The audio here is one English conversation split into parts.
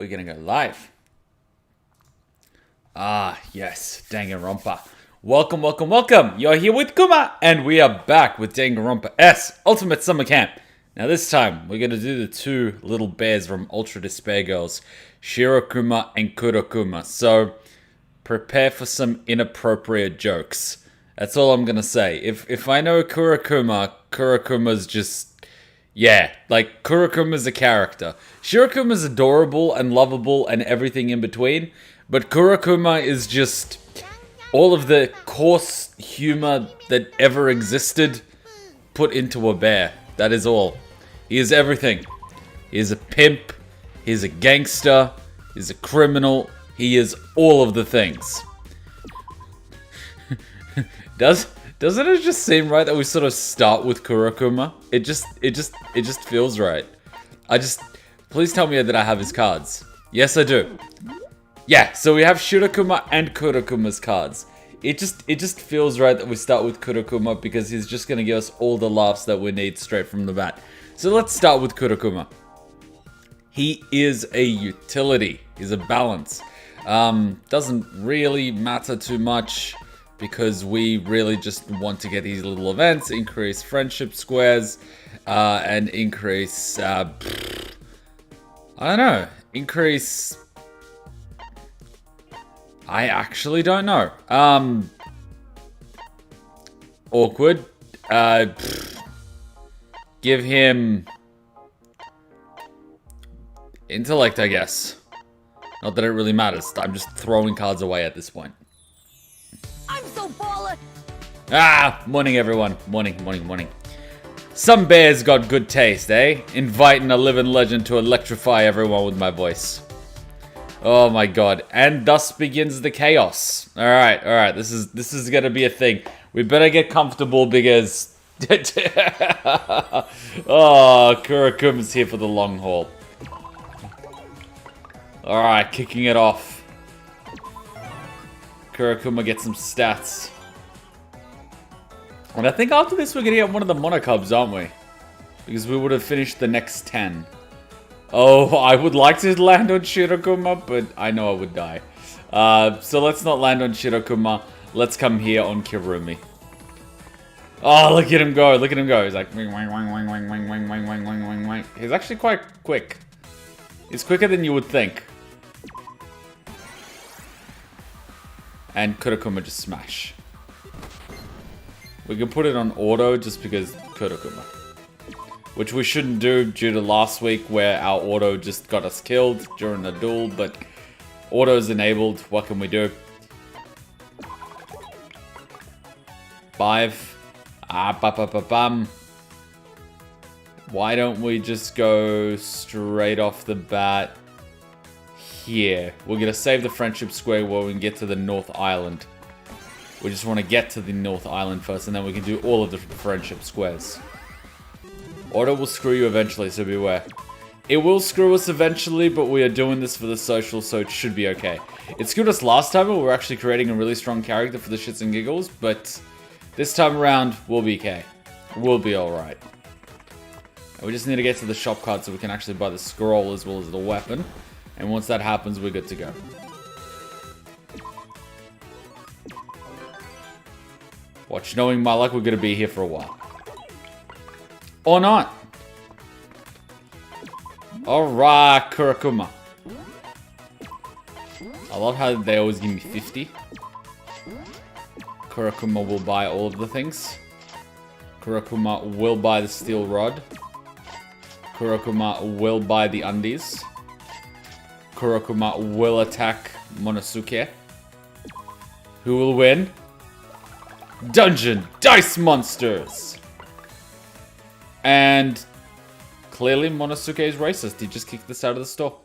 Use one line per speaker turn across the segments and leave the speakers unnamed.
We're gonna go live. Ah, yes, Danganronpa. Welcome, welcome, welcome. You're here with Kuma, and we are back with Danganronpa S Ultimate Summer Camp. Now this time, we're gonna do the two little bears from Ultra Despair Girls, Shirokuma and Kurokuma. So, prepare for some inappropriate jokes. That's all I'm gonna say. If I know Kurokuma, Kurokuma's just... yeah, like, Kurokuma's a character. Shirokuma's adorable and lovable and everything in between, but Kurokuma is just all of the coarse humor that ever existed put into a bear. That is all. He is everything. He is a pimp, he is a gangster, he is a criminal, he is all of the things. Doesn't it just seem right that we sort of start with Kurokuma? It just feels right. Please tell me that I have his cards. Yes, I do. Yeah, so we have Shirokuma and Kurokuma's cards. It just feels right that we start with Kurokuma because he's just gonna give us all the laughs that we need straight from the bat. So let's start with Kurokuma. He is a utility. He's a balance. Doesn't really matter too much, because we really just want to get these little events, increase friendship squares, and increase, I don't know, increase... I actually don't know. Awkward. Give him... intellect, I guess. Not that it really matters, I'm just throwing cards away at this point.
I'm so baller.
Ah, morning everyone. Morning. Some bears got good taste, eh? Inviting a living legend to electrify everyone with my voice. Oh my god. And thus begins the chaos. Alright. This is gonna be a thing. We better get comfortable because... oh, Kurokuma's here for the long haul. Alright, kicking it off. Kurokuma gets some stats. And I think after this we're gonna get one of the Monocubs, aren't we? Because we would have finished the next 10. Oh, I would like to land on Shirokuma, but I know I would die. So let's not land on Shirokuma. Let's come here on Kirumi. Oh, look at him go. He's like... wing, wing, wing, wing, wing, wing, wing, wing, wing, wing, wing, wing. He's actually quite quick. He's quicker than you would think. And Kurokuma just smash. We can put it on auto just because Kurokuma. Which we shouldn't do due to last week where our auto just got us killed during the duel, but auto's enabled. What can we do? 5. Bam. Why don't we just go straight off the bat here? We're gonna save the friendship square where we can get to the North Island. We just want to get to the North Island first, and then we can do all of the friendship squares. Auto will screw you eventually, so beware. It will screw us eventually, but we are doing this for the social, so it should be okay. It screwed us last time, but we're actually creating a really strong character for the shits and giggles, but this time around, we'll be okay. We'll be alright. We just need to get to the shop card so we can actually buy the scroll as well as the weapon. And once that happens, we're good to go. Watch, knowing my luck, we're going to be here for a while. Or not. Alright, Kurokuma. I love how they always give me 50. Kurokuma will buy all of the things. Kurokuma will buy the steel rod. Kurokuma will buy the undies. Kurokuma will attack Monosuke. Who will win? Dungeon Dice Monsters! And clearly Monosuke is racist. He just kicked this out of the store.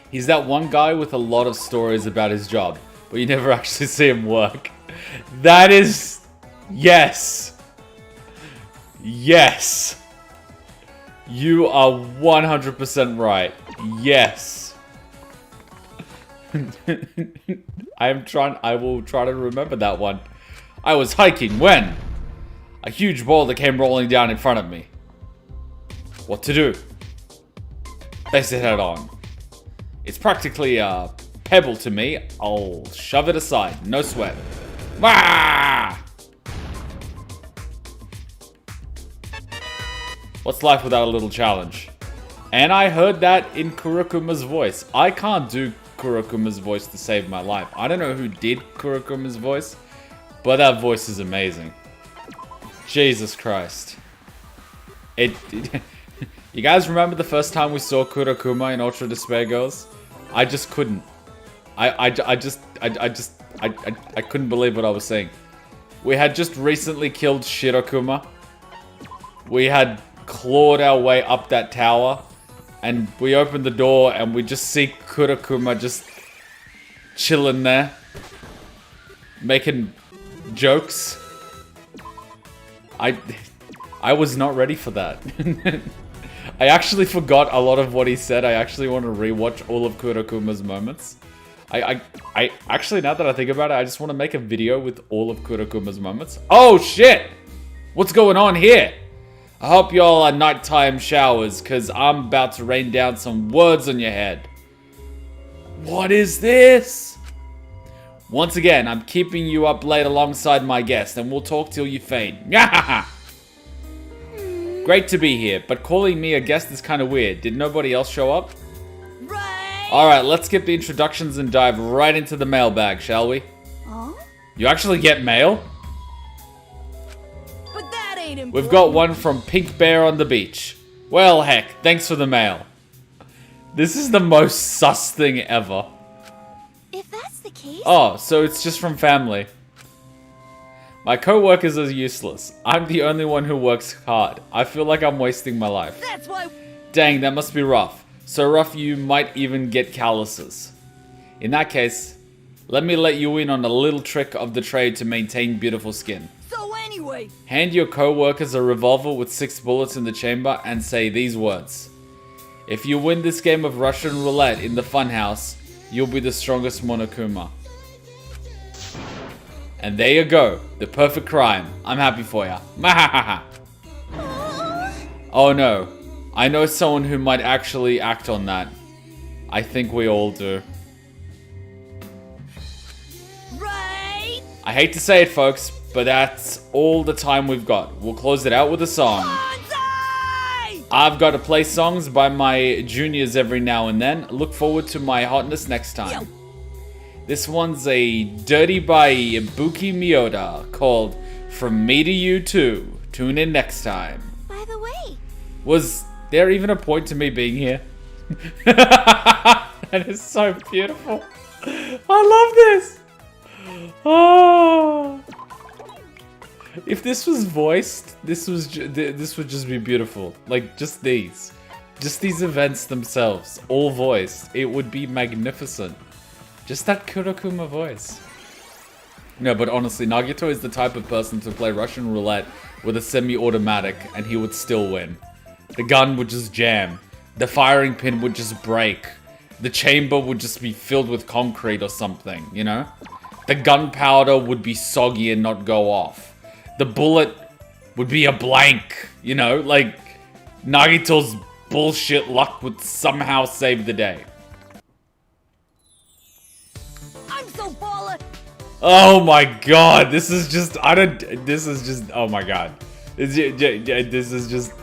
He's that one guy with a lot of stories about his job, but you never actually see him work. That is... yes! Yes! You are 100% right. Yes. I will try to remember that one. I was hiking when a huge boulder came rolling down in front of me. what to do. Place it head on. It's practically a pebble to me. I'll shove it aside. No sweat. Wah! What's life without a little challenge? And I heard that in Kurokuma's voice. I can't do Kurokuma's voice to save my life. I don't know who did Kurokuma's voice, but that voice is amazing. Jesus Christ. You guys remember the first time we saw Kurokuma in Ultra Despair Girls? I just couldn't. I couldn't believe what I was seeing. We had just recently killed Shirokuma. We had clawed our way up that tower. And we opened the door and we just see Kurokuma just chilling there. Making jokes. I was not ready for that. I actually forgot a lot of what he said. I actually want to rewatch all of Kurokuma's moments. I actually, now that I think about it, I just want to make a video with all of Kurokuma's moments. Oh shit! What's going on here? I hope y'all are nighttime showers, cause I'm about to rain down some words on your head. What is this? Once again, I'm keeping you up late alongside my guest, and we'll talk till you faint. Great to be here, but calling me a guest is kind of weird. Did nobody else show up?
Right.
Alright, let's skip the introductions and dive right into the mailbag, shall we?
Huh?
You actually get mail?
But that ain't important.
We've got one from Pink Bear on the Beach. Well, heck, thanks for the mail. This is the most sus thing ever.
If that's the case...
Oh, so it's just from family. My co-workers are useless. I'm the only one who works hard. I feel like I'm wasting my life.
That's why...
Dang, that must be rough. So rough you might even get calluses. In that case, let me let you in on a little trick of the trade to maintain beautiful skin.
So anyway...
Hand your co-workers a revolver with 6 bullets in the chamber and say these words. If you win this game of Russian roulette in the funhouse, you'll be the strongest Monokuma. And there you go. The perfect crime. I'm happy for ya. Mahahaha. Oh no. I know someone who might actually act on that. I think we all do.
Right.
I hate to say it, folks, but that's all the time we've got. We'll close it out with a song.
Bonsai!
I've got to play songs by my juniors every now and then. Look forward to my hotness next time.
Yo.
This one's a dirty by Ibuki Miyota called From Me to You Too. Tune in next time.
By the way...
Was there even a point to me being here? That is so beautiful. I love this. Oh. If this was voiced, this would just be beautiful. Like just these events themselves, all voiced. It would be magnificent. Just that Kurokuma voice. No, but honestly, Nagito is the type of person to play Russian roulette with a semi-automatic and he would still win. The gun would just jam. The firing pin would just break. The chamber would just be filled with concrete or something, you know? The gunpowder would be soggy and not go off. The bullet would be a blank, you know? Like, Nagito's bullshit luck would somehow save the day.
I'm so baller!
Oh my god, this is just, oh my god. This is just,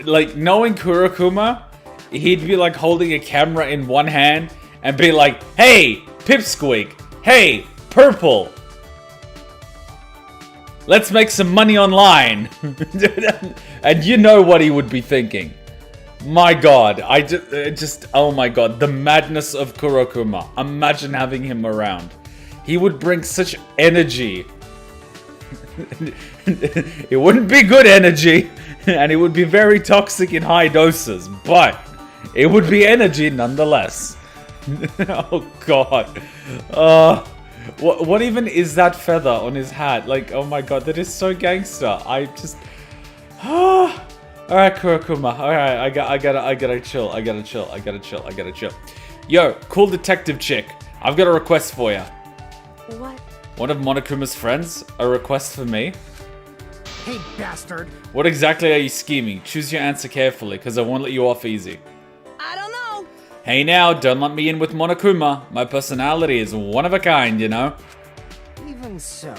like, knowing Kurokuma, he'd be like holding a camera in one hand and be like, hey, Pipsqueak, hey, Purple, let's make some money online. And you know what he would be thinking. My god, oh my god, the madness of Kurokuma. Imagine having him around. He would bring such energy. It wouldn't be good energy, and it would be very toxic in high doses, but it would be energy nonetheless. Oh god. What even is that feather on his hat? Like, oh my god, that is so gangster. I just... Alright, Kurokuma. Alright, I gotta chill. I gotta chill. Yo, cool detective chick. I've got a request for ya.
What?
One of Monokuma's friends? A request for me?
Hey, bastard.
What exactly are you scheming? Choose your answer carefully, because I won't let you off easy.
I don't know.
Hey now, don't let me in with Monokuma. My personality is one of a kind, you know?
Even so.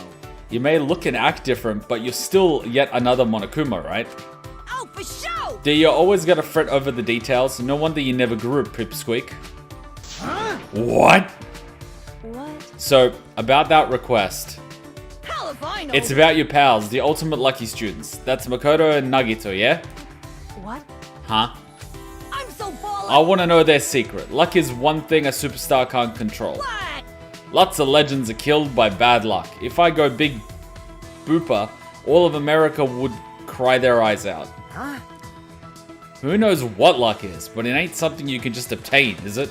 You may look and act different, but you're still yet another Monokuma, right?
Oh, for sure.
Do you always gotta fret over the details? No wonder you never grew, Pipsqueak.
Huh?
What?
What?
So, about that request.
Hell if I know.
It's about your pals, the ultimate lucky students. That's Makoto and Nagito, yeah?
What?
Huh?
I'm so baller.
I want to know their secret. Luck is one thing a superstar can't control.
What?
Lots of legends are killed by bad luck. If I go big booper, all of America would cry their eyes out.
Huh?
Who knows what luck is, but it ain't something you can just obtain, is it?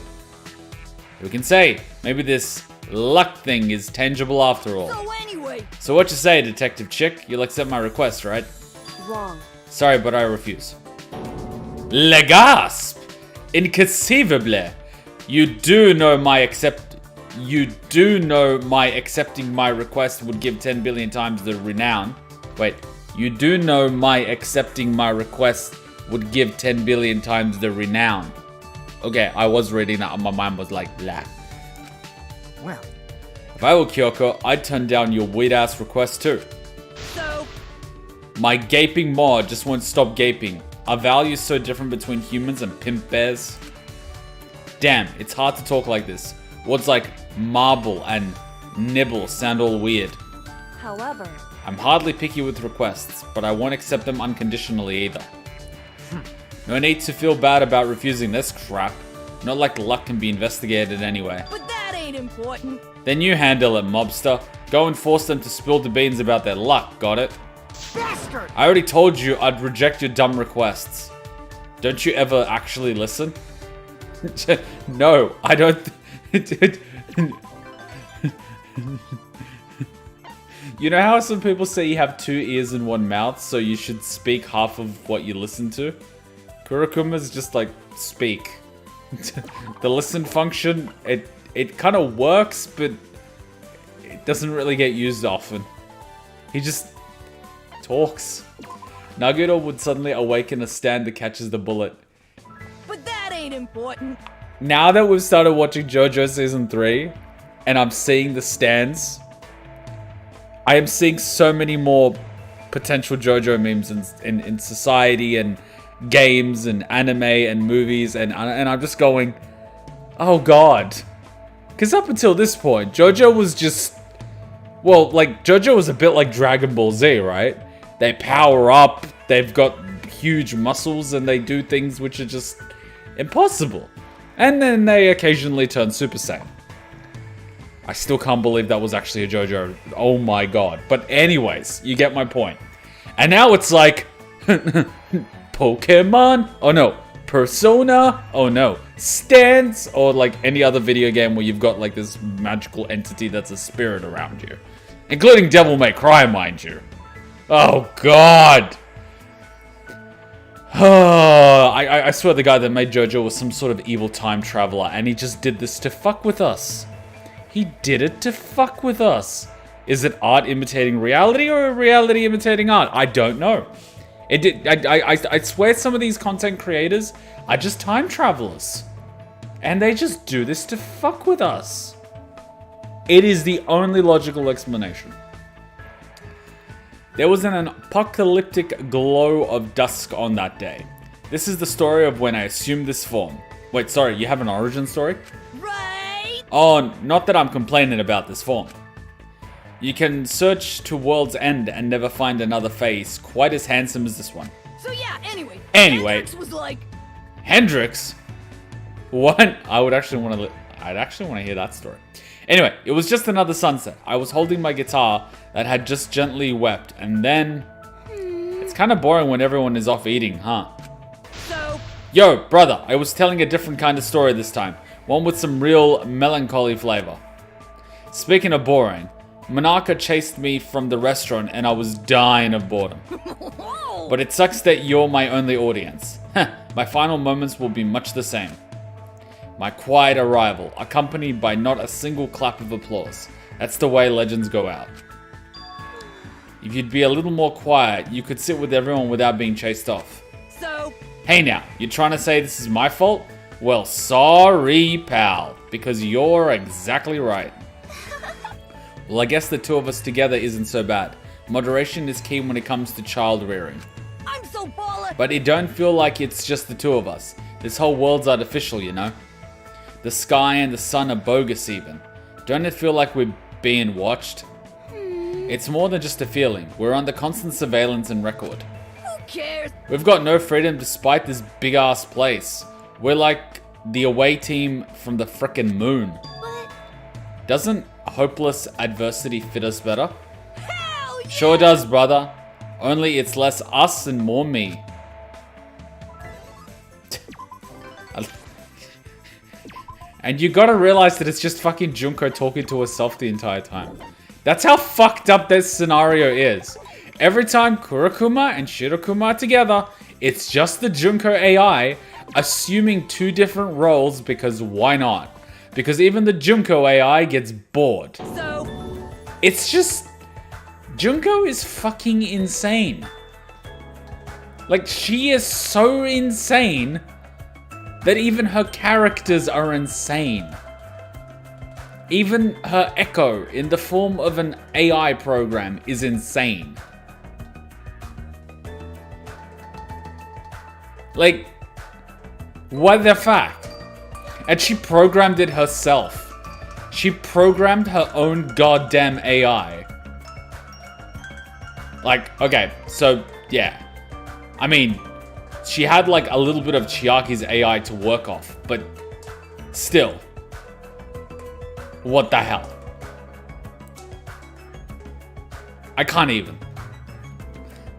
Who can say? Maybe this luck thing is tangible after all.
So anyway.
So what you say, Detective Chick? You'll accept my request, right?
Wrong.
Sorry, but I refuse. Le gasp! Inconceivable! You do know my accepting my request would give 10 billion times the renown. Wait, you do know my accepting my request would give 10 billion times the renown. Okay, I was reading that and my mind was like, blah.
Well,
If I were Kyoko, I'd turn down your weird ass request too.
So,
My gaping maw just won't stop gaping. Are values so different between humans and pimp bears? Damn, it's hard to talk like this. Words like marble and nibble sound all weird.
however,
I'm hardly picky with requests, but I won't accept them unconditionally either. No need to feel bad about refusing this crap. Not like luck can be investigated anyway.
but that ain't important.
Then you handle it, mobster. Go and force them to spill the beans about their luck, got it?
bastard!
I already told you I'd reject your dumb requests. Don't you ever actually listen? No, I don't. You know how some people say you have two ears and one mouth, so you should speak half of what you listen to? Kurokuma's just like, speak. The listen function, it kind of works, but it doesn't really get used often. He just talks. Nagito would suddenly awaken a stand that catches the bullet.
But that ain't important.
Now that we've started watching JoJo Season 3, and I'm seeing the stands, I am seeing so many more potential JoJo memes in society and games and anime and movies, and I'm just going, oh god. Because up until this point, JoJo was just, well, like, JoJo was a bit like Dragon Ball Z, right? They power up, they've got huge muscles, and they do things which are just impossible. And then they occasionally turn Super Saiyan. I still can't believe that was actually a JoJo. Oh my god. But anyways, you get my point. And now it's like, Pokemon? Oh no. Persona? Oh no. Stands? Or like any other video game where you've got like this magical entity that's a spirit around you. Including Devil May Cry, mind you. Oh god. I swear the guy that made JoJo was some sort of evil time traveler, and he just did this to fuck with us. He did it to fuck with us. Is it art imitating reality or reality imitating art? I don't know. I swear some of these content creators are just time travelers. And they just do this to fuck with us. It is the only logical explanation. There was an apocalyptic glow of dusk on that day. This is the story of when I assumed this form. Wait, sorry, you have an origin story?
Right?
Oh, not that I'm complaining about this form. You can search to World's End and never find another face quite as handsome as this one.
So yeah, anyway.
Anyway.
Hendrix was like,
Hendrix? What? I'd actually want to hear that story. Anyway, it was just another sunset. I was holding my guitar that had just gently wept, and then... It's kind of boring when everyone is off eating, huh?
so,
Yo, brother, I was telling a different kind of story this time. One with some real melancholy flavor. Speaking of boring, Monaka chased me from the restaurant and I was dying of boredom.
whoa.
But it sucks that you're my only audience. My final moments will be much the same. My quiet arrival, accompanied by not a single clap of applause. That's the way legends go out. If you'd be a little more quiet, you could sit with everyone without being chased off.
So,
Hey now, you're trying to say this is my fault? Well, sorry, pal, because you're exactly right. Well, I guess the two of us together isn't so bad. Moderation is key when it comes to child rearing.
I'm so baller.
But it don't feel like it's just the two of us. This whole world's artificial, you know? The sky and the sun are bogus even. Don't it feel like we're being watched? It's more than just a feeling. We're under constant surveillance and record.
Who cares?
We've got no freedom despite this big ass place. We're like the away team from the frickin' moon.
But
Doesn't hopeless adversity fit us better?
hell yeah!
Sure does, brother. Only it's less us and more me. And you gotta realize that it's just fucking Junko talking to herself the entire time. That's how fucked up this scenario is. Every time Kurokuma and Shirokuma are together, it's just the Junko AI assuming two different roles because why not? Because even the Junko AI gets bored.
So,
It's just... Junko is fucking insane. Like, she is so insane that even her characters are insane. Even her echo in the form of an AI program is insane. Like, what the fuck? And she programmed it herself. She programmed her own goddamn AI. Like, okay, so, yeah. I mean, she had like a little bit of Chiaki's AI to work off, but still. What the hell? I can't even.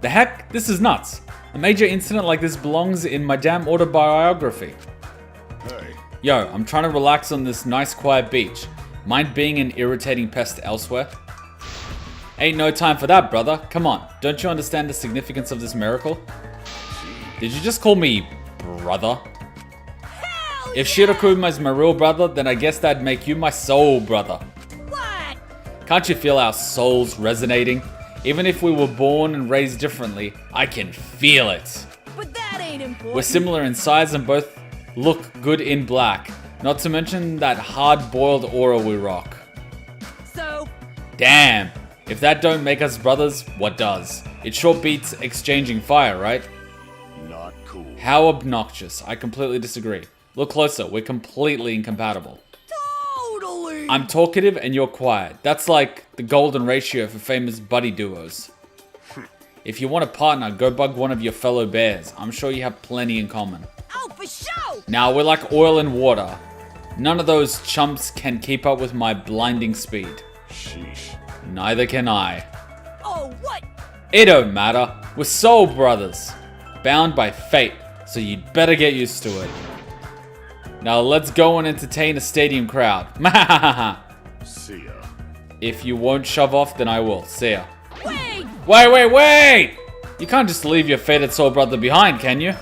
The heck? This is nuts. A major incident like this belongs in my damn autobiography.
Hey.
Yo, I'm trying to relax on this nice quiet beach. Mind being an irritating pest elsewhere? Ain't no time for that, brother. Come on, don't you understand the significance of this miracle? Did you just call me brother?
hell
If Shirokuma is my real brother, then I guess that'd make you my soul brother.
what?
Can't you feel our souls resonating? Even if we were born and raised differently, I can feel it.
But that ain't important.
We're similar in size and both look good in black. Not to mention that hard-boiled aura we rock.
So,
Damn, if that don't make us brothers, what does? It sure beats exchanging fire, right?
Not cool.
How obnoxious. I completely disagree. Look closer, we're completely incompatible.
totally.
I'm talkative and you're quiet. That's like the golden ratio for famous buddy duos. If you want a partner, go bug one of your fellow bears. I'm sure you have plenty in common.
Oh, for sure.
Now, we're like oil and water. None of those chumps can keep up with my blinding speed.
Sheesh.
Neither can I.
Oh, what?
It don't matter. We're soul brothers. Bound by fate, so you'd better get used to it. Now let's go and entertain a stadium crowd.
See ya.
If you won't shove off, then I will. See ya.
Wait.
Wait! You can't just leave your fated soul brother behind, can you?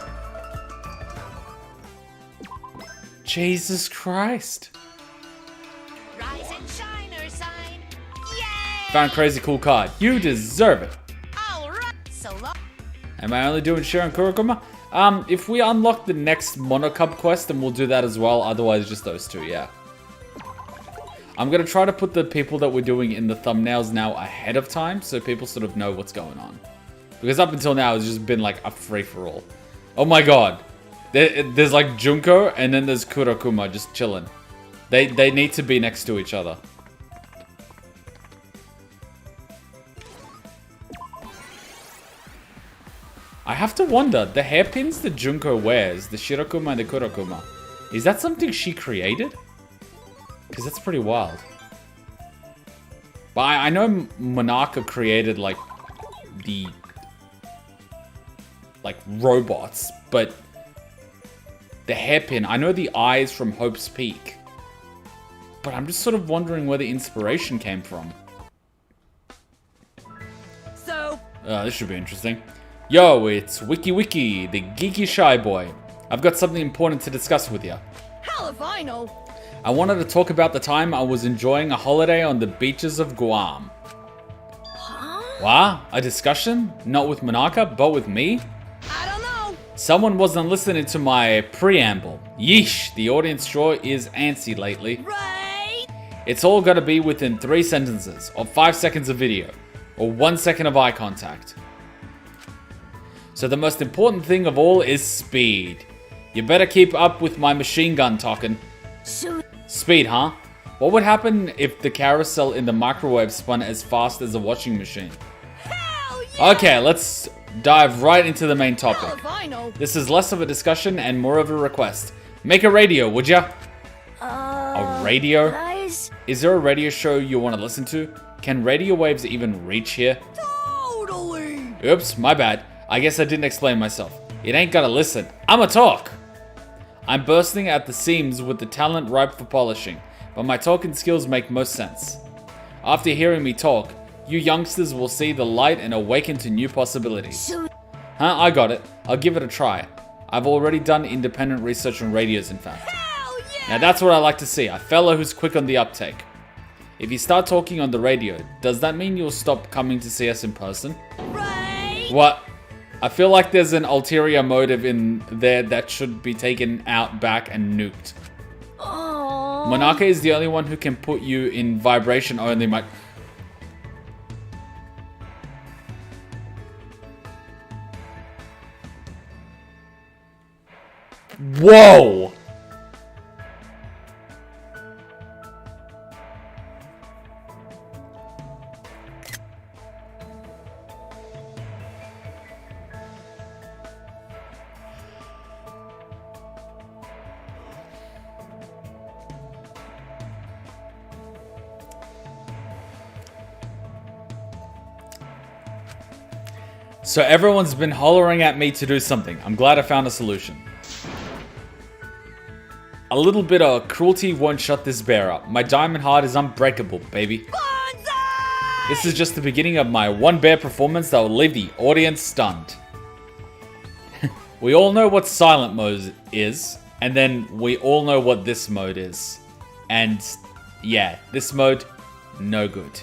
Jesus Christ.
Rise and shine or sign. Yay!
Found a crazy cool card. You deserve it.
Alright, so long.
Am I only doing Shiro and Kurokuma? If we unlock the next Monocub quest, then we'll do that as well. Otherwise, just those two, yeah. I'm gonna try to put the people that we're doing in the thumbnails now ahead of time, so people sort of know what's going on. Because up until now, it's just been like a free-for-all. Oh my god. There's like Junko, and then there's Kurokuma just chilling. They need to be next to each other. I have to wonder, the hairpins that Junko wears, the Shirokuma and the Kurokuma, is that something she created? Because that's pretty wild. But I know Monaka created like the robots, but the hairpin, I know the eyes from Hope's Peak. But I'm just sort of wondering where the inspiration came from.
So,
This should be interesting. Yo, it's Wiki, the geeky shy boy. I've got something important to discuss with you.
hell if I know.
I wanted to talk about the time I was enjoying a holiday on the beaches of Guam.
Huh?
What? A discussion? Not with Monaka, but with me?
I don't know.
Someone wasn't listening to my preamble. Yeesh, the audience sure is antsy lately.
Right?
It's all gotta be within 3 sentences, or 5 seconds of video, or 1 second of eye contact. So the most important thing of all is speed. You better keep up with my machine gun talking. Speed, huh? What would happen if the carousel in the microwave spun as fast as a washing machine?
Hell yeah!
Okay, let's dive right into the main
Hell
topic.
if I know.
This is less of a discussion and more of a request. Make a radio, would ya? A radio?
Guys?
Is there a radio show you want to listen to? Can radio waves even reach here?
Totally.
Oops, my bad. I guess I didn't explain myself. It ain't gotta listen. I'ma talk! I'm bursting at the seams with the talent ripe for polishing, but my talking skills make most sense. After hearing me talk, you youngsters will see the light and awaken to new possibilities. Huh? I got it. I'll give it a try. I've already done independent research on radios, in fact.
Hell yeah!
Now that's what I like to see, a fellow who's quick on the uptake. If you start talking on the radio, does that mean you'll stop coming to see us in person?
Right?
What? I feel like there's an ulterior motive in there that should be taken out back and nuked.
Aww.
Monaka is the only one who can put you in vibration only mode. Whoa! So everyone's been hollering at me to do something. I'm glad I found a solution. A little bit of cruelty won't shut this bear up. My diamond heart is unbreakable, baby.
Bonsai!
This is just the beginning of my one bear performance that will leave the audience stunned. We all know what silent mode is, and then we all know what this mode is. And yeah, this mode, no good.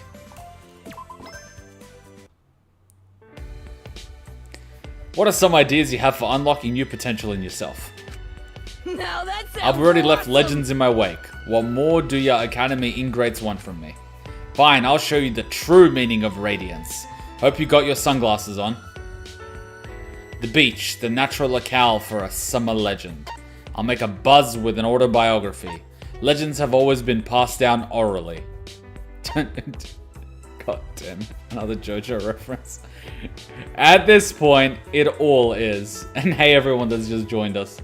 What are some ideas you have for unlocking new potential in yourself?
Now that sounds
I've already left
awesome.
legends in my wake. What more do your Academy ingrates want from me? Fine, I'll show you the true meaning of radiance. Hope you got your sunglasses on. The beach, the natural locale for a summer legend. I'll make a buzz with an autobiography. Legends have always been passed down orally. God damn, another JoJo reference. At this point, it all is. And hey everyone that's just joined us.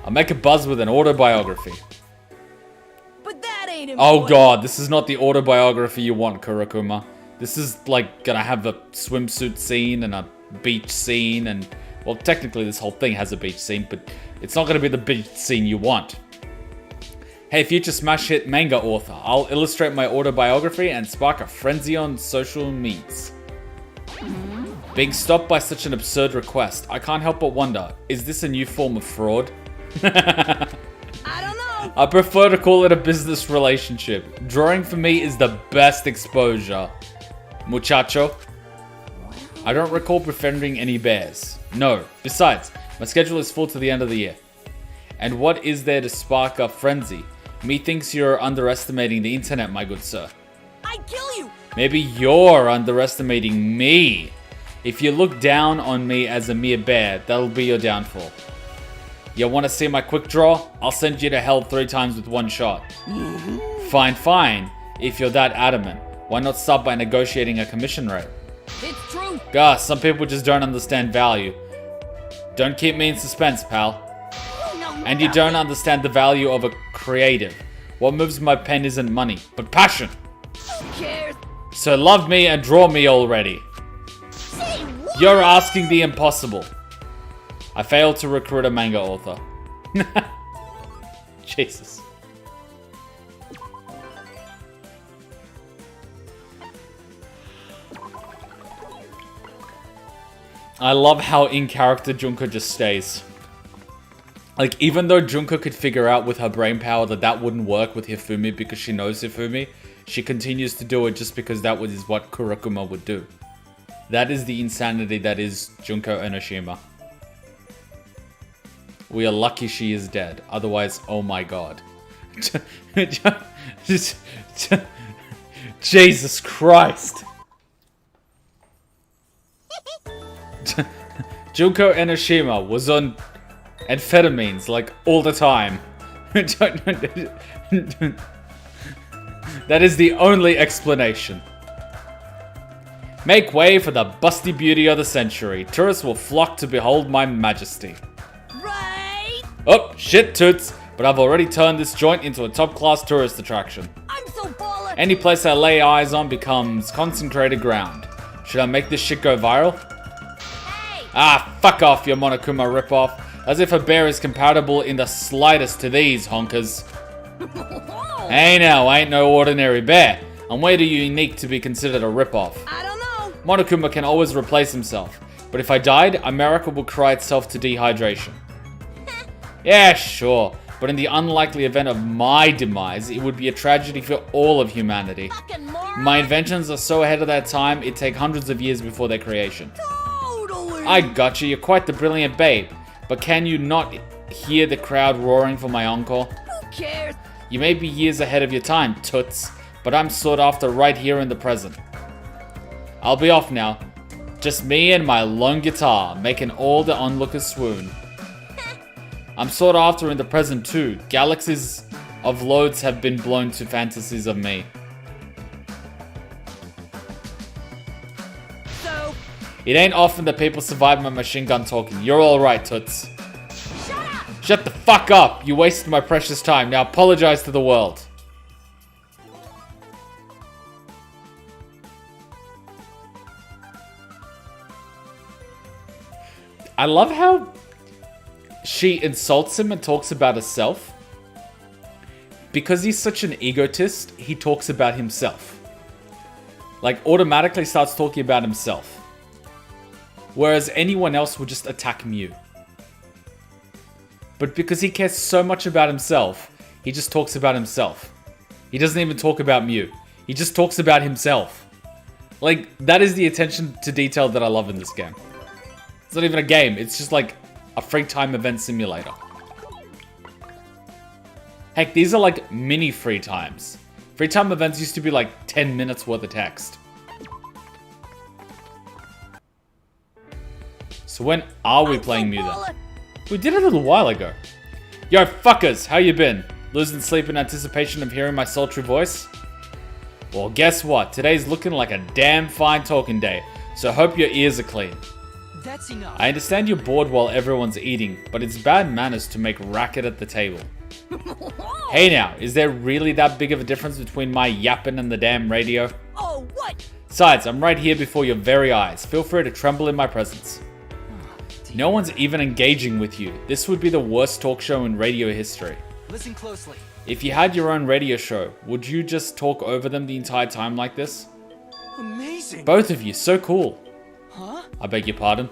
I'll make a buzz with an autobiography.
But that ain't
Oh
important.
god, this is not the autobiography you want, Kurokuma. This is like gonna have a swimsuit scene and a beach scene and... Well, technically this whole thing has a beach scene, but it's not gonna be the beach scene you want. Hey, future smash hit manga author, I'll illustrate my autobiography and spark a frenzy on social medias. Being stopped by such an absurd request, I can't help but wonder, is this a new form of fraud?
I don't know.
I prefer to call it a business relationship. Drawing for me is the best exposure. Muchacho. I don't recall befriending any bears. No. Besides, my schedule is full to the end of the year. And what is there to spark a frenzy? Methinks you're underestimating the internet, my good sir.
I'd kill you.
Maybe you're underestimating me. If you look down on me as a mere bear, that'll be your downfall. You want to see my quick draw? I'll send you to hell 3 times with one shot. Fine, fine. If you're that adamant, why not start by negotiating a commission rate?
It's true.
Gosh, some people just don't understand value. Don't keep me in suspense, pal. And you don't understand the value of a creative. What moves my pen isn't money, but passion.
Who cares?
So love me and draw me already.
Say what?
You're asking the impossible. I failed to recruit a manga author. Jesus. I love how in character Junko just stays. Like, even though Junko could figure out with her brain power that that wouldn't work with Hifumi because she knows Hifumi, she continues to do it just because that was what Kurokuma would do. That is the insanity that is Junko Enoshima. We are lucky she is dead. Otherwise, oh my god. Jesus Christ. Junko Enoshima was on amphetamines like all the time. That is the only explanation. Make way for the busty beauty of the century. Tourists will flock to behold my majesty.
Right?
Oh, shit toots. But I've already turned this joint into a top-class tourist attraction.
I'm so baller.
Any place I lay eyes on becomes consecrated ground. Should I make this shit go viral?
Hey!
Ah, fuck off, you Monokuma ripoff. As if a bear is comparable in the slightest to these honkers. Hey now, I ain't no ordinary bear. I'm way too unique to be considered a ripoff.
I don't know.
Monokuma can always replace himself. But if I died, America will cry itself to dehydration. Yeah, sure. But in the unlikely event of my demise, it would be a tragedy for all of humanity.
Fucking moron.
My inventions are so ahead of their time, it'd take hundreds of years before their creation.
Totally.
I gotcha, you're quite the brilliant babe. But can you not hear the crowd roaring for my encore?
Who cares?
You may be years ahead of your time, toots, but I'm sought after right here in the present. I'll be off now. Just me and my lone guitar, making all the onlookers swoon. I'm sought after in the present too. Galaxies of loads have been blown to fantasies of me.
So,
It ain't often that people survive my machine gun talking. You're alright, toots.
shut up.
Shut the fuck up! You wasted my precious time. Now apologize to the world. I love how she insults him and talks about herself. Because he's such an egotist, he talks about himself. Like, automatically starts talking about himself. Whereas anyone else would just attack Mew. But because he cares so much about himself, he just talks about himself. He doesn't even talk about Mew. He just talks about himself. Like, that is the attention to detail that I love in this game. It's not even a game, it's just like a free time event simulator. Heck, these are like mini free times. Free time events used to be like 10 minutes worth of text. So when are we playing Mew then? We did it a little while ago. Yo, fuckers, how you been? Losing sleep in anticipation of hearing my sultry voice? Well, guess what? Today's looking like a damn fine talking day, so hope your ears are clean.
That's enough.
I understand you're bored while everyone's eating, but it's bad manners to make racket at the table. Hey now, is there really that big of a difference between my yapping and the damn radio?
Oh, what?
Besides, I'm right here before your very eyes. Feel free to tremble in my presence. No one's even engaging with you. This would be the worst talk show in radio history.
Listen closely.
If you had your own radio show, would you just talk over them the entire time like this?
Amazing.
Both of you, so cool.
Huh?
I beg your pardon?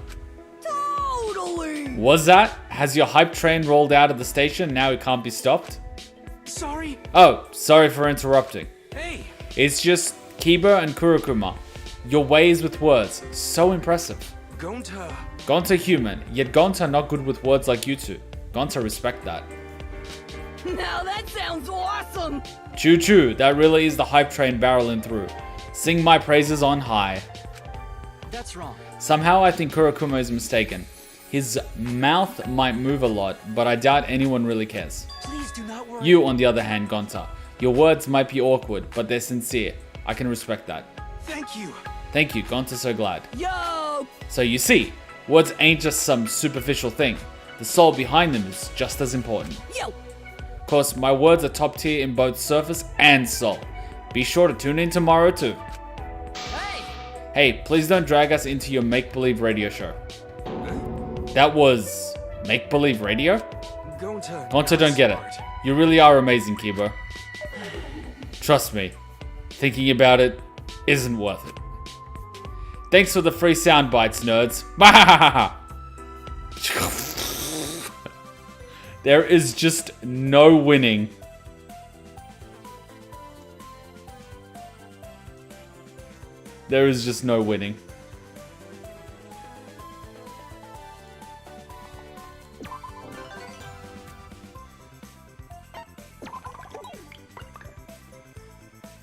Totally.
Was that? Has your hype train rolled out of the station and now it can't be stopped?
Sorry.
Oh, sorry for interrupting.
Hey.
It's just Kiba and Kurokuma. Your ways with words, so impressive.
Gonta.
Gonta human, yet Gonta not good with words like you two. Gonta respect that.
Now that sounds awesome.
Choo choo, that really is the hype train barreling through. Sing my praises on high.
That's wrong.
Somehow I think Kurokuma is mistaken. His mouth might move a lot, but I doubt anyone really cares.
Please do not worry.
You, on the other hand, Gonta. Your words might be awkward, but they're sincere. I can respect that.
Thank you.
Thank you, Gonta's so glad.
Yo.
So you see, words ain't just some superficial thing. The soul behind them is just as important.
Yo.
Of course, my words are top tier in both surface and soul. Be sure to tune in tomorrow too.
Hey.
Hey, please don't drag us into your make-believe radio show. That was make-believe radio?
Gonta.
Gonta don't get it. You really are amazing, Kiba. Trust me, thinking about it isn't worth it. Thanks for the free sound bites, nerds. There is just no winning. There is just no winning.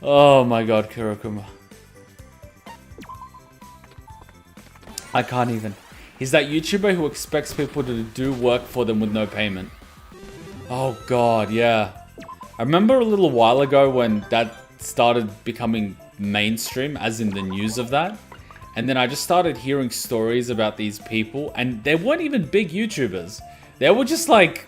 Oh my god, Kurokuma. I can't even. He's that YouTuber who expects people to do work for them with no payment. Oh god, yeah. I remember a little while ago when that started becoming mainstream, as in the news of that. And then I just started hearing stories about these people, and they weren't even big YouTubers. They were just like...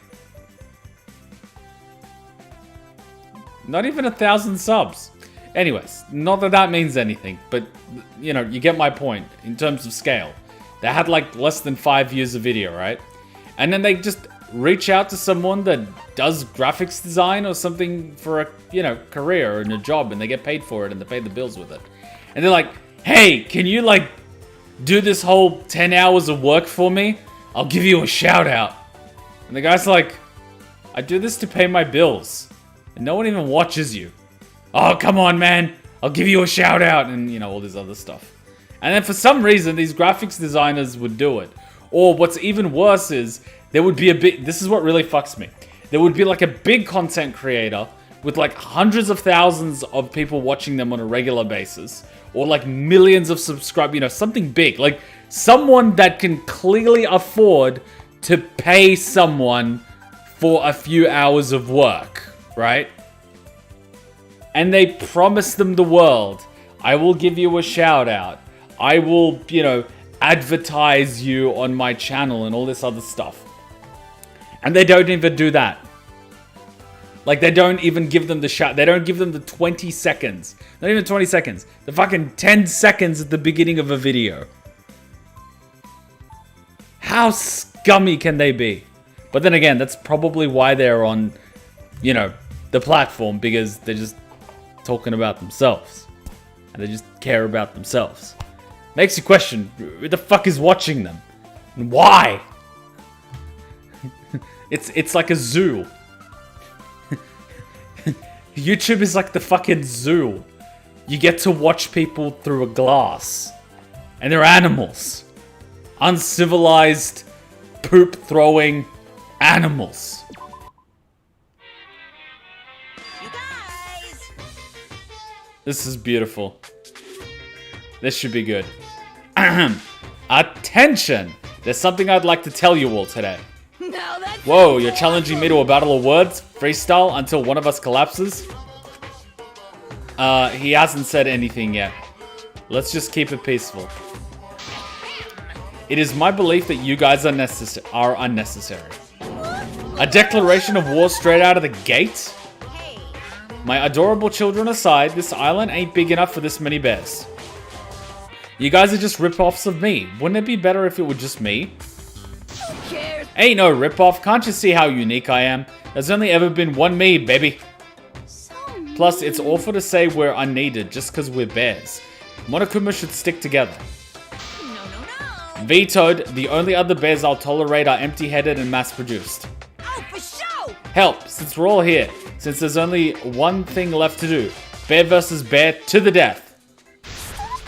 not even 1,000 subs. Anyways, not that that means anything, but, you know, you get my point in terms of scale. They had like less than 5 views a video, right? And then they just reach out to someone that does graphics design or something for a, you know, career and a job, and they get paid for it and they pay the bills with it. And they're like, hey, can you like do this whole 10 hours of work for me? I'll give you a shout out. And the guy's like, I do this to pay my bills. And no one even watches you. Oh, come on, man. I'll give you a shout out. And, you know, all this other stuff. And then for some reason, these graphics designers would do it. Or what's even worse is, there would be a big... this is what really fucks me. There would be like a big content creator with like hundreds of thousands of people watching them on a regular basis. Or like millions of subscribers, you know, something big. Like someone that can clearly afford to pay someone for a few hours of work, right? And they promise them the world. I will give you a shout out. I will, you know, advertise you on my channel and all this other stuff. And they don't even do that. Like, they don't even give them the shout. They don't give them the 20 seconds. Not even 20 seconds. The fucking 10 seconds at the beginning of a video. How scummy can they be? But then again, that's probably why they're on, you know, the platform. Because they're just talking about themselves. And they just care about themselves. Makes you question, who the fuck is watching them? And why? It's like a zoo. YouTube is like the fucking zoo. You get to watch people through a glass. And they're animals. Uncivilized, poop-throwing animals.
You guys!
This is beautiful. This should be good. Attention! There's something I'd like to tell you all today.
Now that's
Whoa, you're challenging me to a battle of words? Freestyle until one of us collapses? He hasn't said anything yet. Let's just keep it peaceful. It is my belief that you guys are unnecessary. A declaration of war straight out of the gate? My adorable children aside, this island ain't big enough for this many bears. You guys are just rip-offs of me. Wouldn't it be better if it were just me?
cares.
Ain't no rip-off. Can't you see how unique I am? There's only ever been one me, baby. Plus, it's awful to say we're unneeded just because we're bears. Monokuma should stick together.
No.
Vetoed. The only other bears I'll tolerate are empty-headed and mass-produced.
Oh, for sure!
Help, since we're all here. Since there's only one thing left to do. Bear versus bear to the death.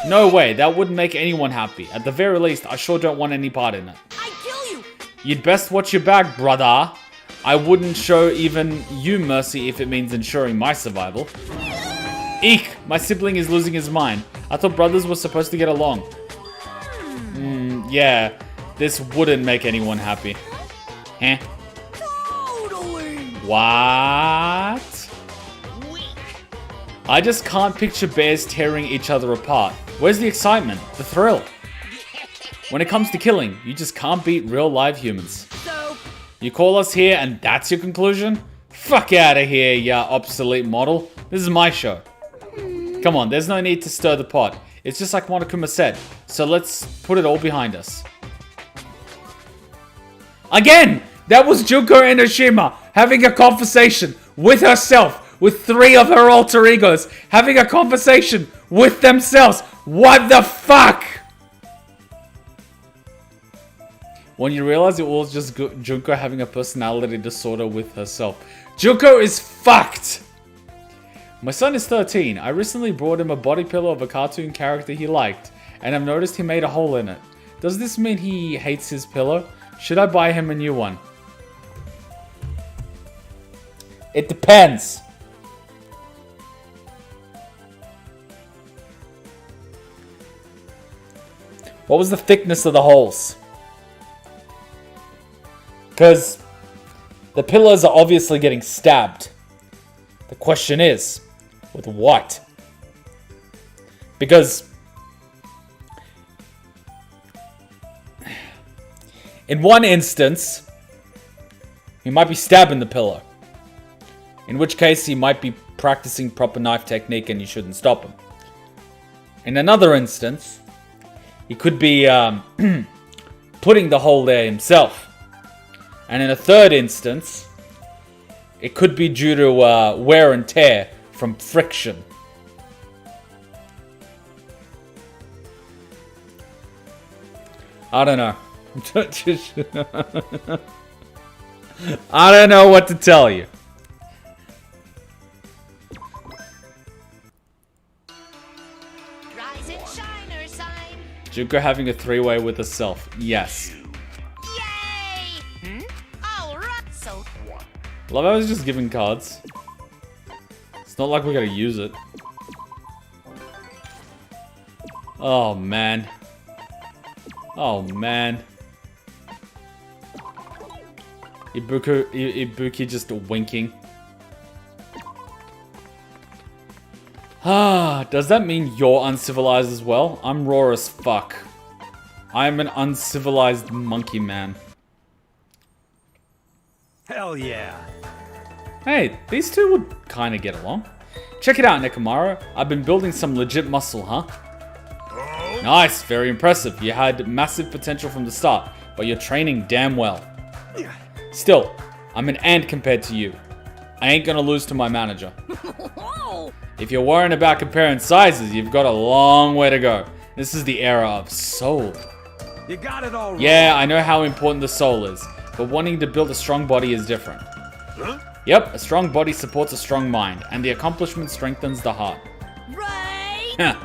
No way, that wouldn't make anyone happy. At the very least, I sure don't want any part in it.
I kill you!
You'd best watch your back, brother. I wouldn't show even you mercy if it means ensuring my survival. Eek! My sibling is losing his mind. I thought brothers were supposed to get along. Yeah. This wouldn't make anyone happy. Eh?
Totally.
What? I just can't picture bears tearing each other apart. Where's the excitement? The thrill? When it comes to killing, you just can't beat real live humans.
So,
You call us here and that's your conclusion? Fuck out of here, ya obsolete model. This is my show. Come on, there's no need to stir the pot. It's just like Monokuma said. So let's put it all behind us. Again! That was Junko Enoshima having a conversation with herself. With 3 of her alter egos having a conversation with themselves. What the fuck? When you realize it was just Junko having a personality disorder with herself. Junko is fucked! My son is 13. I recently brought him a body pillow of a cartoon character he liked, and I've noticed he made a hole in it. Does this mean he hates his pillow? Should I buy him a new one? It depends. What was the thickness of the holes? Because the pillars are obviously getting stabbed. The question is, with what? Because in one instance, he might be stabbing the pillar. In which case, he might be practicing proper knife technique and you shouldn't stop him. In another instance, he could be putting the hole there himself. And in a third instance, it could be due to wear and tear from friction. I don't know. I don't know what to tell you.
Rise and shine or sign.
Juko having a three-way with herself. Yes.
Yay! All right, so
Love how I was just giving cards. It's not like we're gonna use it. Oh man. Oh man. Ibuki just winking. Ah, does that mean you're uncivilized as well? I'm raw as fuck. I'm an uncivilized monkey man.
Hell yeah.
Hey, these two would kind of get along. Check it out, Nekomaru. I've been building some legit muscle, huh? Nice, very impressive. You had massive potential from the start, but you're training damn well. Still, I'm an ant compared to you. I ain't gonna lose to my manager. If you're worrying about comparing sizes, you've got a long way to go. This is the era of soul.
You got it all right.
Yeah, I know how important the soul is, but wanting to build a strong body is different. Yep, a strong body supports a strong mind, and the accomplishment strengthens the heart.
Right?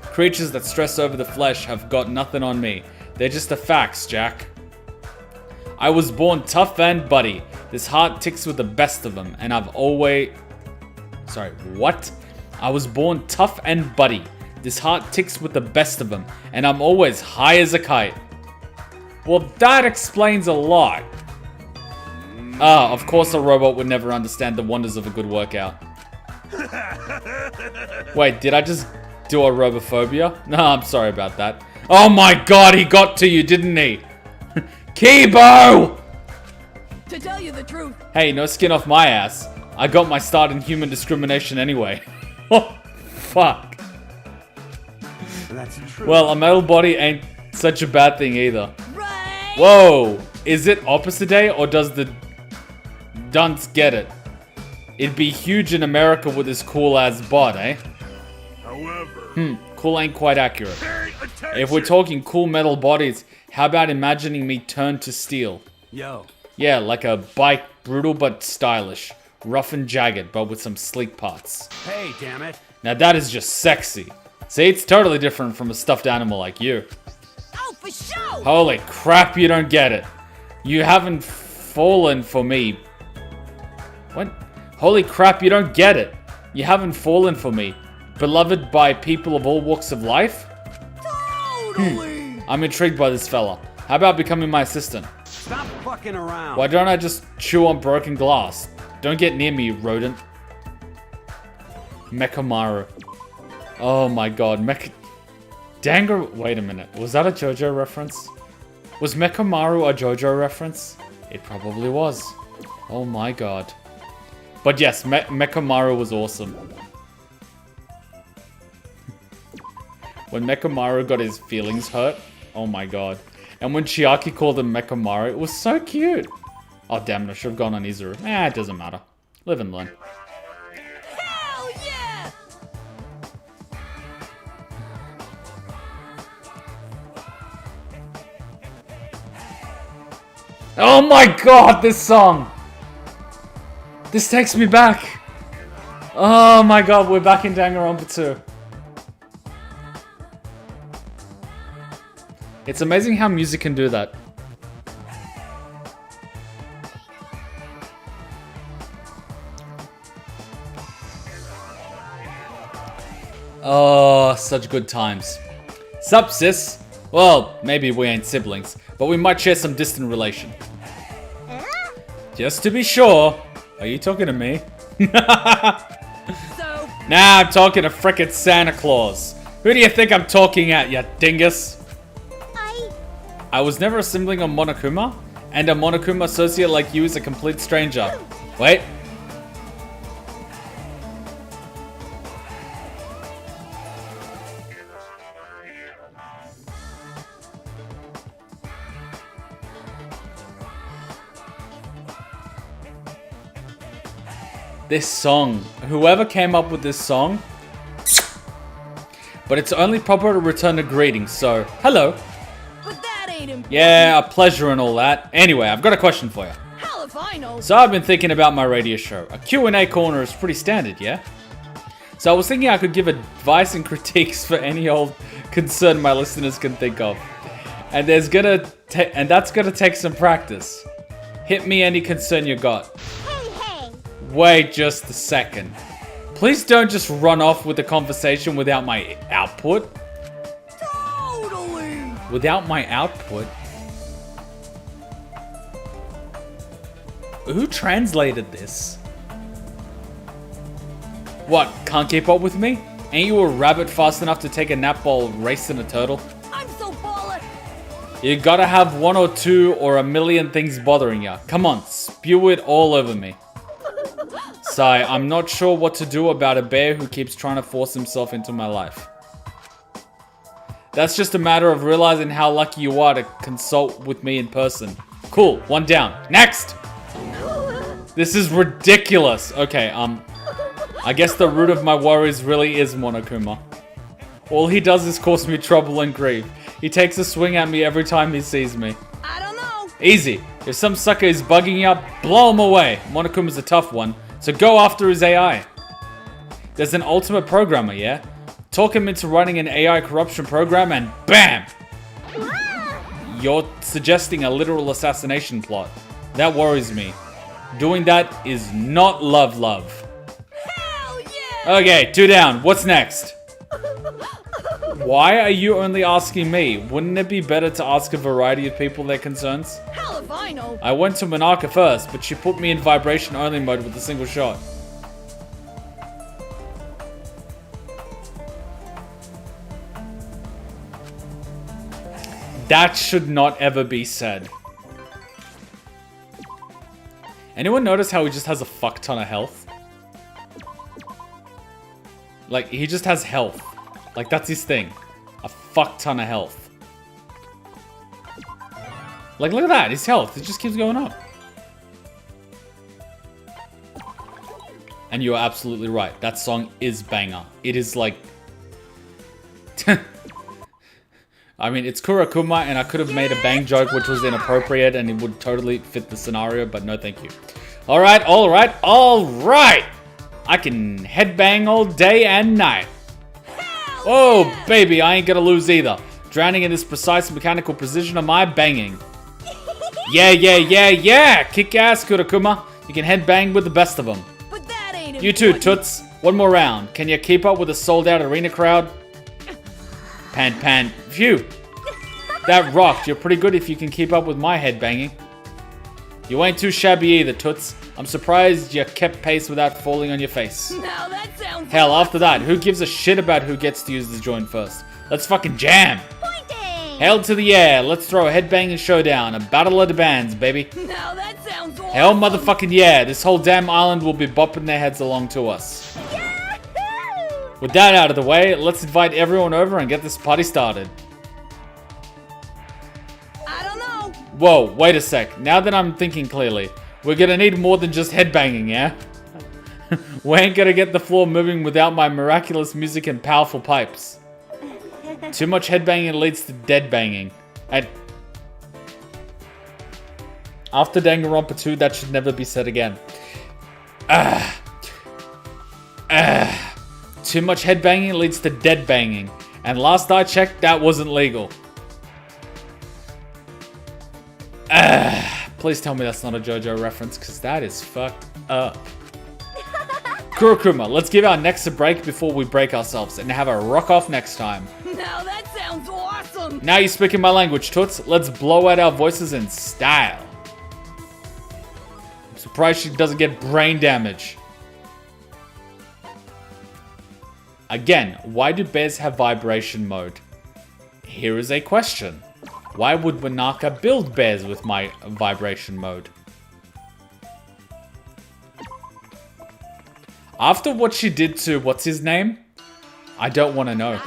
Creatures that stress over the flesh have got nothing on me. They're just the facts, Jack. I was born tough and buddy. This heart ticks with the best of them, and I've always... Sorry, what? I was born tough and buddy. This heart ticks with the best of them, and I'm always high as a kite. Well, that explains a lot. Ah, of course a robot would never understand the wonders of a good workout. Wait, did I just do a robophobia? No, I'm sorry about that. Oh my god, he got to you, didn't he? Kibo!
To tell you the truth,
Hey, no skin off my ass. I got my start in human discrimination anyway. Oh, fuck.
That's true.
Well, a metal body ain't such a bad thing either.
right?
Whoa! Is it opposite day or does the dunce get it? It'd be huge in America with this cool ass bod, eh?
However,
Cool ain't quite accurate.
pay attention.
If we're talking cool metal bodies, how about imagining me turned to steel?
Yo.
Yeah, like a bike, brutal but stylish. Rough and jagged, but with some sleek parts.
Hey, damn it.
Now that is just sexy. See, it's totally different from a stuffed animal like you.
oh for sure.
Holy crap, you don't get it. You haven't fallen for me. What? Holy crap, you don't get it. You haven't fallen for me. Beloved by people of all walks of life?
Totally.
I'm intrigued by this fella. How about becoming my assistant?
Stop fucking around.
Why don't I just chew on broken glass? Don't get near me, you rodent. Mekamaru. Oh my god, wait a minute. Was that a JoJo reference? Was Mekamaru a JoJo reference? It probably was. Oh my god. But yes, Mekamaru was awesome. When Mekamaru got his feelings hurt, oh my god. And when Chiaki called him Mekamaru, it was so cute. Oh damn it, I should have gone on Izuru. It doesn't matter. Live and learn.
Hell yeah!
Oh my god, this song! This takes me back. Oh my god, we're back in Danganronpa 2. It's amazing how music can do that. Oh, such good times. Sup, sis? Well, maybe we ain't siblings, but we might share some distant relation. Just to be sure. Are you talking to me?
So,
Nah, I'm talking to frickin' Santa Claus. Who do you think I'm talking at, you dingus? I was never a sibling of Monokuma, and a Monokuma associate like you is a complete stranger. Wait. This song. Whoever came up with this song. But it's only proper to return a greeting, so hello.
but that ain't important.
Yeah, a pleasure and all that. Anyway, I've got a question for you.
Hell if I know.
So I've been thinking about my radio show. A Q&A corner is pretty standard, yeah? So I was thinking I could give advice and critiques for any old concern my listeners can think of. And that's gonna take some practice. Hit me any concern you got. Wait just a second. Please don't just run off with the conversation without my output.
Totally.
Without my output? Who translated this? What, can't keep up with me? Ain't you a rabbit fast enough to take a nap while racing a turtle?
I'm so baller.
You gotta have one or two or a million things bothering ya. Come on, spew it all over me. Sai, I'm not sure what to do about a bear who keeps trying to force himself into my life. That's just a matter of realizing how lucky you are to consult with me in person. Cool, one down. Next! This is ridiculous. Okay, I guess the root of my worries really is Monokuma. All he does is cause me trouble and grief. He takes a swing at me every time he sees me.
I don't know.
Easy. If some sucker is bugging you up, blow him away. Monokuma's a tough one, so go after his AI. There's an ultimate programmer, yeah? Talk him into running an AI corruption program and BAM! You're suggesting a literal assassination plot. That worries me. Doing that is not love.
Hell yeah.
Okay, 2 down. What's next? Why are you only asking me? Wouldn't it be better to ask a variety of people their concerns?
Hell if I know.
I went to Monaka first, but she put me in vibration only mode with a single shot. That should not ever be said. Anyone notice how he just has a fuck ton of health? Like, he just has health. Like, that's his thing. A fuck ton of health. Like, look at that. His health. It just keeps going up. And you are absolutely right. That song is banger. It is like... I mean, it's Kurokuma, and I could have made a bang joke which was inappropriate, and it would totally fit the scenario, but no thank you. Alright. I can headbang all day and night. Oh, baby, I ain't gonna lose either. Drowning in this precise mechanical precision of my banging. Yeah. Kick ass, Kurokuma. You can headbang with the best of them.
But that ain't
You too,
important.
Toots. One more round. Can you keep up with a sold-out arena crowd? Pan. Phew. That rocked. You're pretty good if you can keep up with my headbanging. You ain't too shabby either, Toots. I'm surprised you kept pace without falling on your face.
Now that sounds
Hell, after that, who gives a shit about who gets to use this joint first? Let's fucking jam! Hell to the air, let's throw a headbanging showdown, a battle of the bands, baby.
Now that sounds awesome.
Hell motherfucking yeah, this whole damn island will be bopping their heads along to us. With that out of the way, let's invite everyone over and get this party started.
I don't know.
Whoa, wait a sec, now that I'm thinking clearly, we're gonna need more than just headbanging, yeah? We ain't gonna get the floor moving without my miraculous music and powerful pipes. Too much headbanging leads to dead banging. And after Danganronpa 2, that should never be said again. Too much headbanging leads to dead banging. And last I checked, that wasn't legal. Please tell me that's not a JoJo reference, because that is fucked up. Kurokuma, let's give our necks a break before we break ourselves and have a rock off next time.
Now that sounds awesome.
Now you're speaking my language, Toots. Let's blow out our voices in style. I'm surprised she doesn't get brain damage. Again, why do bears have vibration mode? Here is a question. Why would Wanaka build bears with my vibration mode? After what she did to, what's his name? I don't want to know.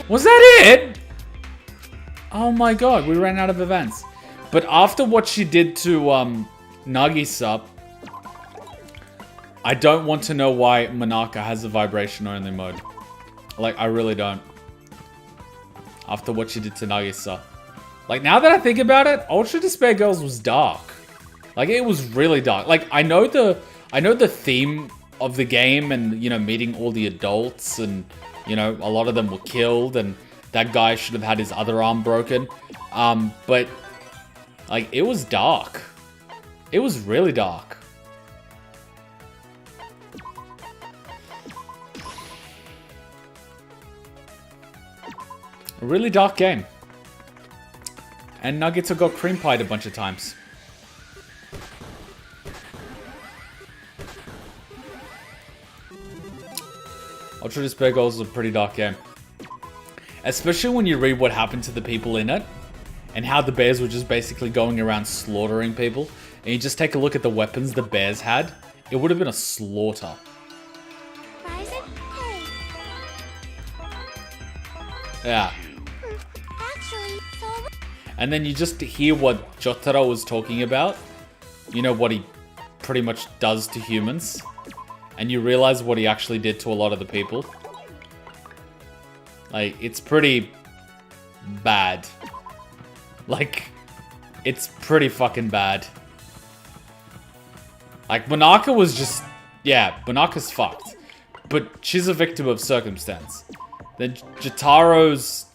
Was that it? Oh my god, we ran out of events. But after what she did to Nagisa, I don't want to know why Manaka has a vibration only mode. Like, I really don't. After what she did to Nagisa. Like, now that I think about it, Ultra Despair Girls was dark. Like, it was really dark. Like, I know the theme of the game and, you know, meeting all the adults and, you know, a lot of them were killed and that guy should have had his other arm broken. But, like, it was dark. It was really dark. A really dark game. And Nagito got cream pied a bunch of times. Ultra Despair Girls is a pretty dark game. Especially when you read what happened to the people in it. And how the bears were just basically going around slaughtering people. And you just take a look at the weapons the bears had. It would have been a slaughter. Yeah. And then you just hear what Jotaro was talking about. You know, what he pretty much does to humans. And you realize what he actually did to a lot of the people. Like, it's pretty bad. Like, it's pretty fucking bad. Like, Monaka was just... Yeah, Monaka's fucked. But she's a victim of circumstance. Then Jotaro's...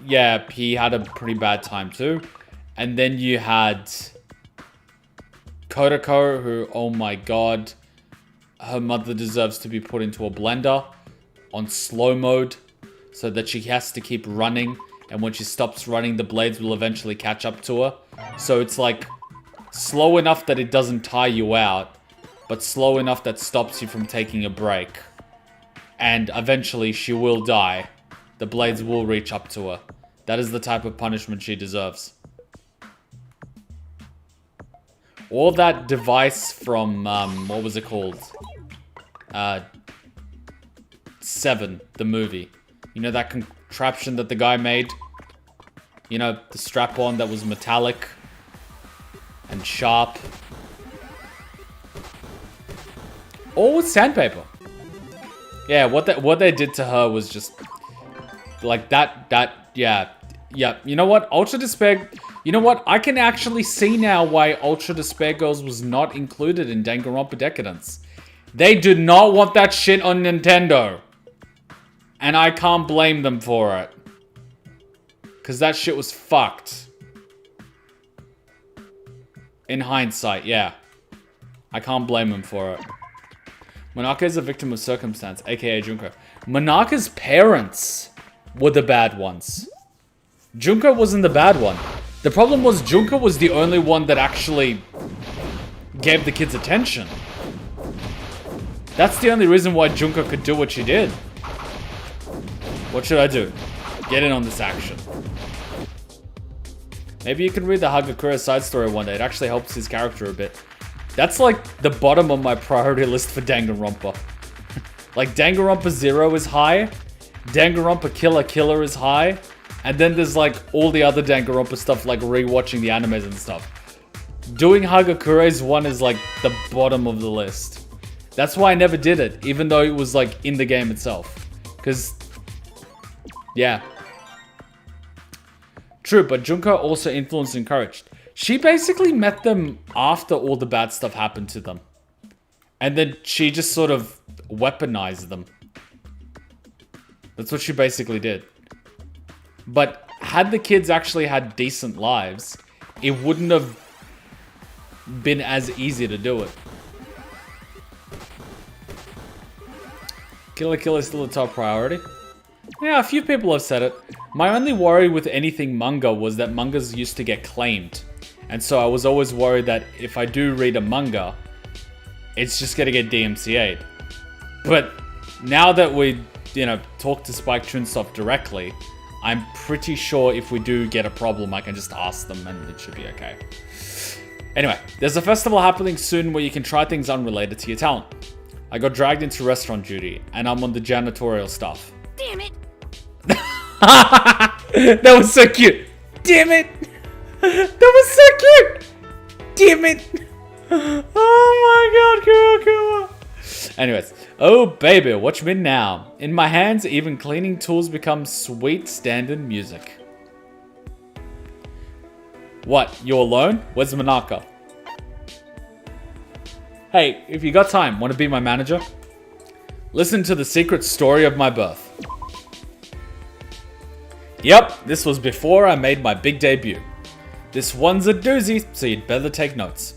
Yeah, he had a pretty bad time too. And then you had... Kodako, who, oh my god... Her mother deserves to be put into a blender on slow mode so that she has to keep running, and when she stops running the blades will eventually catch up to her. So it's like slow enough that it doesn't tire you out, but slow enough that stops you from taking a break. And eventually she will die. The blades will reach up to her. That is the type of punishment she deserves. Or that device from, what was it called? 7, the movie. You know that contraption that the guy made? You know, the strap-on that was metallic and sharp. Or with sandpaper. Yeah, what they did to her was just... Like, yeah. You know what? Ultra Despair... You know what? I can actually see now why Ultra Despair Girls was not included in Danganronpa Decadence. They did not want that shit on Nintendo. And I can't blame them for it. Because that shit was fucked. In hindsight, yeah. I can't blame them for it. Monaka is a victim of circumstance, aka Junko. Monaka's parents were the bad ones. Junko wasn't the bad one. The problem was Junko was the only one that actually gave the kids attention. That's the only reason why Junko could do what she did. What should I do? Get in on this action. Maybe you can read the Hagakura side story one day. It actually helps his character a bit. That's like the bottom of my priority list for Danganronpa. Like Danganronpa 0 is high. Danganronpa Killer is high. And then there's like all the other Danganronpa stuff, like rewatching the animes and stuff. Doing Hagakure's one is like the bottom of the list. That's why I never did it, even though it was like in the game itself. Because, yeah. True, but Junko also influenced and encouraged. She basically met them after all the bad stuff happened to them. And then she just sort of weaponized them. That's what she basically did. But had the kids actually had decent lives, it wouldn't have been as easy to do it. Kill is still a top priority. Yeah, a few people have said it. My only worry with anything manga was that mangas used to get claimed. And so I was always worried that if I do read a manga, it's just gonna get DMCA'd. But now that we, talk to Spike Chunsoft directly, I'm pretty sure if we do get a problem, I can just ask them and it should be okay. Anyway, there's a festival happening soon where you can try things unrelated to your talent. I got dragged into restaurant duty, and I'm on the janitorial staff.
Damn it!
That was so cute! Damn it! That was so cute! Damn it! Oh my god, Kurokuma! Anyways, oh baby, watch me now. In my hands, even cleaning tools become sweet standard music. What, you alone? Where's Manaka? Hey, if you got time, want to be my manager? Listen to the secret story of my birth. Yep, this was before I made my big debut. This one's a doozy, so you'd better take notes.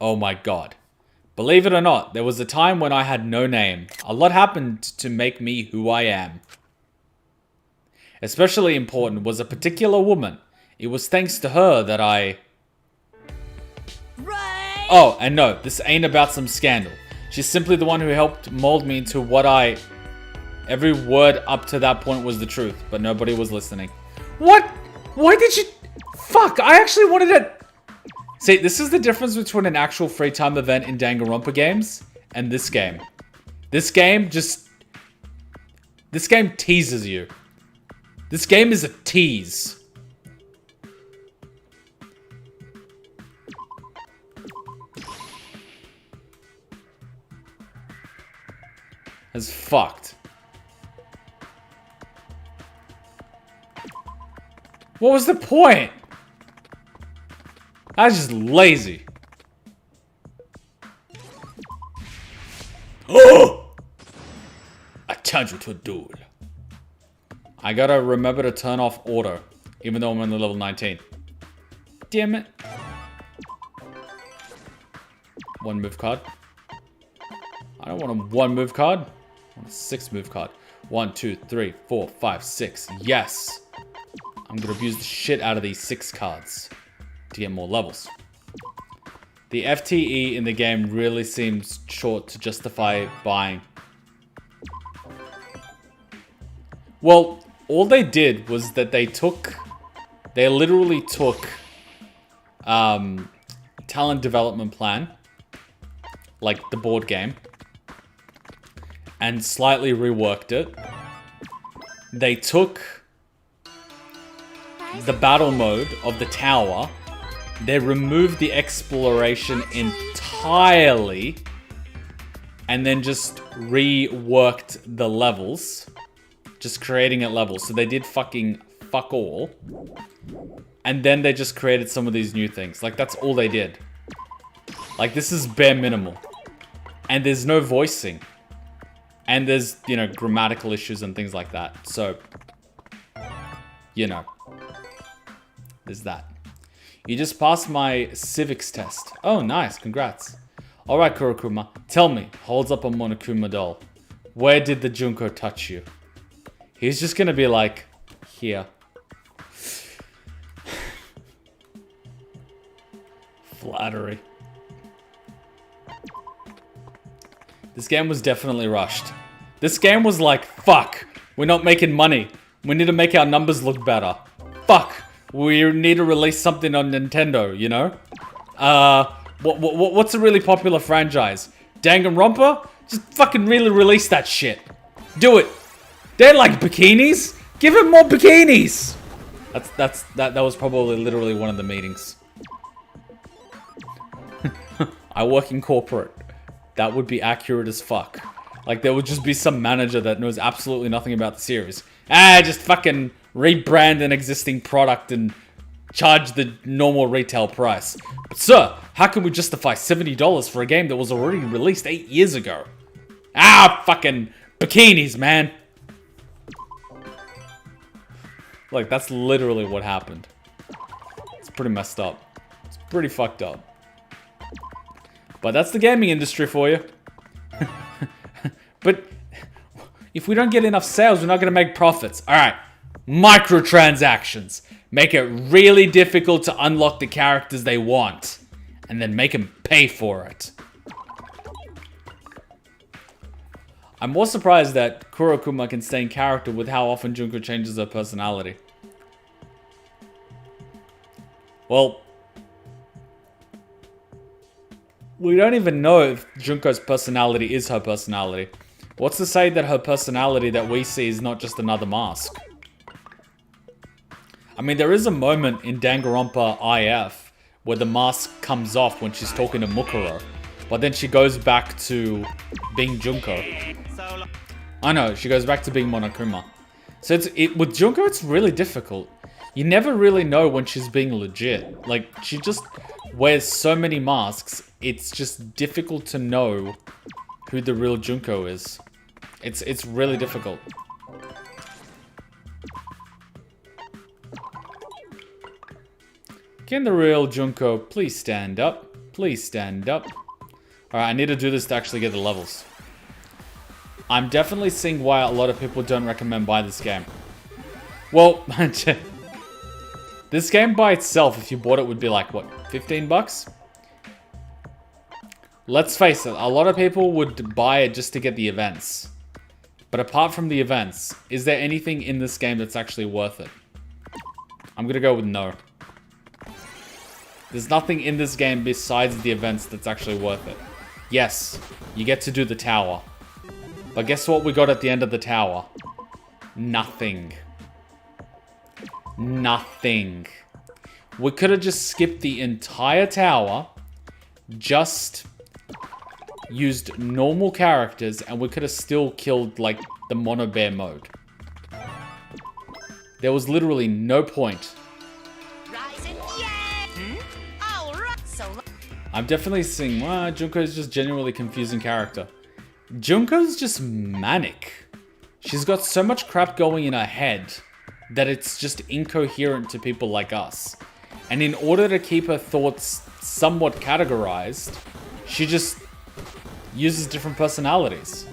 Oh my god. Believe it or not, there was a time when I had no name. A lot happened to make me who I am. Especially important was a particular woman. It was thanks to her that I...
Right.
Oh, and no, this ain't about some scandal. She's simply the one who helped mold me into what I... Every word up to that point was the truth, but nobody was listening. What? Why did you... Fuck, I actually wanted to... See, this is the difference between an actual free time event in Danganronpa games and this game. This game just... This game teases you. This game is a tease. It's fucked. What was the point? I was just lazy. Oh! I challenge you to a duel. I gotta remember to turn off auto, even though I'm on the level 19. Damn it. One move card. I don't want a one move card. I want a 6 move card. 1, 2, 3, 4, 5, 6. Yes. I'm gonna abuse the shit out of these 6 cards to get more levels. The FTE in the game really seems short to justify buying. Well, all they did was that they literally took talent development plan, like the board game, and slightly reworked it. They took the battle mode of the tower. They removed the exploration entirely and then just reworked the levels. Just creating it levels. So they did fucking fuck all. And then they just created some of these new things. Like, that's all they did. Like, this is bare minimal. And there's no voicing. And there's, grammatical issues and things like that. So, there's that. You just passed my civics test. Oh, nice. Congrats. Alright, Kurokuma. Tell me. Holds up a Monokuma doll. Where did the Junko touch you? He's just gonna be like, here. Flattery. This game was definitely rushed. This game was like, fuck. We're not making money. We need to make our numbers look better. Fuck. We need to release something on Nintendo, What's a really popular franchise? Danganronpa? Just fucking really release that shit. Do it. They like bikinis. Give him more bikinis. That was probably literally one of the meetings. I work in corporate. That would be accurate as fuck. Like, there would just be some manager that knows absolutely nothing about the series. Just fucking rebrand an existing product and charge the normal retail price. But sir, how can we justify $70 for a game that was already released 8 years ago? Fucking bikinis, man. Like, that's literally what happened. It's pretty messed up. It's pretty fucked up. But that's the gaming industry for you. But If we don't get enough sales, we're not going to make profits. Alright, microtransactions. Make it really difficult to unlock the characters they want. And then make them pay for it. I'm more surprised that Kurokuma can stay in character with how often Junko changes her personality. Well, we don't even know if Junko's personality is her personality. What's to say that her personality that we see is not just another mask? I mean, there is a moment in Danganronpa IF where the mask comes off when she's talking to Mukuro. But then she goes back to being Junko. I know, she goes back to being Monokuma. So with Junko, it's really difficult. You never really know when she's being legit. Like, she just wears so many masks, it's just difficult to know who the real Junko is. It's really difficult. Can the real Junko please stand up? Please stand up. Alright, I need to do this to actually get the levels. I'm definitely seeing why a lot of people don't recommend buy this game. Well, this game by itself, if you bought it, would be like, what, 15 bucks? Let's face it, a lot of people would buy it just to get the events. But apart from the events, is there anything in this game that's actually worth it? I'm gonna go with no. There's nothing in this game besides the events that's actually worth it. Yes, you get to do the tower. But guess what we got at the end of the tower? Nothing. Nothing. We could have just skipped the entire tower, just used normal characters, and we could have still killed, like, the mono bear mode. There was literally no point.
Rising, yeah. All right. So
I'm definitely seeing, Junko is just genuinely confusing character. Junko's just manic. She's got so much crap going in her head that it's just incoherent to people like us. And in order to keep her thoughts somewhat categorized, she just uses different personalities.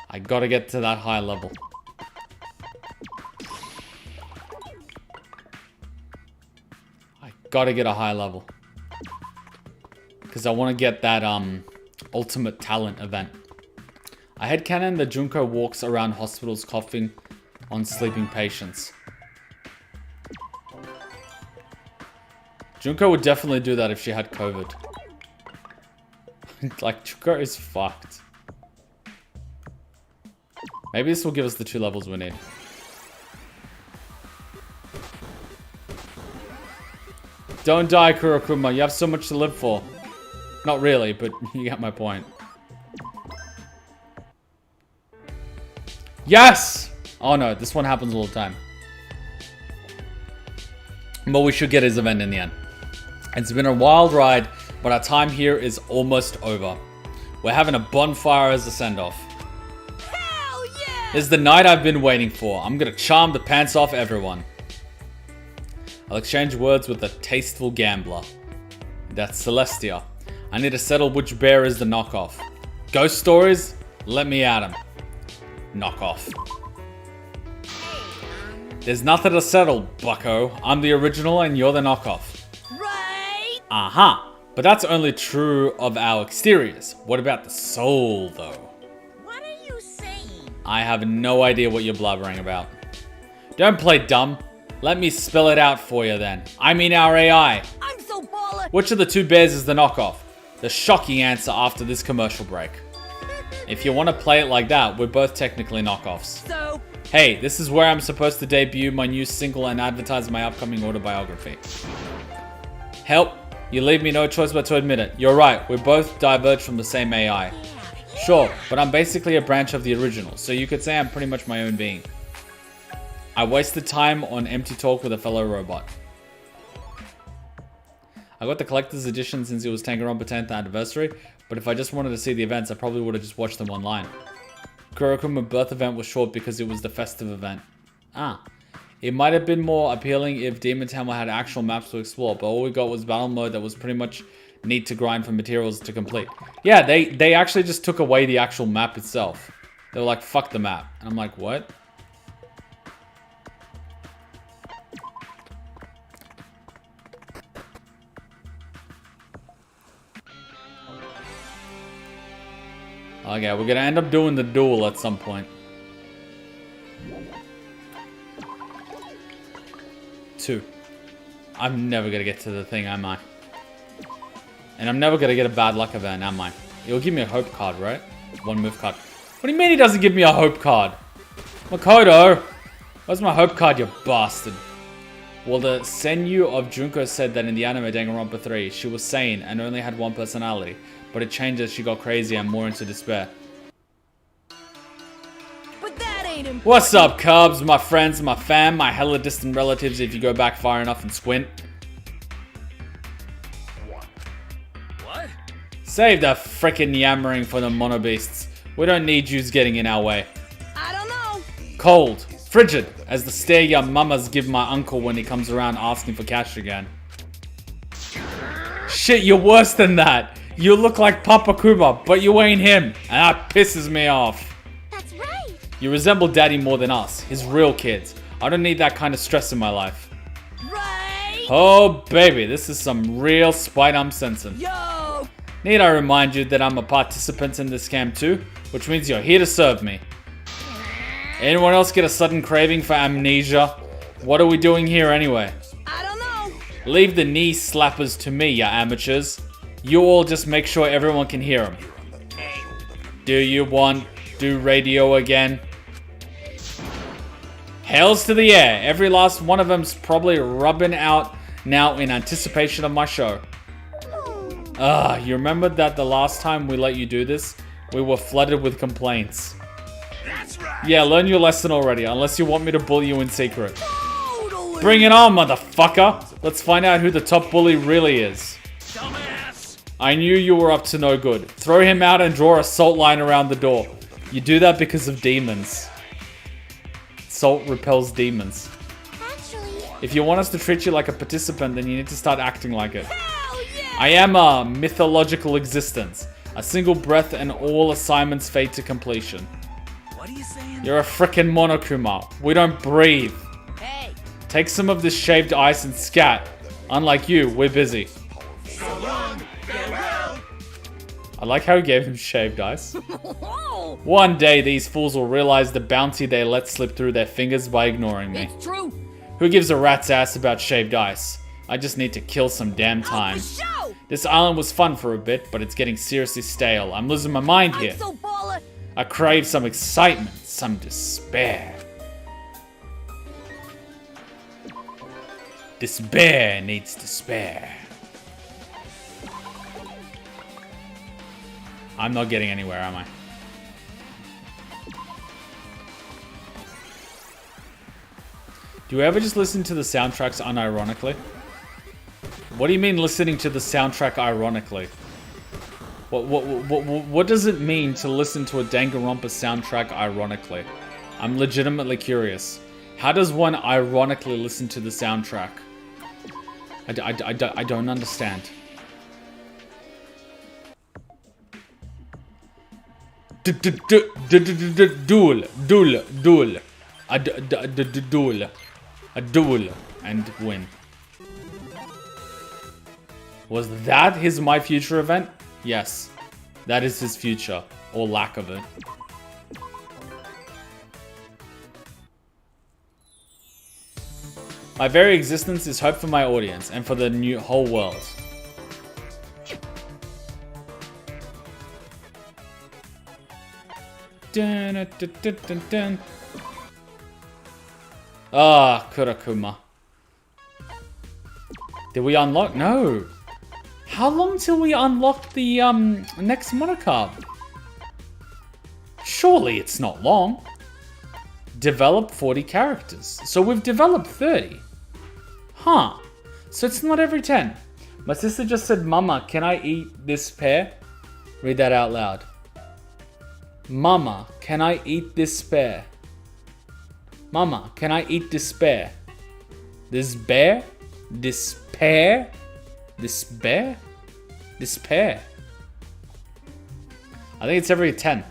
I gotta get to that high level. I gotta get a high level. Because I want to get that ultimate talent event. I headcanon that Junko walks around hospitals coughing on sleeping patients. Junko would definitely do that if she had COVID. Like, Junko is fucked. Maybe this will give us the 2 levels we need. Don't die, Kurokuma. You have so much to live for. Not really, but you get my point. Yes! Oh no, this one happens all the time. But we should get his event in the end. It's been a wild ride, but our time here is almost over. We're having a bonfire as a send-off.
Hell yeah!
This is the night I've been waiting for. I'm gonna charm the pants off everyone. I'll exchange words with a tasteful gambler. That's Celestia. I need to settle which bear is the knockoff. Ghost stories? Let me at 'em. Knockoff. There's nothing to settle, bucko. I'm the original and you're the knockoff.
Right?
Uh-huh. But that's only true of our exteriors. What about the soul, though?
what are you saying?
I have no idea what you're blubbering about. Don't play dumb. Let me spell it out for you then. I mean our AI.
I'm so baller.
Which of the 2 bears is the knockoff? The shocking answer after this commercial break. If you want to play it like that, we're both technically knockoffs.
So,
Hey, this is where I'm supposed to debut my new single and advertise my upcoming autobiography. Help, you leave me no choice but to admit it. You're right, we both diverge from the same AI. Sure, but I'm basically a branch of the original, so you could say I'm pretty much my own being. I wasted time on empty talk with a fellow robot. I got the collector's edition since it was Danganronpa 10th anniversary, but if I just wanted to see the events, I probably would have just watched them online. Kurokuma birth event was short because it was the festive event. Ah. It might have been more appealing if Demon Town had actual maps to explore, but all we got was battle mode that was pretty much need to grind for materials to complete. Yeah, they actually just took away the actual map itself. They were like, fuck the map. And I'm like, what? Okay, we're gonna end up doing the duel at some point. 2. I'm never gonna get to the thing, am I? And I'm never gonna get a bad luck event, am I? It'll give me a hope card, right? 1 move card. What do you mean he doesn't give me a hope card? Makoto! Where's my hope card, you bastard? Well, the Senyu of Junko said that in the anime Danganronpa 3, she was sane and only had 1 personality, but it changed as she got crazy and more into despair.
But that ain't important.
What's up, Cubs, my friends, my fam, my hella distant relatives if you go back far enough and squint?
What?
Save the frickin' yammering for the mono beasts. We don't need yous getting in our way.
I don't know.
Cold, frigid, as the stare your mamas give my uncle when he comes around asking for cash again. Shit, you're worse than that. You look like Papa Kuma, but you ain't him, and that pisses me off.
That's right.
You resemble Daddy more than us, his real kids. I don't need that kind of stress in my life.
Right.
Oh baby, this is some real spite I'm sensing.
Yo.
Need I remind you that I'm a participant in this scam too, which means you're here to serve me. Anyone else get a sudden craving for amnesia? What are we doing here anyway?
I don't know.
Leave the knee slappers to me, ya amateurs. You all just make sure everyone can hear them. Do you want do radio again? Hails to the air. Every last one of them's probably rubbing out now in anticipation of my show. You remember that the last time we let you do this, we were flooded with complaints.
That's right.
Yeah, learn your lesson already, unless you want me to bully you in secret.
Totally.
Bring it on, motherfucker! Let's find out who the top bully really is.
Dumbass.
I knew you were up to no good. Throw him out and draw a salt line around the door. You do that because of demons. Salt repels demons.
Actually,
If you want us to treat you like a participant, then you need to start acting like it.
Hell yeah.
I am a mythological existence. A single breath and all assignments fade to completion.
What are you saying?
You're a frickin' Monokuma. We don't breathe.
Hey.
Take some of this shaved ice and scat. Unlike you, we're busy.
So long. Farewell.
I like how he gave him shaved ice.
Whoa.
One day, these fools will realize the bounty they let slip through their fingers by ignoring me.
It's true.
Who gives a rat's ass about shaved ice? I just need to kill some damn time.
Show.
This island was fun for a bit, but it's getting seriously stale. I'm losing my mind here.
I'm so baller.
I crave some excitement, some despair. Despair needs despair. I'm not getting anywhere, am I? Do you ever just listen to the soundtracks unironically? What do you mean listening to the soundtrack ironically? What does it mean to listen to a Danganronpa soundtrack ironically? I'm legitimately curious. How does one ironically listen to the soundtrack? I don't understand. Duel. A duel and win. Was that his My Future event? Yes. That is his future, or lack of it. My very existence is hope for my audience and for the new whole world. Dun, dun, dun, dun, dun, dun. Ah, KUROKUMA. Did we unlock? No. How long till we unlock the next monocard? Surely it's not long. Develop 40 characters. So we've developed 30. Huh. So it's not every 10. My sister just said, Mama, can I eat this pear? Read that out loud. Mama, can I eat this pear? Mama, can I eat despair? Despair? Despair? Despair? Despair. I think it's every 10.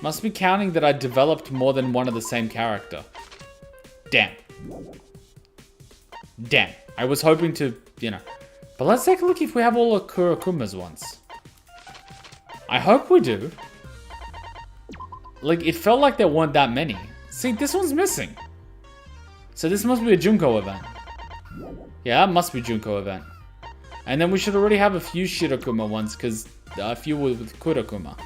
Must be counting that I developed more than one of the same character. Damn. Damn. I was hoping to, you know. But let's take a look if we have all the Kurokumas once. I hope we do. Like, it felt like there weren't that many. See, this one's missing. So this must be a Junko event. Yeah, it must be Junko event. And then we should already have a few Shirokuma ones, because a few with Kurokuma.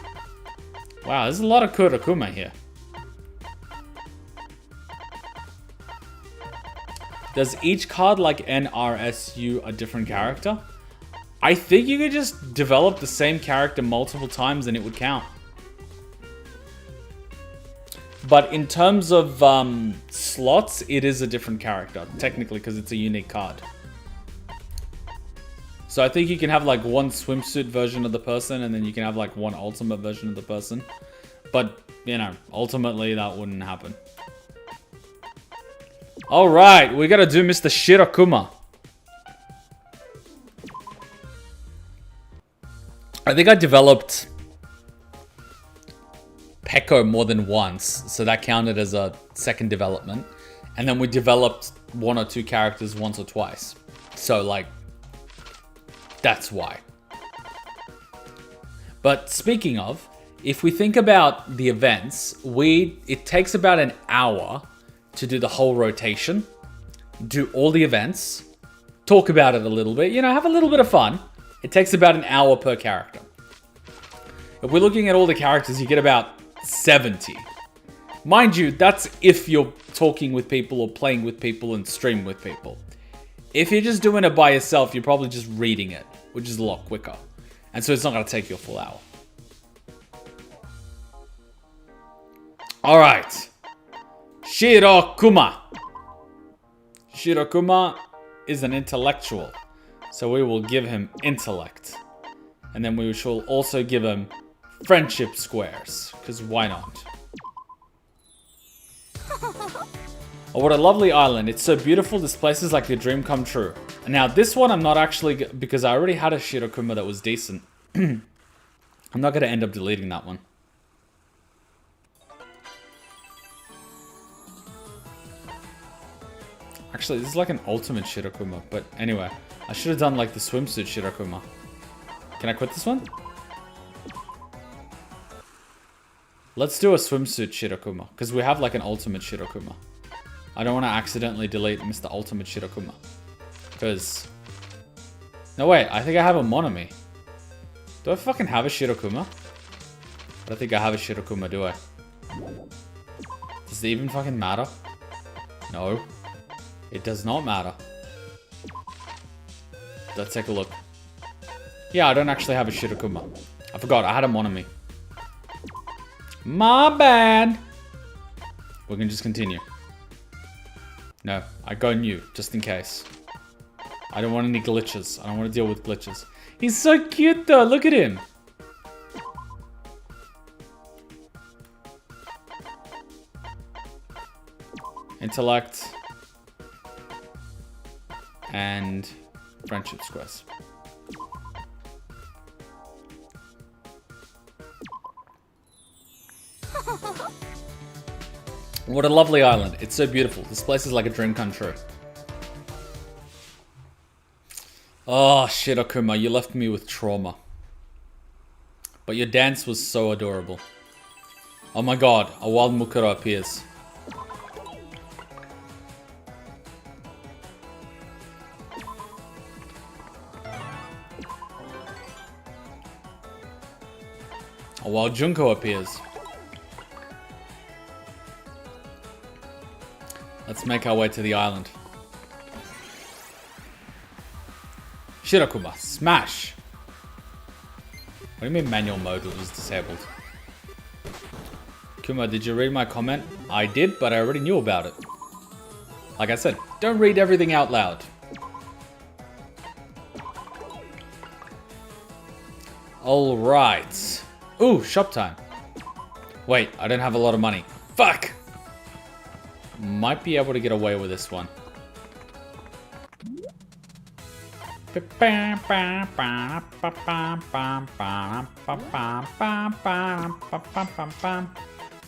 Wow, there's a lot of Kurokuma here. Does each card like NRSU a different character? I think you could just develop the same character multiple times and it would count. But in terms of slots, it is a different character, technically, because it's a unique card. So I think you can have like one swimsuit version of the person, and then you can have like one ultimate version of the person. But, you know, ultimately that wouldn't happen. Alright, we gotta do Mr. Shirokuma. I think I developed Peko more than once, so that counted as a second development. And then we developed one or two characters once or twice. So, like, that's why. But speaking of, if we think about the events, it takes about an hour to do the whole rotation, do all the events, talk about it a little bit, you know, have a little bit of fun. It takes about an hour per character. If we're looking at all the characters, you get about 70. Mind you, that's if you're talking with people or playing with people and stream with people. If you're just doing it by yourself, you're probably just reading it, which is a lot quicker. And so it's not going to take you a full hour. Alright. Shirokuma. Shirokuma is an intellectual. So we will give him intellect. And then we shall also give him friendship squares. Because why not? Oh, what a lovely island. It's so beautiful. This place is like a dream come true. And now this one I'm not actually... Because I already had a Shirokuma that was decent. I'm not going to end up deleting that one. Actually, this is like an ultimate Shirokuma. But anyway, I should have done like the swimsuit Shirokuma. Can I quit this one? Let's do a swimsuit Shirokuma. Because we have like an ultimate Shirokuma. I don't want to accidentally delete Mr. Ultimate Shirokuma. Because... No, wait. I think I have a Monami. Do I fucking have a Shirokuma? I don't think I have a Shirokuma, do I? Does it even fucking matter? No. It does not matter. Let's take a look. Yeah, I don't actually have a Shirokuma. I forgot. I had a Monami. My bad. We can just continue. No, I go new, just in case. I don't want any glitches. I don't want to deal with glitches. He's so cute though, look at him. Intellect. And friendship squares. What a lovely island. It's so beautiful. This place is like a dream come true. Oh, Shirokuma, you left me with trauma. But your dance was so adorable. Oh my god, a wild Mukuro appears. A wild Junko appears. Let's make our way to the island. Shirokuma, smash! What do you mean manual mode was disabled? Kuma, did you read my comment? I did, but I already knew about it. Like I said, don't read everything out loud. Alright. Ooh, shop time. Wait, I don't have a lot of money. Fuck! Might be able to get away with this one.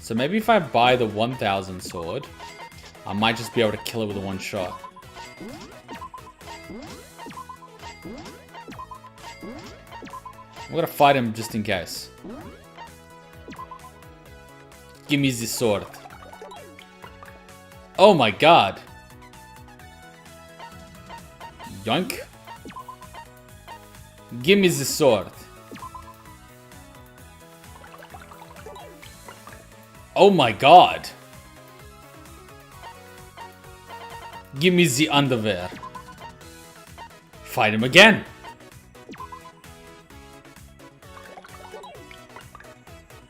So maybe if I buy the 1000 sword, I might just be able to kill it with one shot. I'm gonna fight him just in case. Give me the sword. Oh my god. Yoink. Give me the sword. Oh my god. Give me the underwear. Fight him again.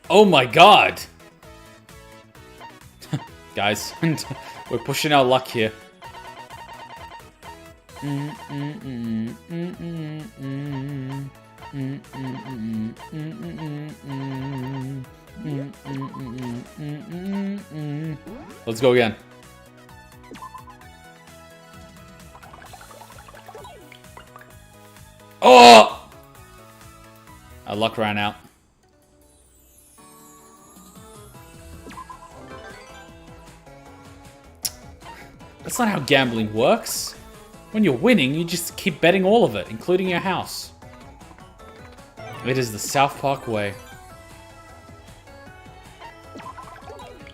Oh my god. Guys, we're pushing our luck here. Let's go again. Oh! Our luck ran out. That's not how gambling works. When you're winning, you just keep betting all of it, including your house. It is the South Park way.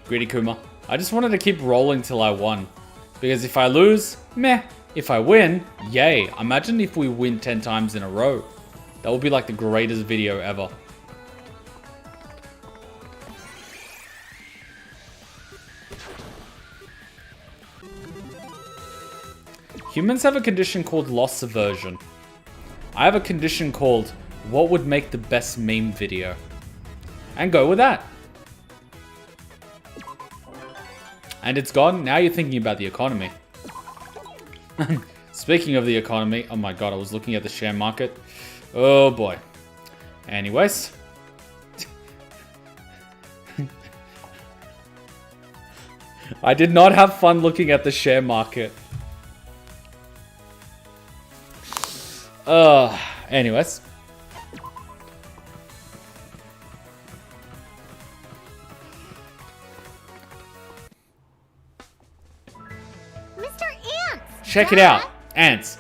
Greedy Kuma. I just wanted to keep rolling till I won. Because if I lose, meh. If I win, yay. Imagine if we win 10 times in a row. That would be like the greatest video ever. Humans have a condition called loss aversion. I have a condition called what would make the best meme video. And go with that. And it's gone. Now you're thinking about the economy. Speaking of the economy, oh my god, I was looking at the share market. Oh boy. Anyways. I did not have fun looking at the share market. Anyways.
Mr. Ants!
Check it out. Ants.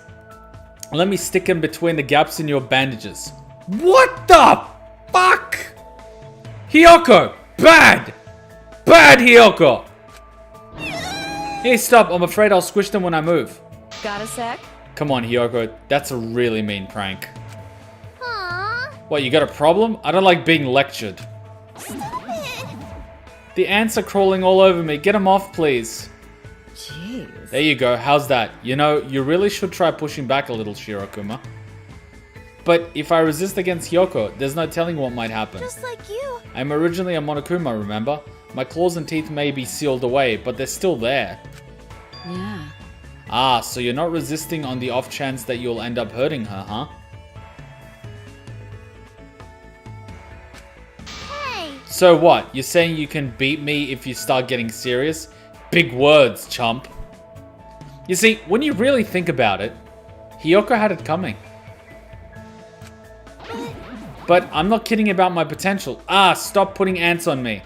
Let me stick them between the gaps in your bandages. What the fuck? Hiyoko! Bad! Bad, Hiyoko! Hey, stop. I'm afraid I'll squish them when I move.
Got a sec?
Come on, Hiyoko. That's a really mean prank.
Aww.
What, you got a problem? I don't like being lectured.
Stop it.
The ants are crawling all over me. Get them off, please.
Jeez.
There you go. How's that? You know, you really should try pushing back a little, Shirokuma. But if I resist against Hiyoko, there's no telling what might happen.
Just like you.
I'm originally a Monokuma, remember? My claws and teeth may be sealed away, but they're still there.
Yeah.
Ah, so you're not resisting on the off chance that you'll end up hurting her, huh?
Hey.
So what? You're saying you can beat me if you start getting serious? Big words, chump. You see, when you really think about it, Hiyoko had it coming. But I'm not kidding about my potential. Ah, stop putting ants on me.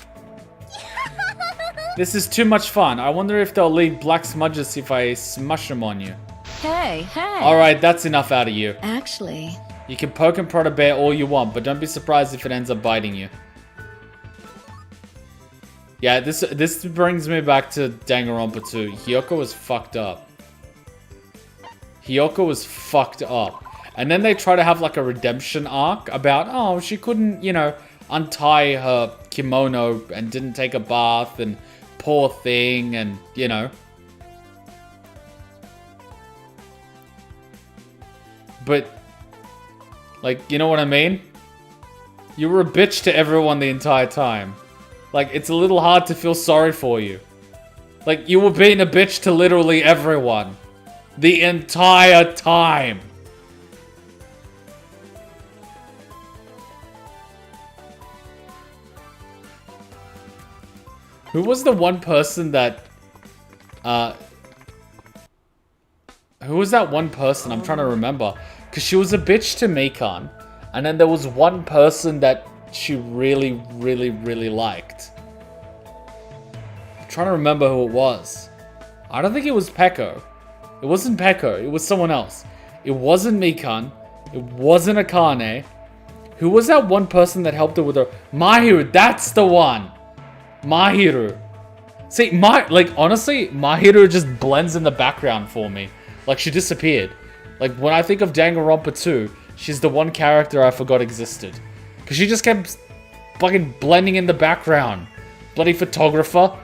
This is too much fun. I wonder if they'll leave black smudges if I smush them on you.
Hey.
Alright, that's enough out of you.
Actually.
You can poke and prod a bear all you want, but don't be surprised if it ends up biting you. Yeah, this brings me back to Danganronpa 2. Hiyoko was fucked up. Hiyoko was fucked up. And then they try to have like a redemption arc about, oh, she couldn't, you know, untie her kimono and didn't take a bath and poor thing and, you know. But, like, you know what I mean? You were a bitch to everyone the entire time. Like, it's a little hard to feel sorry for you. Like, you were being a bitch to literally everyone. The entire time. Who was the one person that... Who was that one person? I'm trying to remember. Because she was a bitch to Mikan. And then there was one person that she really, really, really liked. I'm trying to remember who it was. I don't think it was Peko. It wasn't Peko. It was someone else. It wasn't Mikan. It wasn't Akane. Who was that one person that helped her with her? Mahiru. That's the one. Mahiru. See, honestly, Mahiru just blends in the background for me. Like, she disappeared. Like, when I think of Danganronpa 2, she's the one character I forgot existed. Because she just kept fucking blending in the background. Bloody photographer.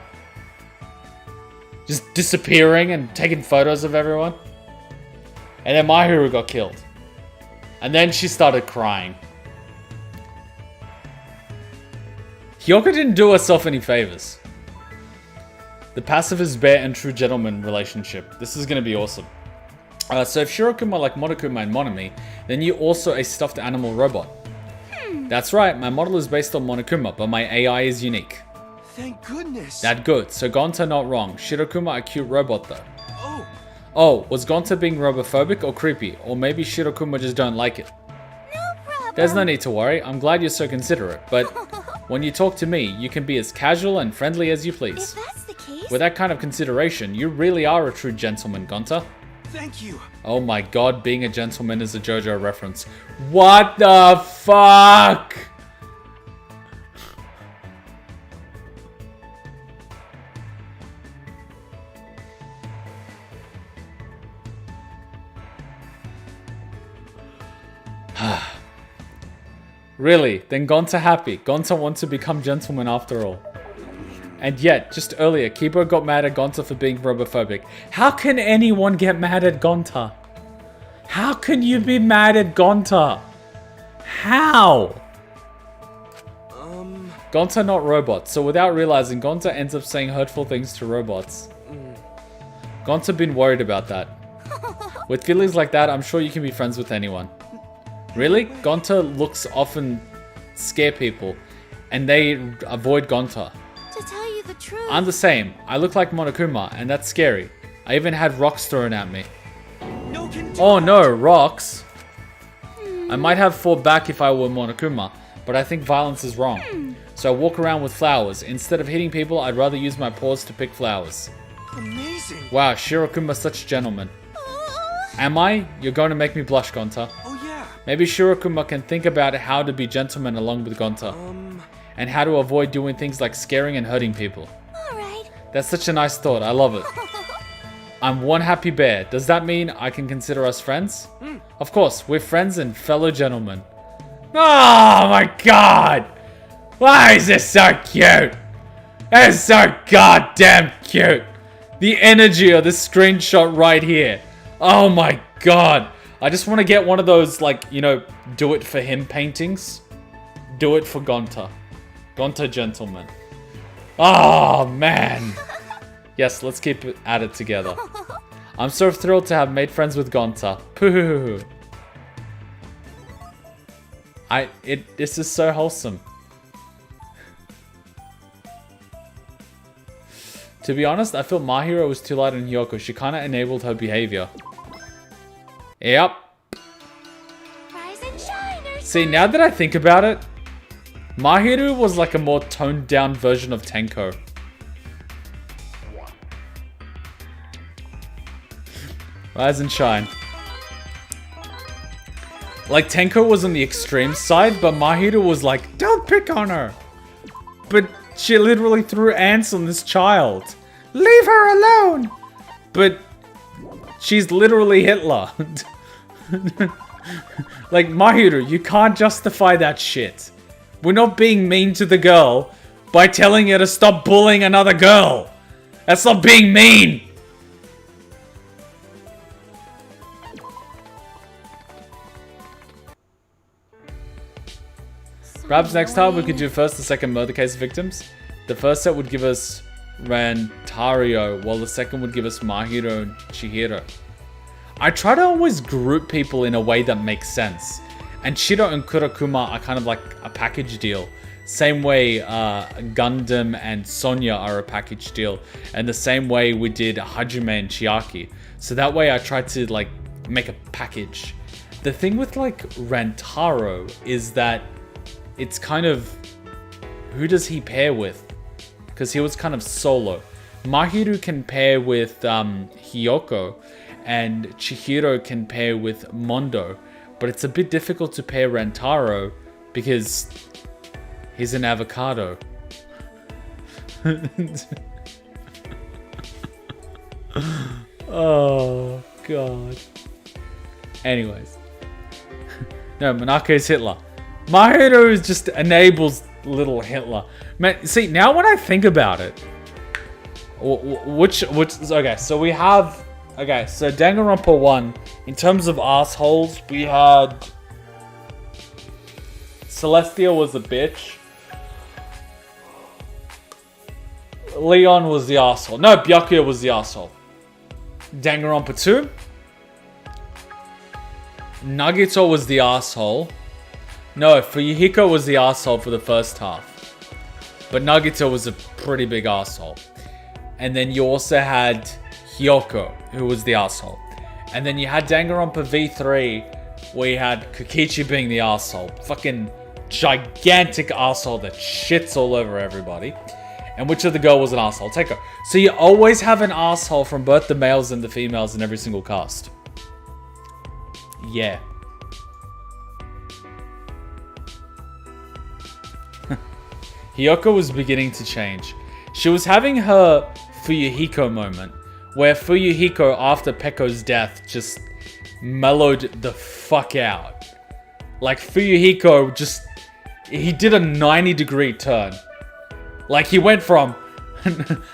Just disappearing and taking photos of everyone. And then Mahiru got killed. And then she started crying. Hyoka didn't do herself any favors. The pacifist bear and true gentleman relationship. This is going to be awesome. So if Shirokuma like Monokuma and Monami, then you're also a stuffed animal robot. That's right, my model is based on Monokuma, but my AI is unique.
Thank goodness.
That good, so Gonta not wrong. Shirokuma a cute robot though.
Oh,
Oh, was Gonta being robophobic or creepy? Or maybe Shirokuma just don't like it.
No problem.
There's no need to worry, I'm glad you're so considerate, but when you talk to me, you can be as casual and friendly as you
If
please.
that's the case,
With that kind of consideration, you really are a true gentleman, Gonta.
thank you.
Oh my god, being a gentleman is a JoJo reference. What the fuck? Really? Then Gonta happy. Gonta wants to become gentleman after all. And yet, just earlier, Kibo got mad at Gonta for being robophobic. How can anyone get mad at Gonta? How can you be mad at Gonta? How? Gonta not robot, so without realizing, Gonta ends up saying hurtful things to robots. Gonta been worried about that. With feelings like that, I'm sure you can be friends with anyone. Really? Gonta looks often scare people, and they avoid Gonta.
to tell you the truth,
I'm the same. I look like Monokuma, and that's scary. I even had rocks thrown at me.
No can do
Oh no, rocks! I might have fought back if I were Monokuma, but I think violence is wrong. So I walk around with flowers. Instead of hitting people, I'd rather use my paws to pick flowers.
Amazing.
Wow, Shirokuma's such a gentleman. Am I? You're going to make me blush, Gonta.
Oh yeah.
Maybe Shirokuma can think about how to be gentleman along with Gonta. And how to avoid doing things like scaring and hurting people.
alright.
That's such a nice thought, I love it. I'm one happy bear. Does that mean I can consider us friends? Of course, we're friends and fellow gentlemen. Oh my god! Why is this so cute? It's so goddamn cute! The energy of this screenshot right here. Oh my god. I just want to get one of those, like, you know, do it for him paintings. Do it for Gonta. Gonta gentleman. Oh man. Yes, let's keep it at it together. I'm so thrilled to have made friends with Gonta. Pooh. This is so wholesome. To be honest, I feel Mahiro was too light on Hyoko. She kinda enabled her behavior. Yep.
Rise and shine, or
See, now that I think about it, Mahiru was like a more toned down version of Tenko. Rise and shine. Like, Tenko was on the extreme side, but Mahiru was like, don't pick on her. But she literally threw ants on this child. Leave her alone. But she's literally Hitler. Like, Mahiru, you can't justify that shit. We're not being mean to the girl by telling her to stop bullying another girl. That's not being mean. Perhaps next time we could do first and second murder case victims. The first set would give us Rantaro, while the second would give us Mahiro and Chihiro. I try to always group people in a way that makes sense. And Shiro and Kurokuma are kind of like a package deal. Same way Gundam and Sonya are a package deal. And the same way we did Hajime and Chiaki. So that way I tried to like make a package. The thing with like Rantaro is that it's kind of, who does he pair with? Because he was kind of solo. Mahiru can pair with Hiyoko, and Chihiro can pair with Mondo. But it's a bit difficult to pair Rantaro because he's an avocado. Oh, God. Anyways. No, Monaco is Hitler. Mahiru just enables little Hitler. Man, see, now when I think about it, okay, so we have, okay, so Danganronpa 1, in terms of assholes, we had Celestia was a bitch. Leon was the asshole. No, Byakuya was the asshole. Danganronpa 2, Nagito was the asshole. No, Fuyuhiko was the asshole for the first half. But Nagito was a pretty big asshole. And then you also had Hiyoko, who was the asshole. And then you had Danganronpa V3, where you had Kokichi being the asshole. Fucking gigantic asshole that shits all over everybody. And which of the girl was an asshole? Tenko. So you always have an asshole from both the males and the females in every single cast. Yeah. Hiyoko was beginning to change. She was having her Fuyuhiko moment, where Fuyuhiko, after Pekko's death, just mellowed the fuck out. Like, Fuyuhiko just, he did a 90-degree turn. Like, he went from,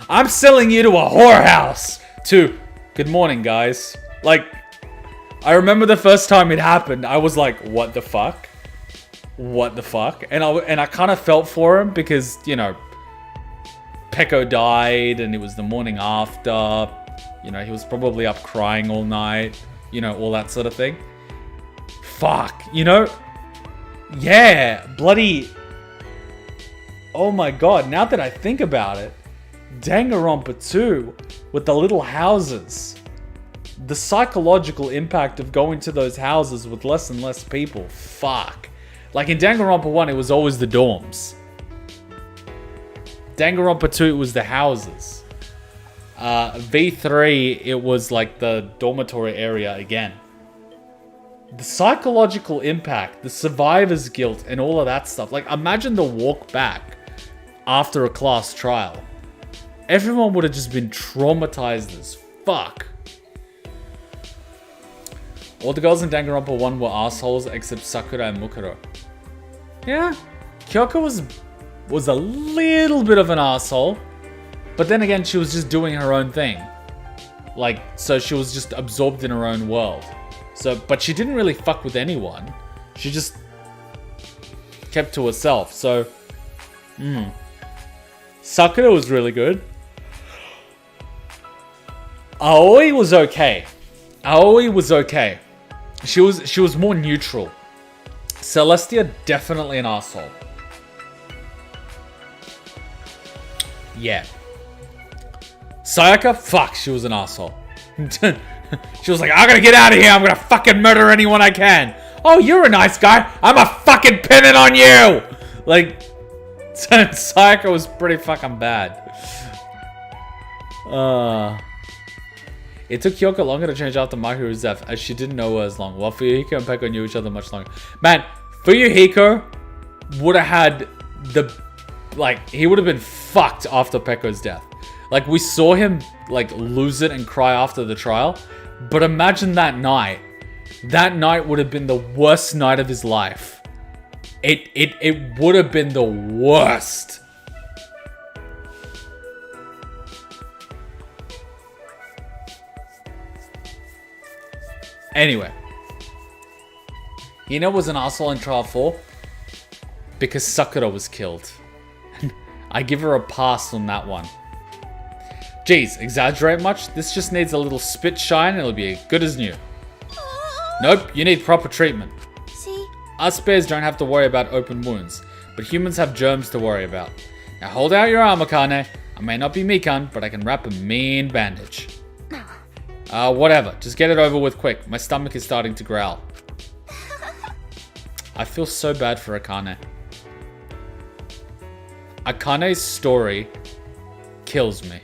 I'm selling you to a whorehouse, to, good morning, guys. Like, I remember the first time it happened, I was like, what the fuck? What the fuck? And I kind of felt for him because, you know, Pekko died and it was the morning after. You know, he was probably up crying all night. You know, all that sort of thing. Fuck, you know? Yeah, bloody... Oh my god, now that I think about it, Danganronpa 2 with the little houses. The psychological impact of going to those houses with less and less people. Fuck. Like in Danganronpa 1, it was always the dorms. Danganronpa 2, it was the houses. V3, it was like the dormitory area again. The psychological impact, the survivor's guilt, and all of that stuff. Like, imagine the walk back after a class trial. Everyone would have just been traumatized as fuck. All the girls in Danganronpa 1 were assholes except Sakura and Mukuro. Yeah, Kyoko was a little bit of an asshole. But then again, she was just doing her own thing. Like, so she was just absorbed in her own world. So, but she didn't really fuck with anyone. She just kept to herself. So, Sakura was really good. Aoi was okay. Aoi was okay. She was more neutral. Celestia, definitely an asshole. Yeah. Sayaka, fuck, she was an asshole. She was like, I'm gonna get out of here. I'm gonna fucking murder anyone I can. Oh, you're a nice guy. I'm a fucking pin it on you. Like, Sayaka was pretty fucking bad. It took Kyoko longer to change after Mahiru's death, as she didn't know her as long, while Fuyuhiko and Pekko knew each other much longer. Man, Fuyuhiko would have had the... Like, he would have been fucked after Pekko's death. Like, we saw him, like, lose it and cry after the trial. But imagine that night. That night would have been the worst night of his life. It would have been the worst. Anyway. Hina was an asshole in Trial 4 because Sakura was killed. I give her a pass on that one. Geez, exaggerate much? This just needs a little spit shine and it'll be good as new. Nope, you need proper treatment.
See?
Us bears don't have to worry about open wounds. but humans have germs to worry about. Now hold out your arm, Akane. I may not be Mikan, but I can wrap a mean bandage. Whatever. Just get it over with quick. My stomach is starting to growl. I feel so bad for Akane. Akane's story kills me.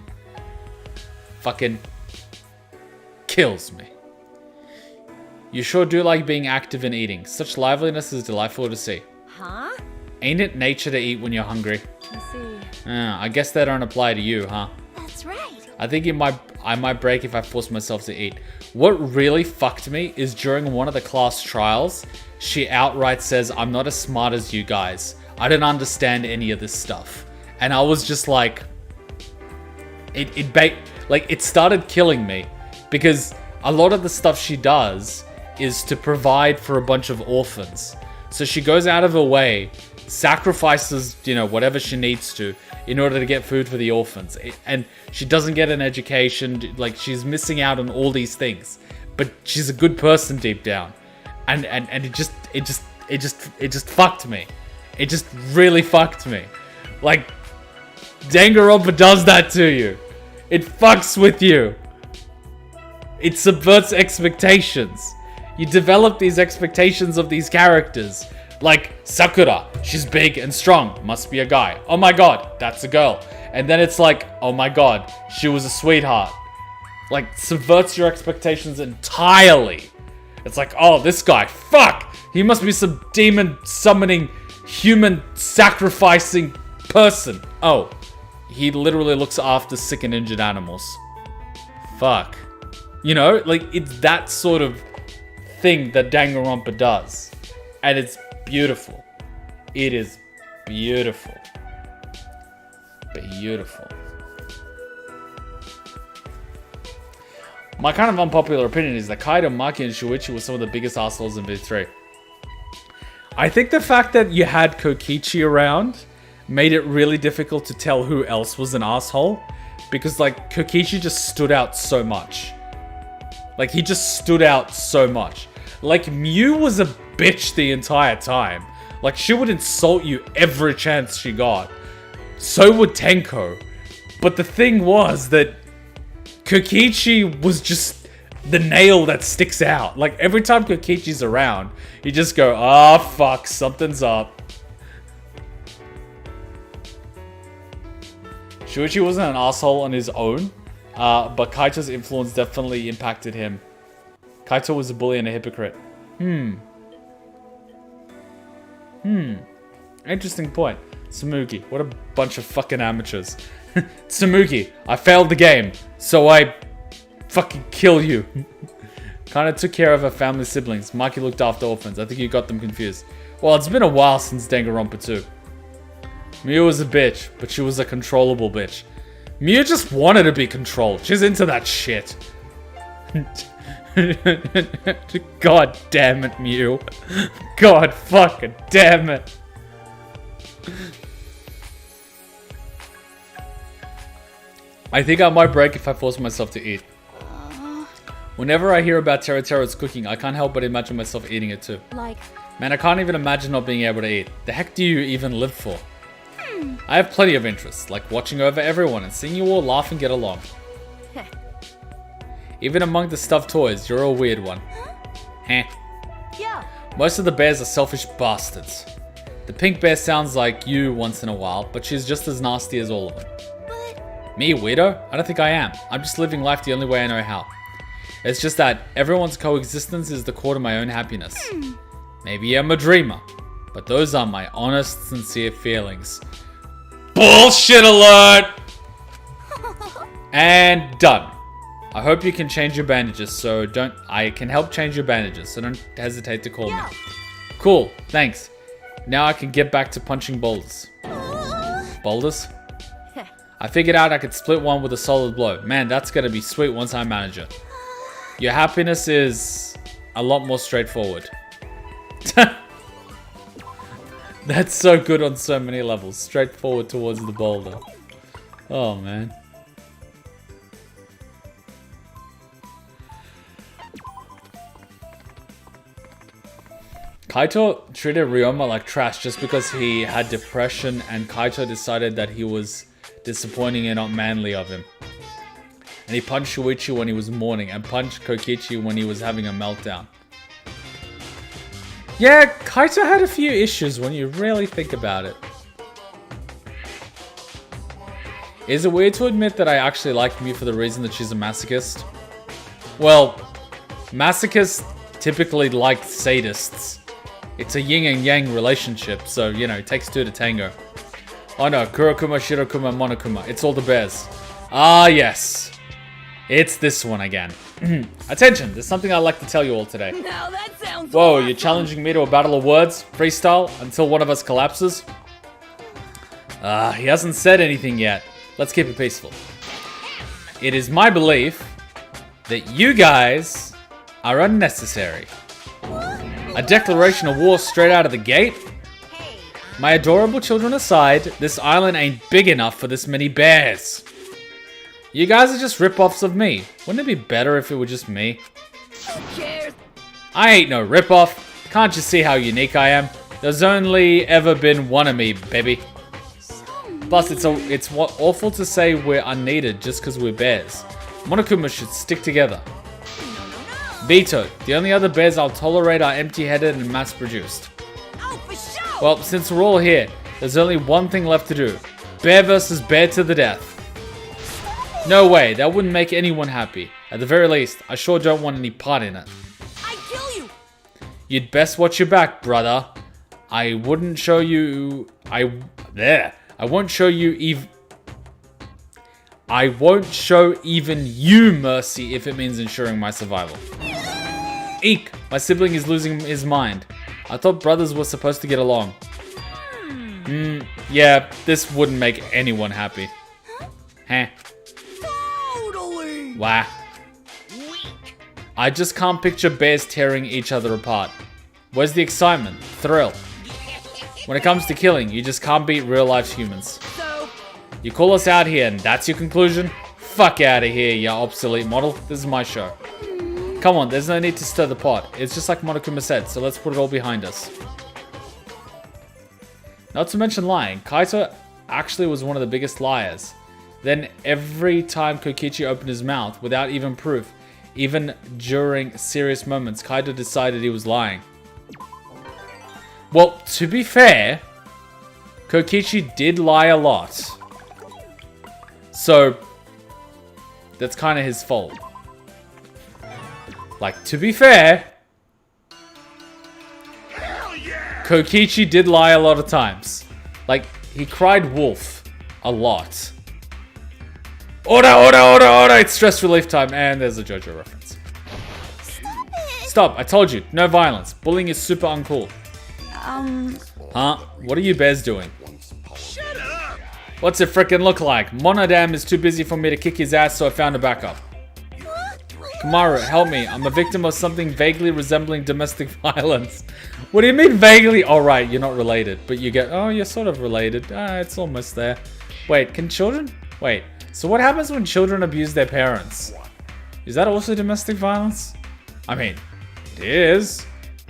Fucking kills me. You sure do like being active and eating. Such liveliness is delightful to see.
Huh?
Ain't it nature to eat when you're hungry?
I see.
I guess that don't apply to you, huh?
That's right.
I think I might break if I force myself to eat. What really fucked me is during one of the class trials, she outright says, I'm not as smart as you guys. I don't understand any of this stuff. And I was just like, it started killing me because a lot of the stuff she does is to provide for a bunch of orphans. So she goes out of her way, sacrifices, whatever she needs to in order to get food for the orphans. And she doesn't get an education. Like, she's missing out on all these things. But she's a good person deep down. And it just fucked me. It just really fucked me. Like, Danganronpa does that to you. It fucks with you. It subverts expectations. You develop these expectations of these characters. Like Sakura, she's big and strong, must be a guy. Oh my god, that's a girl. And then it's like, oh my god, she was a sweetheart. Like, subverts your expectations entirely. It's like, oh, this guy, fuck! He must be some demon summoning, human sacrificing person. Oh, he literally looks after sick and injured animals. Fuck. It's that sort of thing that Danganronpa does. And it's beautiful. It is beautiful. Beautiful. My kind of unpopular opinion is that Kaito, Maki, and Shuichi were some of the biggest assholes in V3. I think the fact that you had Kokichi around made it really difficult to tell who else was an asshole. Because, Kokichi just stood out so much. He just stood out so much. Miu was a bitch the entire time. She would insult you every chance she got. So would Tenko. But the thing was that Kokichi was just the nail that sticks out. Every time Kokichi's around, you just go, ah, fuck, something's up. Shuichi wasn't an asshole on his own, but Kaito's influence definitely impacted him. Kaito was a bully and a hypocrite. Interesting point. Tsumugi, what a bunch of fucking amateurs. Tsumugi, I failed the game, so I fucking kill you. Kinda took care of her family siblings. Maki looked after orphans. I think you got them confused. Well, it's been a while since Danganronpa 2. Miu was a bitch, but she was a controllable bitch. Miu just wanted to be controlled. She's into that shit. God damn it, Miu. God fucking damn it. I think I might break if I force myself to eat. Whenever I hear about Teruteru's cooking, I can't help but imagine myself eating it too. Man, I can't even imagine not being able to eat. The heck do you even live for? I have plenty of interests, like watching over everyone and seeing you all laugh and get along. Even among the stuffed toys, you're a weird one. Heh.
Yeah.
Most of the bears are selfish bastards. The pink bear sounds like you once in a while, but she's just as nasty as all of them. Me, weirdo? I don't think I am. I'm just living life the only way I know how. It's just that everyone's coexistence is the core to my own happiness. Maybe I'm a dreamer, but those are my honest, sincere feelings. Bullshit alert! And done. I hope you can change your bandages, I can help change your bandages, so don't hesitate to call me. Cool, thanks. Now I can get back to punching boulders. Boulders? I figured out I could split one with a solid blow. Man, that's gonna be sweet once I manage it. Your happiness is a lot more straightforward. That's so good on so many levels. Straightforward towards the boulder. Oh, man. Kaito treated Ryoma like trash just because he had depression, and Kaito decided that he was disappointing and not manly of him. And he punched Shuichi when he was mourning, and punched Kokichi when he was having a meltdown. Yeah, Kaito had a few issues when you really think about it. Is it weird to admit that I actually like Mew for the reason that she's a masochist? Well, masochists typically like sadists. It's a yin and yang relationship, so, you know, it takes two to tango. Oh no, Kurokuma, Shirokuma, Monokuma. It's all the bears. Ah, yes. It's this one again. Attention, there's something I'd like to tell you all today.
Now that sounds
Whoa,
awesome.
you're challenging me to a battle of words? Freestyle? Until one of us collapses? He hasn't said anything yet. Let's keep it peaceful. It is my belief that you guys are unnecessary. A declaration of war straight out of the gate? My adorable children aside, this island ain't big enough for this many bears. You guys are just rip-offs of me. Wouldn't it be better if it were just me?
Who cares?
I ain't no rip-off. Can't you see how unique I am? There's only ever been one of me, baby. Plus, it's awful to say we're unneeded just because we're bears. Monokuma should stick together. Veto. The only other bears I'll tolerate are empty-headed and mass-produced.
Oh, for sure.
Well, since we're all here, there's only one thing left to do. Bear versus bear to the death. No way, that wouldn't make anyone happy. At the very least, I sure don't want any part in it.
I kill you.
You'd best watch your back, brother. I wouldn't show you... I won't show even you mercy if it means ensuring my survival. Eek! My sibling is losing his mind. I thought brothers were supposed to get along. Yeah, this wouldn't make anyone happy. Huh?
Totally.
Wah. I just can't picture bears tearing each other apart. Where's the excitement? Thrill? When it comes to killing, you just can't beat real-life humans.
So,
You call us out here and that's your conclusion? Fuck out of here, you obsolete model. This is my show. Come on, there's no need to stir the pot. It's just like Monokuma said, so let's put it all behind us. Not to mention lying, Kaito actually was one of the biggest liars. Then every time Kokichi opened his mouth without even proof, even during serious moments, Kaito decided he was lying. Well, to be fair, Kokichi did lie a lot. So, that's kind of his fault. Like, to be fair, Kokichi did lie a lot of times. Like, he cried wolf a lot. Order, order, order, order! It's stress relief time, and there's a JoJo reference. Stop, I told you, no violence. Bullying is super uncool. Huh? What are you bears doing?
Shut up!
What's it frickin' look like? Monodam is too busy for me to kick his ass, so I found a backup. Kamaru, help me. I'm a victim of something vaguely resembling domestic violence. What do you mean vaguely? Oh, right, you're not related. But you get, oh, you're sort of related. It's almost there. Wait, can children? Wait, so what happens when children abuse their parents? Is that also domestic violence? I mean, it is.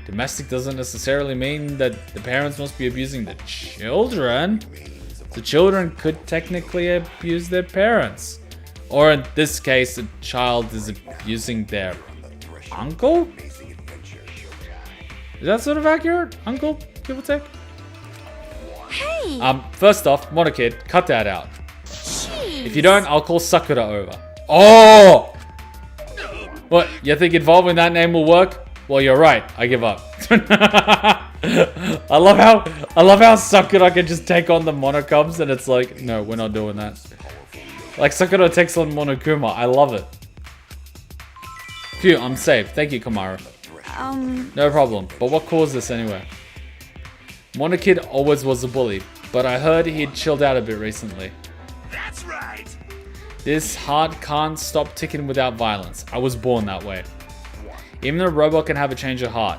Domestic doesn't necessarily mean that the parents must be abusing the children. The children could technically abuse their parents. Or in this case, a child is abusing their uncle? Is that sort of accurate? Uncle, give or take?
Hey!
First off, Monokid, cut that out.
Jeez.
If you don't, I'll call Sakura over. Oh! What, you think involving that name will work? Well, you're right. I give up. I love how Sakura can just take on the Monokubs and it's like, no, we're not doing that. Like Sakura takes on Monokuma. I love it. Phew, I'm safe. Thank you, Kamaru. No problem. But what caused this anyway? Monokid always was a bully, but I heard he'd chilled out a bit recently.
That's right!
This heart can't stop ticking without violence. I was born that way. Even a robot can have a change of heart.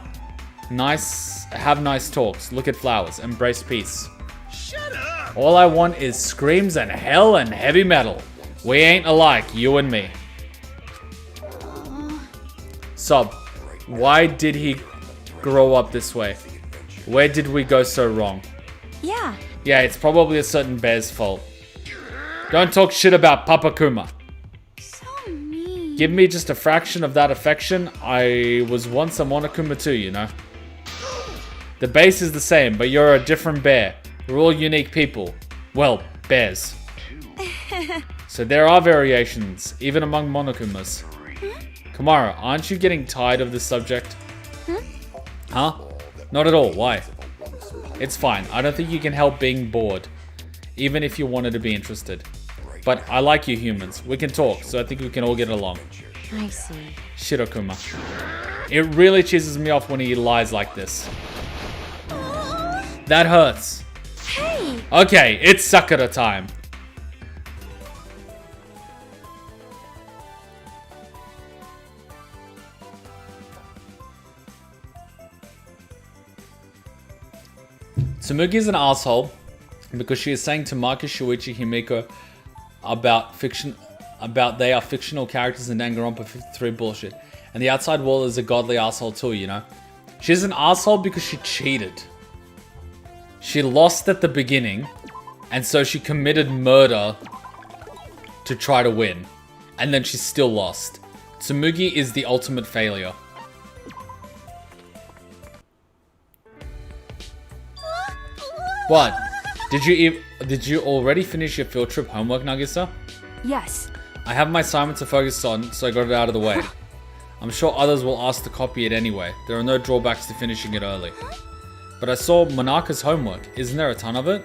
Have nice talks, look at flowers, embrace peace.
Shut up!
All I want is screams and hell and heavy metal. We ain't alike, you and me. Sub, why did he grow up this way? Where did we go so wrong?
Yeah.
Yeah, it's probably a certain bear's fault. Don't talk shit about Papa Kuma.
So mean.
Give me just a fraction of that affection. I was once a Monokuma too, you know. The base is the same, but you're a different bear. We're all unique people. Well, bears. So there are variations, even among Monokumas. Kamara, aren't you getting tired of this subject? Huh? Not at all. Why? It's fine. I don't think you can help being bored, even if you wanted to be interested. But I like you humans. We can talk, so I think we can all get along.
I see.
Shirokuma. It really cheeses me off when he lies like this. That hurts.
Hey!
Okay, it's Sakura time. Tsumugi's an asshole because she is saying to Maki, Shuichi, Himiko about they are fictional characters in Danganronpa 53 bullshit. And the outside world is a godly asshole too, you know? She's an asshole because she cheated. She lost at the beginning, and so she committed murder to try to win. And then she still lost. Tsumugi is the ultimate failure. What? Did you already finish your field trip homework, Nagisa?
Yes.
I have my assignment to focus on, so I got it out of the way. I'm sure others will ask to copy it anyway. There are no drawbacks to finishing it early. But I saw Monaka's homework. Isn't there a ton of it?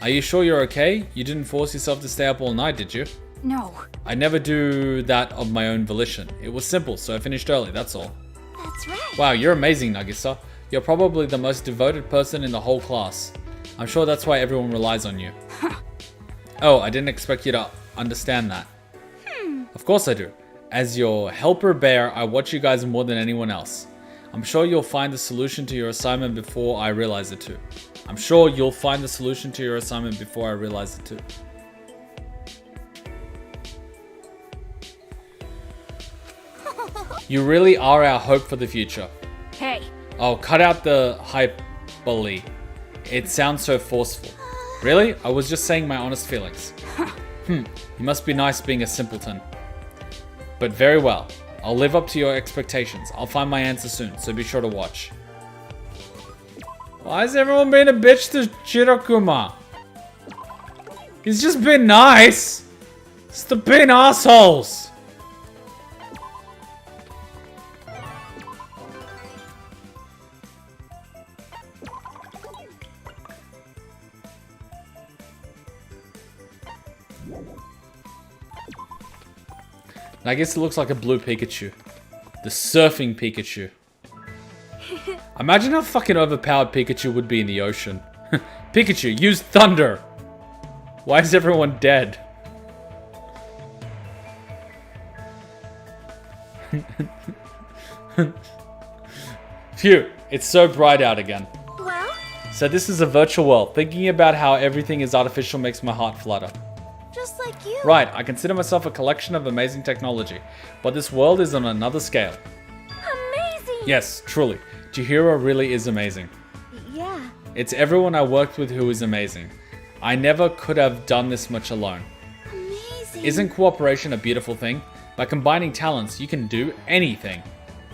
Are you sure you're okay? You didn't force yourself to stay up all night, did you?
No.
I never do that of my own volition. It was simple, so I finished early, that's all.
That's right.
Wow, you're amazing, Nagisa. You're probably the most devoted person in the whole class. I'm sure that's why everyone relies on you. Oh, I didn't expect you to understand that. Of course I do. As your helper bear, I watch you guys more than anyone else. I'm sure you'll find the solution to your assignment before I realize it too. I'm sure you'll find the solution to your assignment before I realize it too. You really are our hope for the future.
Hey.
Oh, cut out the hyperbole. It sounds so forceful. Really? I was just saying my honest feelings. You must be nice being a simpleton. But very well. I'll live up to your expectations. I'll find my answer soon, so be sure to watch. Why is everyone being a bitch to Shirokuma? He's just being nice. Stop being assholes. I guess it looks like a blue Pikachu. The surfing Pikachu. Imagine how fucking overpowered Pikachu would be in the ocean. Pikachu, use thunder! Why is everyone dead? Phew, it's so bright out again.
Well,
So this is a virtual world. Thinking about how everything is artificial makes my heart flutter.
just like you.
Right, I consider myself a collection of amazing technology, but this world is on another scale.
Amazing.
Yes, truly. Chihiro really is amazing.
Yeah.
It's everyone I worked with who is amazing. I never could have done this much alone.
Amazing.
Isn't cooperation a beautiful thing? By combining talents, you can do anything.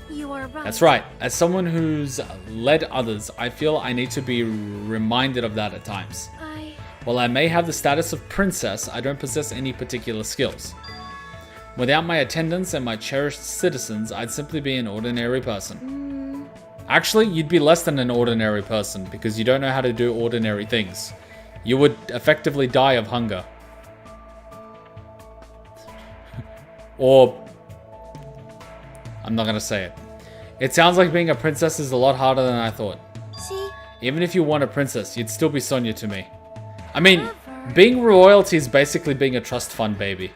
You are right.
That's right. As someone who's led others, I feel I need to be reminded of that at times. While I may have the status of princess, I don't possess any particular skills. Without my attendants and my cherished citizens, I'd simply be an ordinary person. Actually, you'd be less than an ordinary person because you don't know how to do ordinary things. You would effectively die of hunger. Or... I'm not gonna say it. It sounds like being a princess is a lot harder than I thought.
See?
Even if you weren't a princess, you'd still be Sonia to me. I mean, being royalty is basically being a trust fund baby.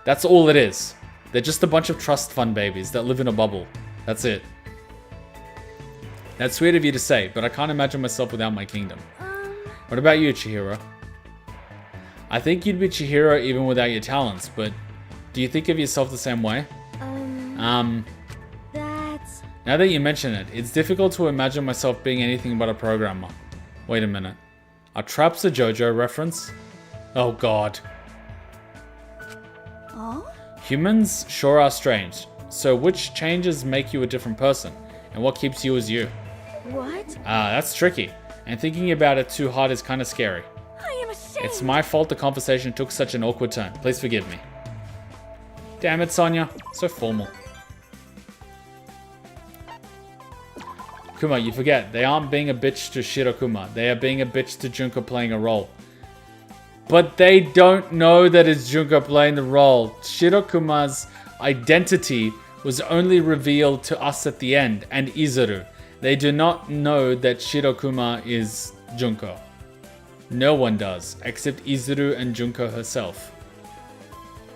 That's all it is. They're just a bunch of trust fund babies that live in a bubble. That's it. That's sweet of you to say, but I can't imagine myself without my kingdom. What about you, Chihiro? I think you'd be Chihiro even without your talents, but do you think of yourself the same way?
That's...
Now that you mention it, it's difficult to imagine myself being anything but a programmer. Wait a minute. Are traps a JoJo reference? Oh god.
Oh?
Humans sure are strange. So which changes make you a different person? And what keeps you as you?
What?
That's tricky. And thinking about it too hard is kind of scary.
I am ashamed.
It's my fault the conversation took such an awkward turn. Please forgive me. Damn it, Sonia. So formal. Kuma, you forget. They aren't being a bitch to Shirokuma. They are being a bitch to Junko playing a role. But they don't know that it's Junko playing the role. Shirokuma's identity was only revealed to us at the end, and Izuru. They do not know that Shirokuma is Junko. No one does, except Izuru and Junko herself.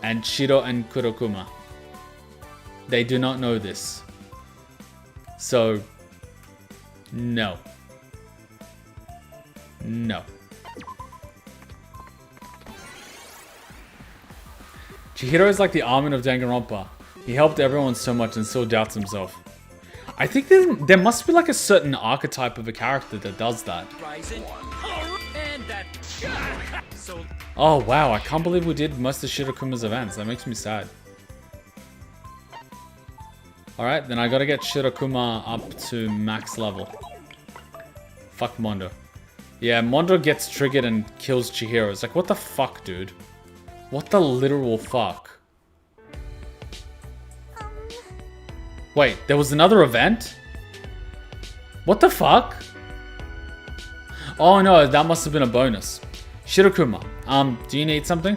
And Shiro and Kurokuma. They do not know this. So, no. No. Chihiro is like the Armin of Danganronpa. He helped everyone so much and still doubts himself. I think there must be like a certain archetype of a character that does that. Oh wow, I can't believe we did most of Shirokuma's events. That makes me sad. Alright, then I gotta get Shirokuma up to max level. Fuck Mondo. Yeah, Mondo gets triggered and kills Chihiro. It's like, what the fuck, dude? What the literal fuck? Wait, there was another event? What the fuck? Oh no, that must have been a bonus. Shirokuma, do you need something?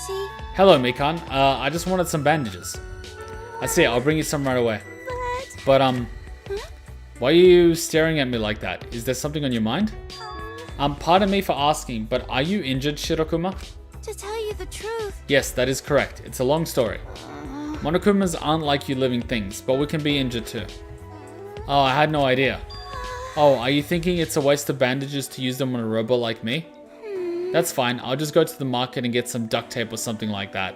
See?
Hello, Mikan. I just wanted some bandages. I see, I'll bring you some right away.
But...
But, why are you staring at me like that? Is there something on your mind? Pardon me for asking, but are you injured, Shirokuma?
To tell you the truth...
Yes, that is correct. It's a long story. Monokumas aren't like you living things, but we can be injured too. Oh, I had no idea. Oh, are you thinking it's a waste of bandages to use them on a robot like me? That's fine. I'll just go to the market and get some duct tape or something like that.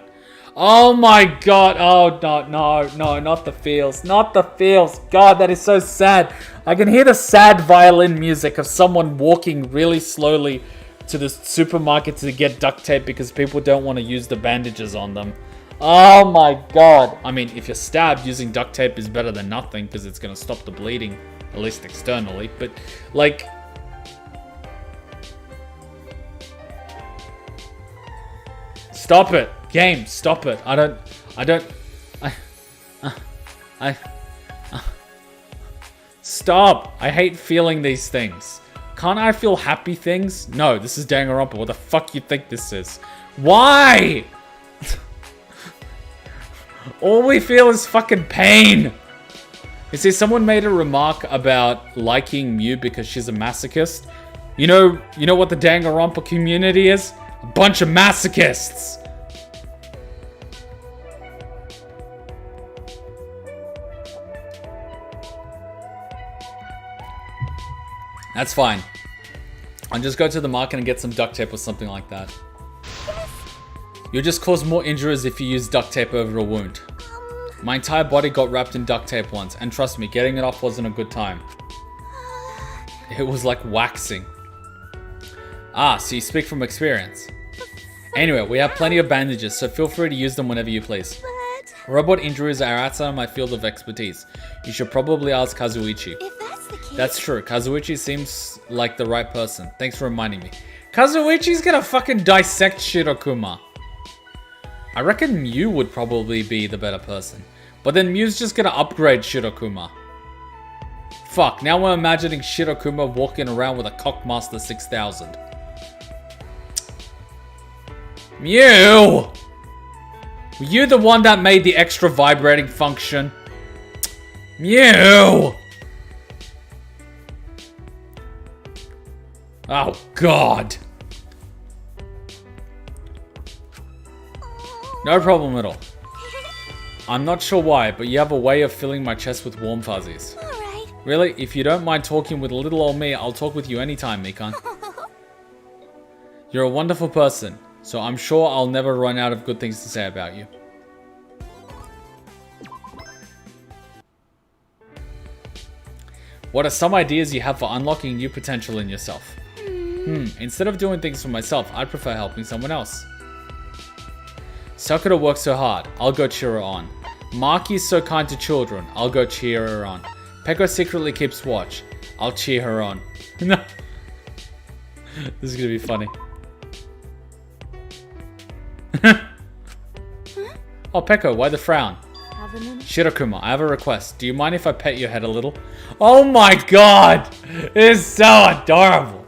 Oh my god. Oh, no, not the feels. Not the feels. God, that is so sad. I can hear the sad violin music of someone walking really slowly to the supermarket to get duct tape because people don't want to use the bandages on them. Oh my god. I mean, if you're stabbed, using duct tape is better than nothing because it's going to stop the bleeding, at least externally. But, like... Stop it. Game, stop it. Stop. I hate feeling these things. Can't I feel happy things? No, this is Danganronpa. What the fuck you think this is? Why? All we feel is fucking pain. You see, someone made a remark about liking Mew because she's a masochist. You know what the Danganronpa community is? A bunch of masochists. That's fine. I'll just go to the market and get some duct tape or something like that. You'll just cause more injuries if you use duct tape over a wound. My entire body got wrapped in duct tape once, and trust me, getting it off wasn't a good time. It was like waxing. Ah, so you speak from experience. Anyway, we have plenty of bandages, so feel free to use them whenever you please.
But...
Robot injuries are outside of my field of expertise. You should probably ask Kazuichi.
If that's the case...
That's true. Kazuichi seems like the right person. Thanks for reminding me. Kazuichi's gonna fucking dissect Shirokuma. I reckon Mew would probably be the better person. But then Mew's just gonna upgrade Shirokuma. Fuck, now we're imagining Shirokuma walking around with a Cockmaster 6000. Mew! Were you the one that made the extra vibrating function? Mew! Oh, God. No problem at all. I'm not sure why, but you have a way of filling my chest with warm fuzzies.
Alright.
Really? If you don't mind talking with little old me, I'll talk with you anytime, Mikan. You're a wonderful person, so I'm sure I'll never run out of good things to say about you. What are some ideas you have for unlocking new potential in yourself? Instead of doing things for myself, I'd prefer helping someone else. Sakura works so hard. I'll go cheer her on. Maki is so kind to children. I'll go cheer her on. Peko secretly keeps watch. I'll cheer her on. No. This is gonna be funny. Oh, Peko, why the frown?
Have a minute?
Shirokuma, I have a request. Do you mind if I pet your head a little? Oh my god! It's so adorable!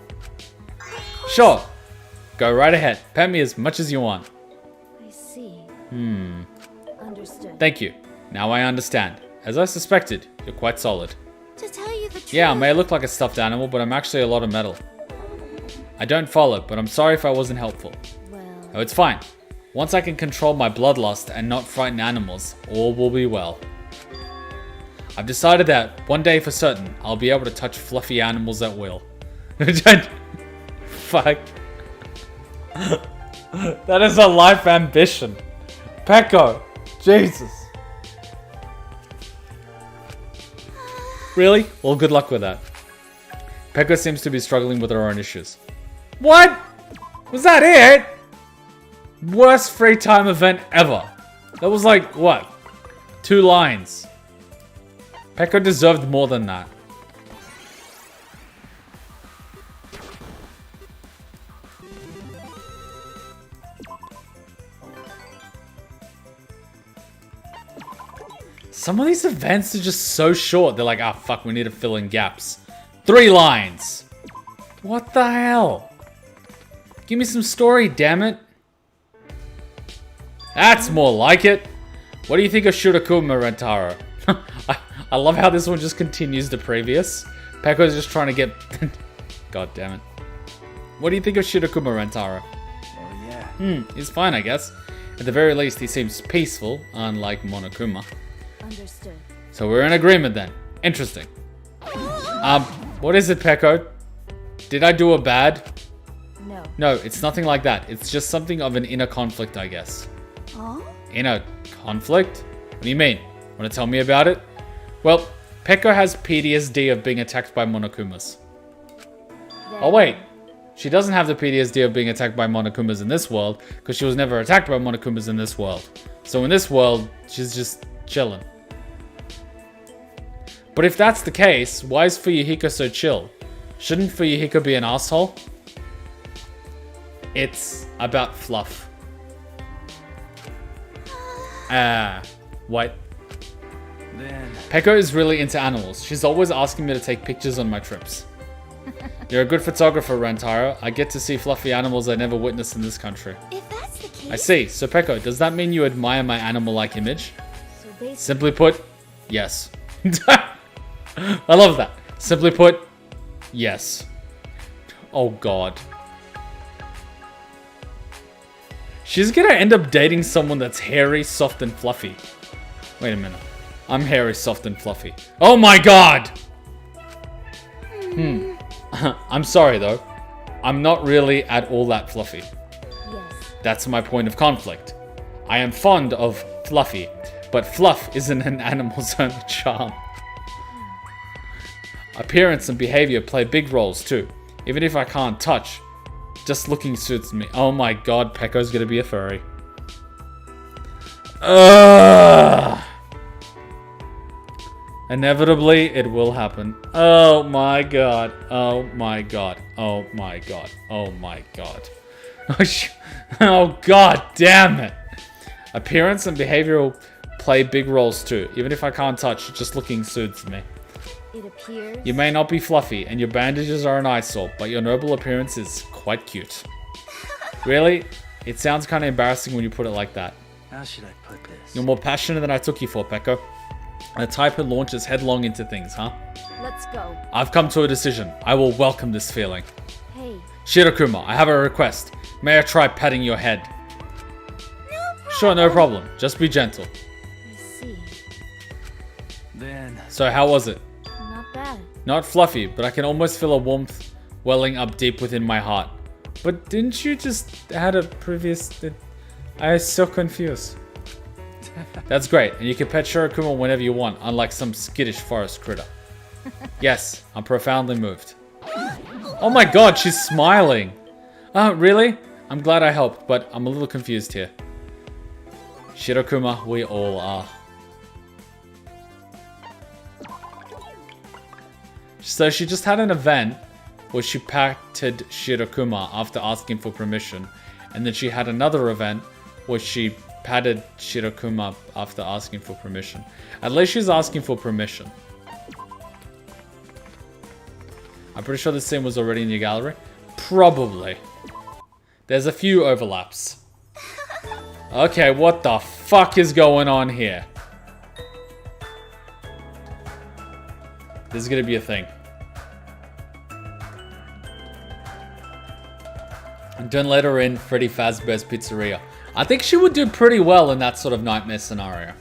Sure. Go right ahead. Pet me as much as you want.
I see. Understood.
Thank you. Now I understand. As I suspected, you're quite solid.
To tell you the truth.
Yeah, I may look like a stuffed animal, but I'm actually a lot of metal. I don't follow, but I'm sorry if I wasn't helpful.
Well,
Oh, it's fine. Once I can control my bloodlust and not frighten animals, all will be well. I've decided that, one day for certain, I'll be able to touch fluffy animals at will. Fuck. That is a life ambition. Peko. Jesus. Really? Well, good luck with that. Peko seems to be struggling with her own issues. What? Was that it? Worst free time event ever. That was like, what? 2 lines. Peko deserved more than that. Some of these events are just so short. They're like, ah, fuck, we need to fill in gaps. 3 lines. What the hell? Give me some story, damn it. That's more like it. What do you think of Shurokuma, Rantaro? I love how this one just continues the previous. Peko's just trying to get... God damn it. What do you think of Shurokuma, Rantaro?
Oh, yeah.
He's fine, I guess. At the very least, he seems peaceful, unlike Monokuma.
understood.
So we're in agreement then. Interesting. What is it, Peko? Did I do a bad?
No.
No, it's nothing like that. It's just something of an inner conflict, I guess.
Huh?
Inner conflict? What do you mean? Want to tell me about it? Well, Peko has PTSD of being attacked by Monokumas. Oh wait, she doesn't have the PTSD of being attacked by Monokumas in this world, because she was never attacked by Monokumas in this world. So in this world, she's just chilling. But if that's the case, why is Fuyuhiko so chill? Shouldn't Fuyuhiko be an asshole? It's about fluff. What?
Then
Peko is really into animals. She's always asking me to take pictures on my trips. You're a good photographer, Rantaro. I get to see fluffy animals I never witnessed in this country.
If that's the case,
I see. So Peko, does that mean you admire my animal-like image?
so basically,
Simply put, yes. I love that. Simply put, yes. Oh god. She's gonna end up dating someone that's hairy, soft, and fluffy. Wait a minute. I'm hairy, soft, and fluffy. Oh my god! I'm sorry though. I'm not really at all that fluffy.
yes.
That's my point of conflict. I am fond of fluffy, but fluff isn't an animal's only charm. Appearance and behavior play big roles too. Even if I can't touch, just looking suits me. Oh my god, Peko's gonna be a furry. Inevitably, it will happen. Oh my god. Oh my god. Oh my god. Oh my god. Oh god damn it. Appearance and behavior will play big roles too. Even if I can't touch, just looking suits me.
It appears.
You may not be fluffy, and your bandages are an eyesore, but your noble appearance is quite cute. Really? It sounds kind of embarrassing when you put it like that.
how should I put this?
You're more passionate than I took you for, Peko. A type who launches headlong into things, huh?
Let's go.
I've come to a decision. I will welcome this feeling.
Hey.
Shirokuma, I have a request. May I try patting your head? Sure, no problem. Just be gentle.
I see.
Then
So how was it?
Not bad.
Not fluffy, but I can almost feel a warmth welling up deep within my heart. But didn't you just had a previous... I was so confused. That's great, and you can pet Shirokuma whenever you want, unlike some skittish forest critter. Yes, I'm profoundly moved. Oh my god, she's smiling. Really? I'm glad I helped, but I'm a little confused here. Shirokuma, we all are. So she just had an event where she patted Shirokuma after asking for permission. And then she had another event where she patted Shirokuma after asking for permission. At least she's asking for permission. I'm pretty sure this scene was already in your gallery. Probably. There's a few overlaps. Okay, what the fuck is going on here? This is gonna be a thing. Don't let her in Freddy Fazbear's Pizzeria. I think she would do pretty well in that sort of nightmare scenario.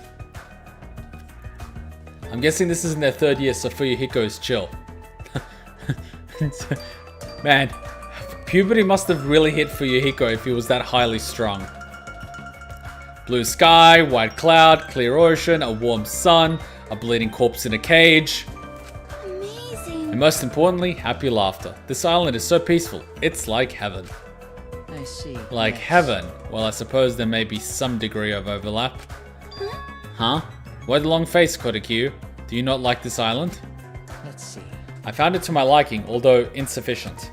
I'm guessing this is in their third year, so Yumeno's chill. Man, puberty must have really hit for Yumeno if he was that highly strung. Blue sky, white cloud, clear ocean, a warm sun, a bleeding corpse in a cage.
Amazing.
And most importantly, happy laughter. This island is so peaceful. It's like heaven.
I see.
Like heaven. Well, I suppose there may be some degree of overlap. Huh? Why the long face, Korekiyo? Do you not like this island?
Let's see.
I found it to my liking, although insufficient.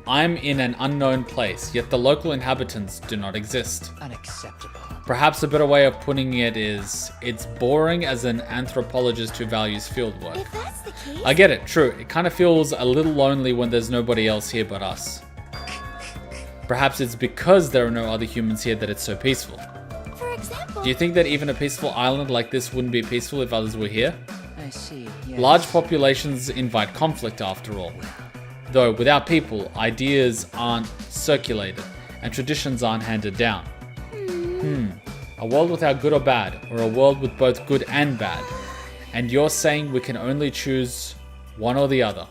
I'm in an unknown place, yet the local inhabitants do not exist.
Unacceptable.
Perhaps a better way of putting it is, it's boring as an anthropologist who values fieldwork.
If that's the case,
I get it, true. It kind of feels a little lonely when there's nobody else here but us. Perhaps it's because there are no other humans here that it's so peaceful.
for example,
Do you think that even a peaceful island like this wouldn't be peaceful if others were here?
I see. Yes.
Large populations invite conflict after all. Though without people, ideas aren't circulated and traditions aren't handed down. A world without good or bad, or a world with both good and bad. And you're saying we can only choose one or the other.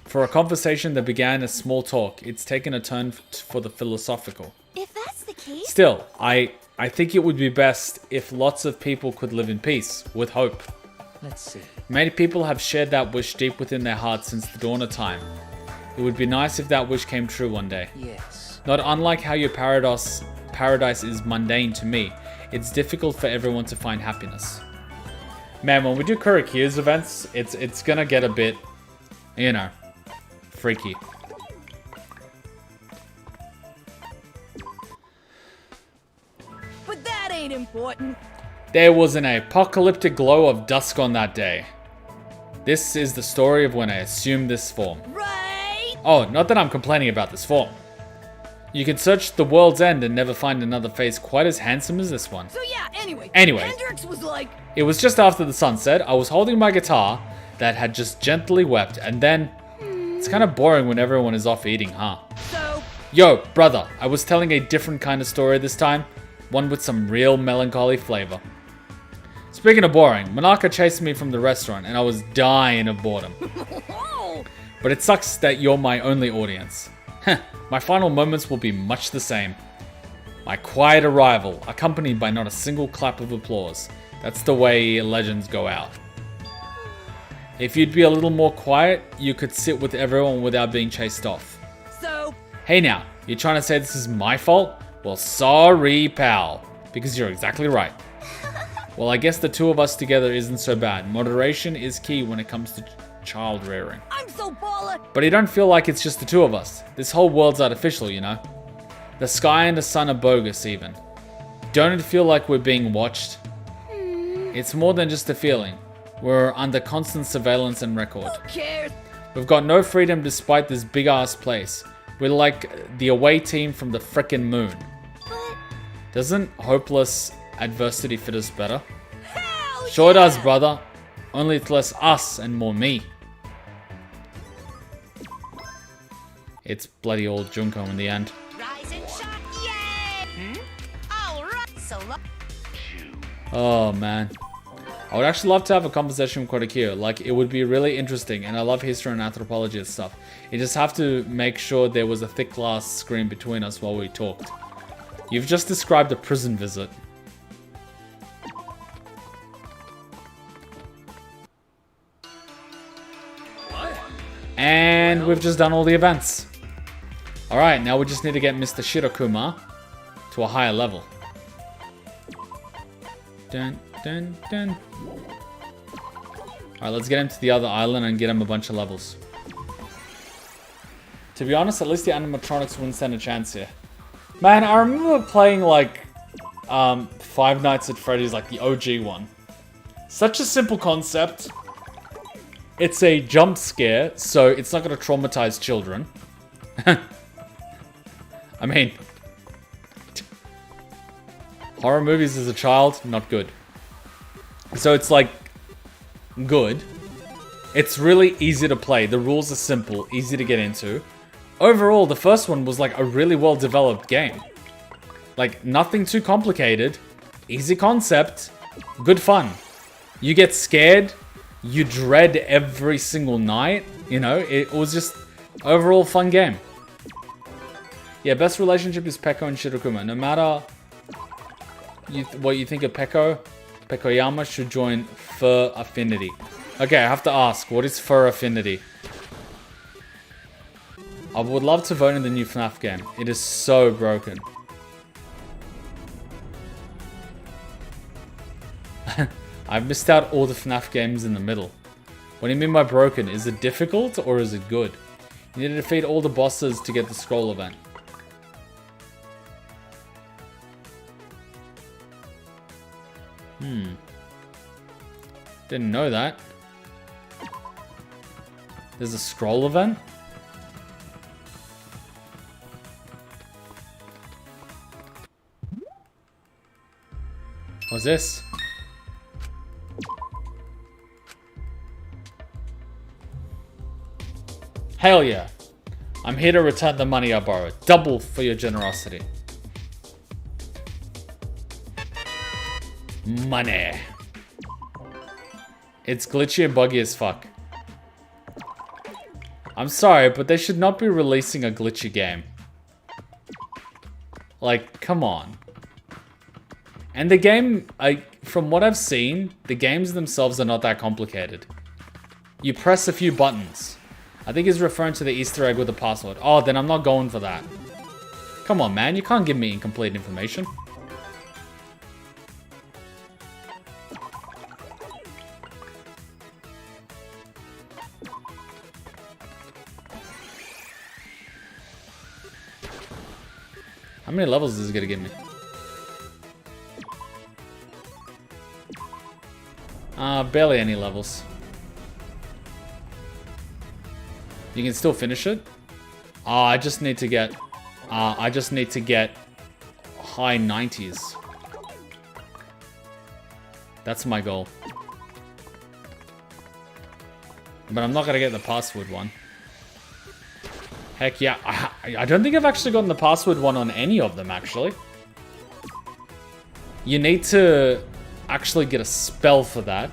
For a conversation that began as small talk, it's taken a turn for the philosophical.
if that's the case,
Still, I think it would be best if lots of people could live in peace, with hope.
Let's see.
Many people have shared that wish deep within their hearts since the dawn of time. It would be nice if that wish came true one day.
Yes.
Not unlike how your paradise is mundane to me, it's difficult for everyone to find happiness. Man, when we do Korekiyo's events, it's gonna get a bit, you know, freaky.
But that ain't important.
There was an apocalyptic glow of dusk on that day. This is the story of when I assumed this form.
Right?
Oh, not that I'm complaining about this form. You can search the world's end and never find another face quite as handsome as this one.
So yeah, anyway.
Anyway.
Hendrix was like,
It was just after the sunset, I was holding my guitar that had just gently wept, and then... It's kind of boring when everyone is off eating, huh?
so,
Yo, brother, I was telling a different kind of story this time. One with some real melancholy flavor. Speaking of boring, Monaka chased me from the restaurant and I was dying of boredom.
oh,
But it sucks that you're my only audience. Heh, my final moments will be much the same. My quiet arrival, accompanied by not a single clap of applause. That's the way legends go out. If you'd be a little more quiet, you could sit with everyone without being chased off.
so,
Hey now, you're trying to say this is my fault? Well, sorry, pal. Because you're exactly right. Well, I guess the two of us together isn't so bad. Moderation is key when it comes to child rearing.
I'm so baller.
But you don't feel like it's just the two of us. This whole world's artificial, you know? The sky and the sun are bogus, even. Don't it feel like we're being watched? It's more than just a feeling. We're under constant surveillance and record.
Who cares?
We've got no freedom despite this big-ass place. We're like the away team from the frickin' moon.
but
Doesn't hopeless adversity fit us better?
Hell
Sure
yeah.
does, brother. Only it's less us and more me. It's bloody old Junko in the end.
Rise and shine. Yay! All right. So
Oh man. I would actually love to have a conversation with Korekiyo. Like, it would be really interesting, and I love history and anthropology and stuff. You just have to make sure there was a thick glass screen between us while we talked. You've just described a prison visit. And we've just done all the events. Alright, now we just need to get Mr. Shirokuma to a higher level. Dun, dun, dun. Alright, let's get him to the other island and get him a bunch of levels. To be honest, at least the animatronics wouldn't stand a chance here. Man, I remember playing like Five Nights at Freddy's, like the OG one. Such a simple concept. It's a jump scare, so it's not going to traumatize children. I mean, horror movies as a child, not good. So it's like, good. It's really easy to play. The rules are simple, easy to get into. Overall, the first one was like a really well developed game. Like, nothing too complicated. Easy concept. Good fun. You get scared. You dread every single night. You know, it was just overall fun game. Yeah, best relationship is Peko and Shirokuma. No matter what you think of Peko, Pekoyama should join Fur Affinity. Okay, I have to ask, what is Fur Affinity? I would love to vote in the new FNAF game. It is so broken. I've missed out all the FNAF games in the middle. What do you mean by broken? Is it difficult or is it good? You need to defeat all the bosses to get the scroll event. Didn't know that. There's a scroll event? What's this? Hell yeah. I'm here to return the money I borrowed. Double for your generosity. Money. It's glitchy and buggy as fuck. I'm sorry, but they should not be releasing a glitchy game. Like, come on. And the game, from what I've seen, the games themselves are not that complicated. You press a few buttons. I think he's referring to the Easter egg with the password. Oh, then I'm not going for that. Come on, man. You can't give me incomplete information. How many levels is this gonna give me? Barely any levels. You can still finish it? I just need to get high 90s. That's my goal. But I'm not gonna get the password one. Heck yeah, I don't think I've actually gotten the password one on any of them, actually. You need to actually get a spell for that.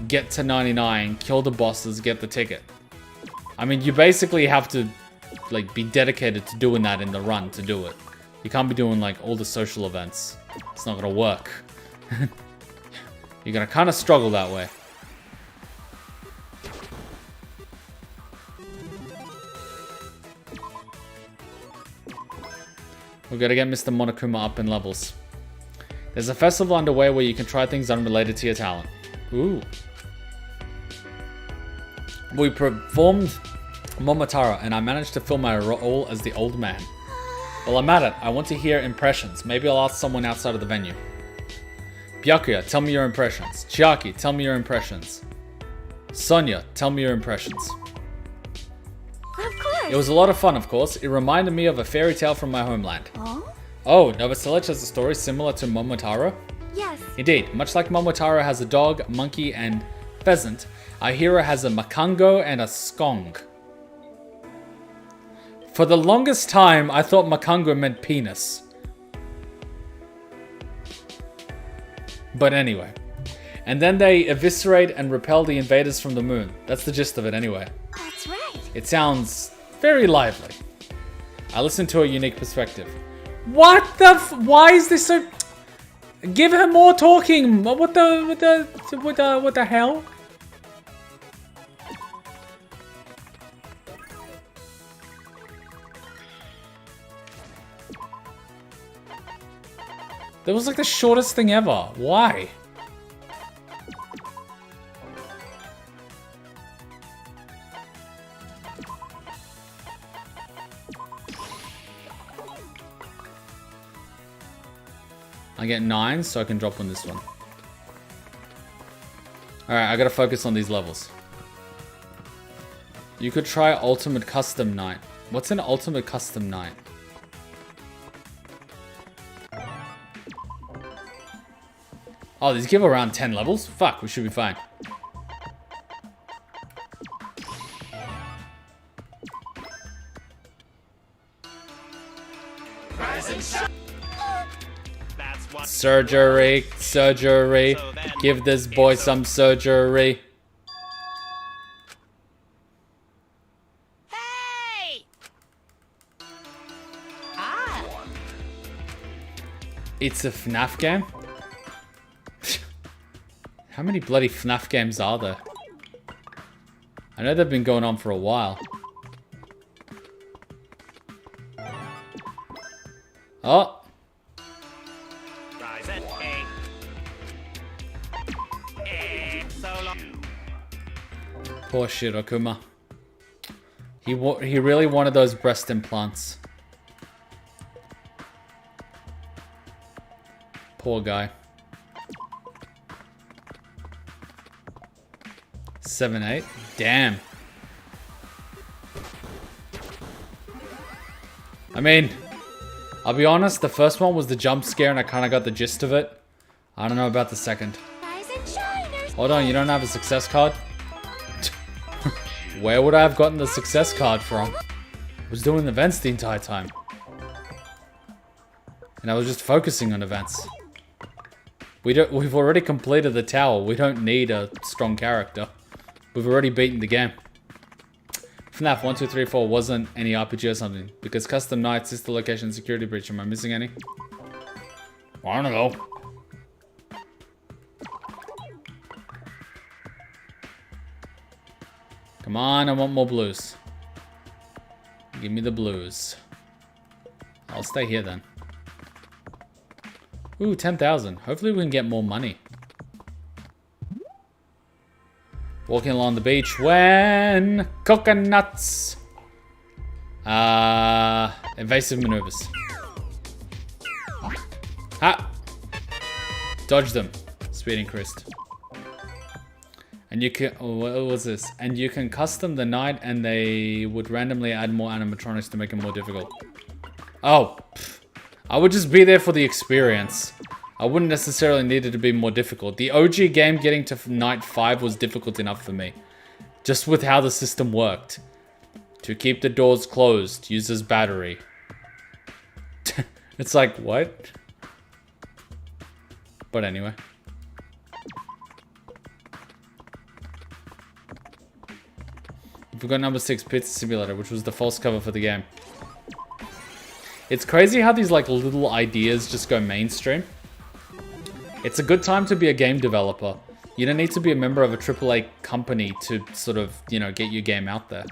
Get to 99, kill the bosses, get the ticket. I mean, you basically have to, like, be dedicated to doing that in the run to do it. You can't be doing, like, all the social events. It's not gonna work. You're gonna kind of struggle that way. We've got to get Mr. Monokuma up in levels. There's a festival underway where you can try things unrelated to your talent. Ooh. We performed Momotaro, and I managed to fill my role as the old man. While I'm at it, I want to hear impressions. Maybe I'll ask someone outside of the venue. Byakuya, tell me your impressions. Chiaki, tell me your impressions. Sonia, tell me your impressions.
Of course.
It was a lot of fun, of course. It reminded me of a fairy tale from my homeland.
Oh?
Oh, Nova Village has a story similar to Momotaro?
Yes.
Indeed, much like Momotaro has a dog, monkey, and pheasant, our hero has a makango and a skong. For the longest time, I thought makango meant penis. But anyway. And then they eviscerate and repel the invaders from the moon. That's the gist of it anyway.
That's right.
It sounds very lively. I listened to a unique perspective. What the why is this so... Give her more talking! What the hell? That was like the shortest thing ever. Why? I get 9, so I can drop on this one. Alright, I gotta focus on these levels. You could try Ultimate Custom Night. What's an Ultimate Custom Night? Oh, these give around 10 levels? Fuck, we should be fine. Surgery, surgery. Give this boy some surgery.
Hey!
It's a FNAF game? How many bloody FNAF games are there? I know they've been going on for a while. Oh! Poor Shirokuma. He really wanted those breast implants. Poor guy. 7-8. Damn. I mean, I'll be honest, the first one was the jump scare and I kind of got the gist of it. I don't know about the second.
Rise and shine.
Hold on, you don't have a success card? Where would I have gotten the success card from? I was doing events the entire time. And I was just focusing on events. We've already completed the tower. We don't need a strong character. We've already beaten the game. FNAF 1, 2, 3, 4 wasn't any RPG or something. Because custom night, sister location, security breach. Am I missing any? I don't know. Come on, I want more blues. Give me the blues. I'll stay here then. Ooh, 10,000. Hopefully we can get more money. Walking along the beach when coconuts. Evasive maneuvers. Ha! Dodge them. Speed increased. And you can, oh, what was this? And you can custom the night and they would randomly add more animatronics to make it more difficult. Oh, pff. I would just be there for the experience. I wouldn't necessarily need it to be more difficult. The OG game getting to night 5 was difficult enough for me. Just with how the system worked. To keep the doors closed, uses battery. It's like, what? But anyway. We've got number 6, Pizza Simulator, which was the false cover for the game. It's crazy how these like little ideas just go mainstream. It's a good time to be a game developer. You don't need to be a member of a AAA company to sort of, you know, get your game out there.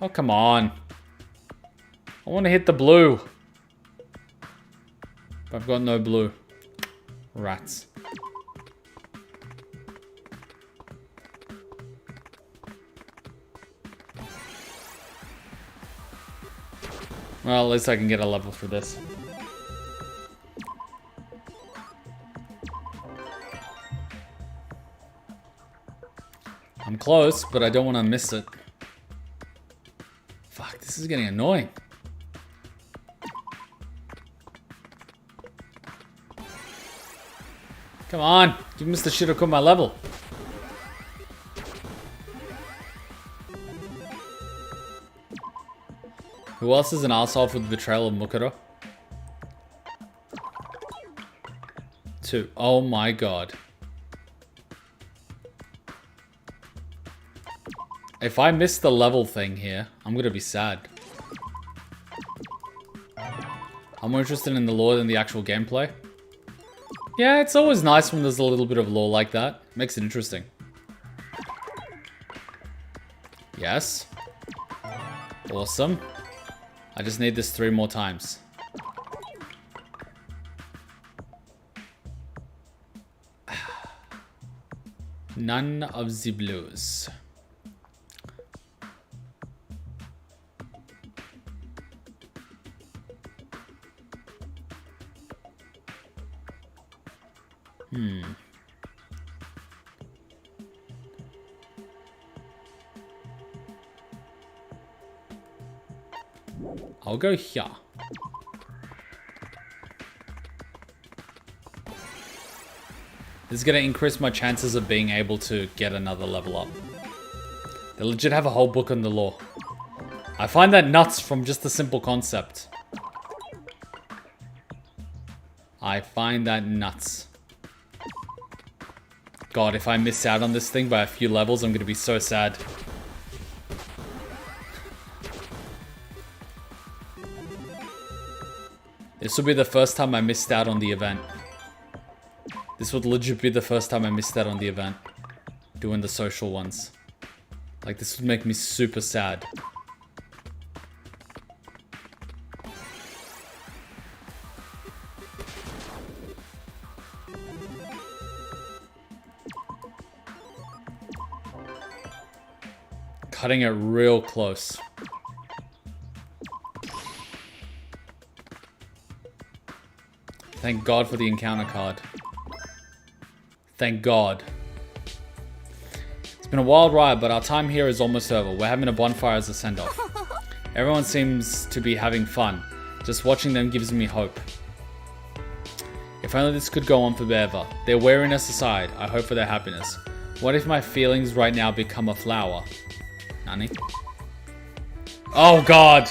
Oh, come on. I want to hit the blue. But I've got no blue. Rats. Well, at least I can get a level for this. I'm close, but I don't want to miss it. Fuck, this is getting annoying. Come on, give Mr. Shirokuma level. Who else is an asshole for the betrayal of Mukuro? 2. Oh my god. If I miss the level thing here, I'm gonna be sad. I'm more interested in the lore than the actual gameplay. Yeah, it's always nice when there's a little bit of lore like that. Makes it interesting. Yes. Awesome. I just need this 3 more times. None of the blues. I'll go here. This is going to increase my chances of being able to get another level up. They legit have a whole book on the law. I find that nuts from just the simple concept. I find that nuts. God, if I miss out on this thing by a few levels, I'm going to be so sad. This will be the first time I missed out on the event. This would legit be the first time I missed out on the event. Doing the social ones. Like, this would make me super sad. Cutting it real close. Thank God for the encounter card. Thank God. It's been a wild ride, but our time here is almost over. We're having a bonfire as a send-off. Everyone seems to be having fun. Just watching them gives me hope. If only this could go on forever. Their weariness aside, I hope for their happiness. What if my feelings right now become a flower? Nani? Oh God!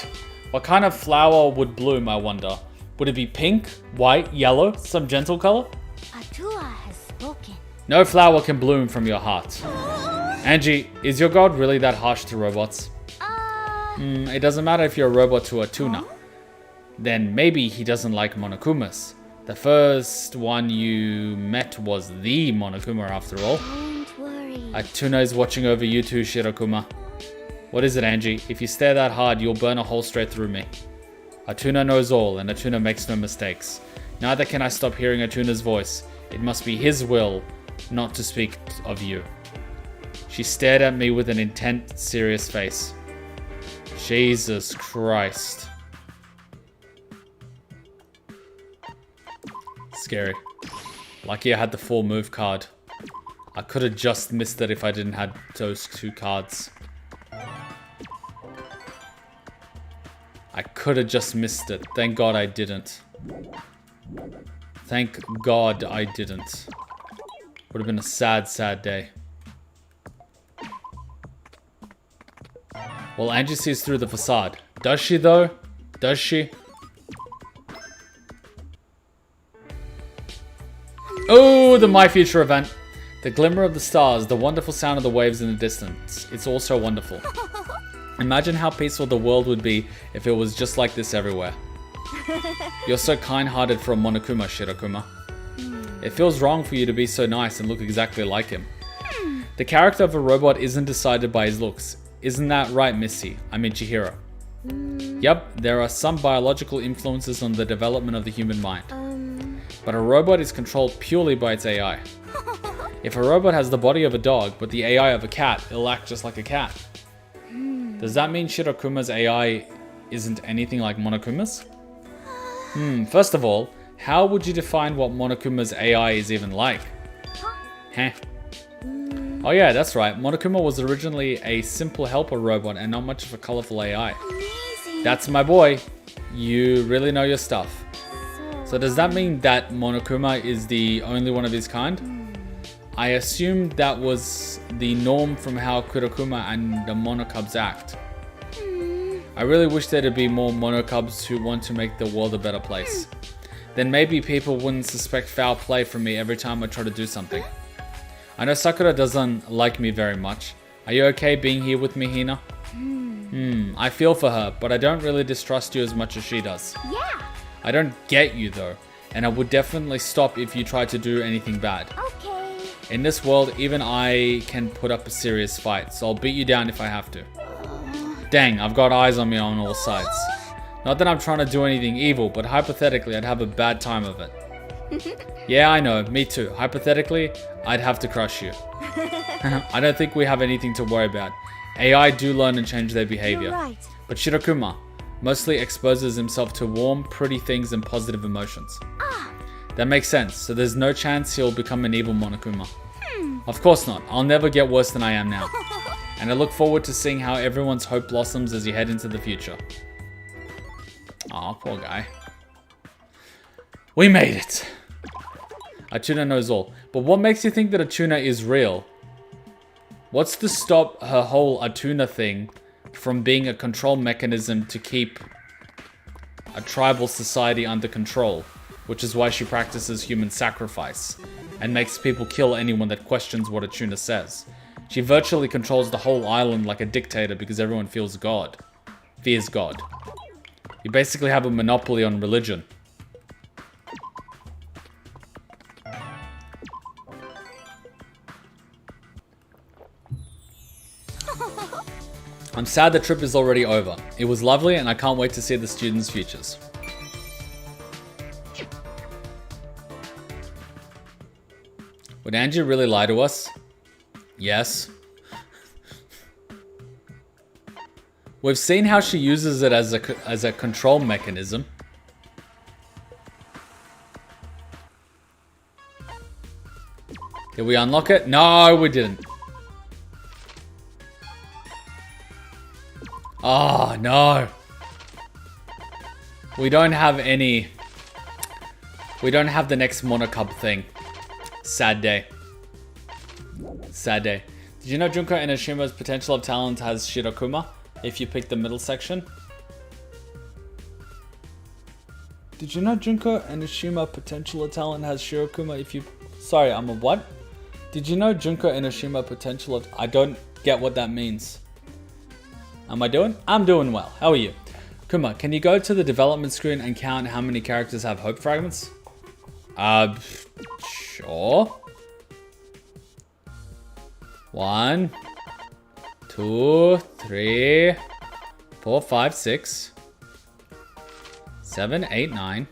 What kind of flower would bloom, I wonder? Would it be pink, white, yellow, some gentle color?
Atua has spoken.
No flower can bloom from your heart. Angie, is your god really that harsh to robots? It doesn't matter if you're a robot to a tuna. Then maybe he doesn't like Monokumas. The first one you met was the Monokuma after all.
Don't worry.
A tuna is watching over you too, Shirokuma. What is it, Angie? If you stare that hard, you'll burn a hole straight through me. A tuna knows all, and a tuna makes no mistakes. Neither can I stop hearing a tuna's voice. It must be his will not to speak of you. She stared at me with an intent, serious face. Jesus Christ. Scary. Lucky I had the full move card. I could have just missed it if I didn't have those 2 cards. I could have just missed it. Thank God I didn't. Thank God I didn't. Would have been a sad, sad day. Well, Angie sees through the facade. Does she though? Does she? Oh, the My Future event. The glimmer of the stars, the wonderful sound of the waves in the distance. It's all so wonderful. Imagine how peaceful the world would be if it was just like this everywhere. You're so kind-hearted for a Monokuma, Shirokuma. It feels wrong for you to be so nice and look exactly like him. The character of a robot isn't decided by his looks. Isn't that right, Missy? I mean Chihiro. Yep, there are some biological influences on the development of the human mind. But a robot is controlled purely by its AI. If a robot has the body of a dog, but the AI of a cat, it'll act just like a cat. Does that mean Shirokuma's AI isn't anything like Monokuma's? First of all, how would you define what Monokuma's AI is even like? Heh. Oh yeah, that's right. Monokuma was originally a simple helper robot and not much of a colorful AI.
Amazing.
That's my boy. You really know your stuff. So does that mean that Monokuma is the only one of his kind? I assumed that was the norm from how Kurokuma and the Monokubs act. I really wish there'd be more Monokubs who want to make the world a better place. Then maybe people wouldn't suspect foul play from me every time I try to do something. I know Sakura doesn't like me very much. Are you okay being here with me, Hina? I feel for her, but I don't really distrust you as much as she does.
Yeah.
I don't get you though, and I would definitely stop if you tried to do anything bad.
Okay.
In this world, even I can put up a serious fight, so I'll beat you down if I have to. Dang, I've got eyes on me on all sides. Not that I'm trying to do anything evil, but hypothetically, I'd have a bad time of it. Yeah, I know, me too. Hypothetically, I'd have to crush you. I don't think we have anything to worry about. AI do learn and change their behavior.
You're right.
But Shirokuma mostly exposes himself to warm, pretty things and positive emotions. That makes sense, so there's no chance he'll become an evil Monokuma. Of course not. I'll never get worse than I am now. And I look forward to seeing how everyone's hope blossoms as you head into the future. Aw, poor guy. We made it! Atuna knows all. But what makes you think that Atuna is real? What's to stop her whole Atuna thing from being a control mechanism to keep a tribal society under control? Which is why she practices human sacrifice and makes people kill anyone that questions what Atuna says. She virtually controls the whole island like a dictator because everyone fears God. You basically have a monopoly on religion. I'm sad the trip is already over. It was lovely and I can't wait to see the students' futures. Would Angie really lie to us? Yes. We've seen how she uses it as a control mechanism. Did we unlock it? No, we didn't. Oh, no. We don't have any... We don't have the next Monokub thing. Sad day. Sad day. Did you know Junko Enoshima's potential of talent has Shirokuma? If you pick the middle section. Did you know Junko Enoshima potential of talent has Shirokuma if you... Sorry, I'm a what? Did you know Junko Enoshima potential of... I don't get what that means. Am I doing? I'm doing well. How are you? Kuma, can you go to the development screen and count how many characters have hope fragments? Sure. 1, 2, 3, 4, 5, 6, 7, 8, 9,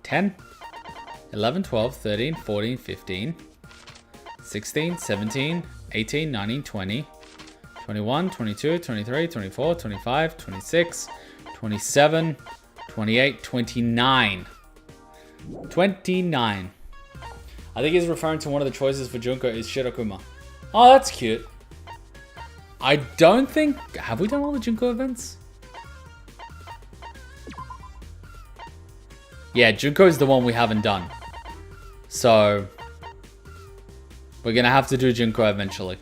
10, 11, 12, 13, 14, 15, 16, 17, 18, 19, 20, 21, 22, 23, 24, 25, 26, 27, 28, 29. 29. I think he's referring to one of the choices for Junko is Shirokuma. Oh, that's cute. I don't think... Have we done all the Junko events? Yeah, Junko is the one we haven't done. So... we're gonna have to do Junko eventually.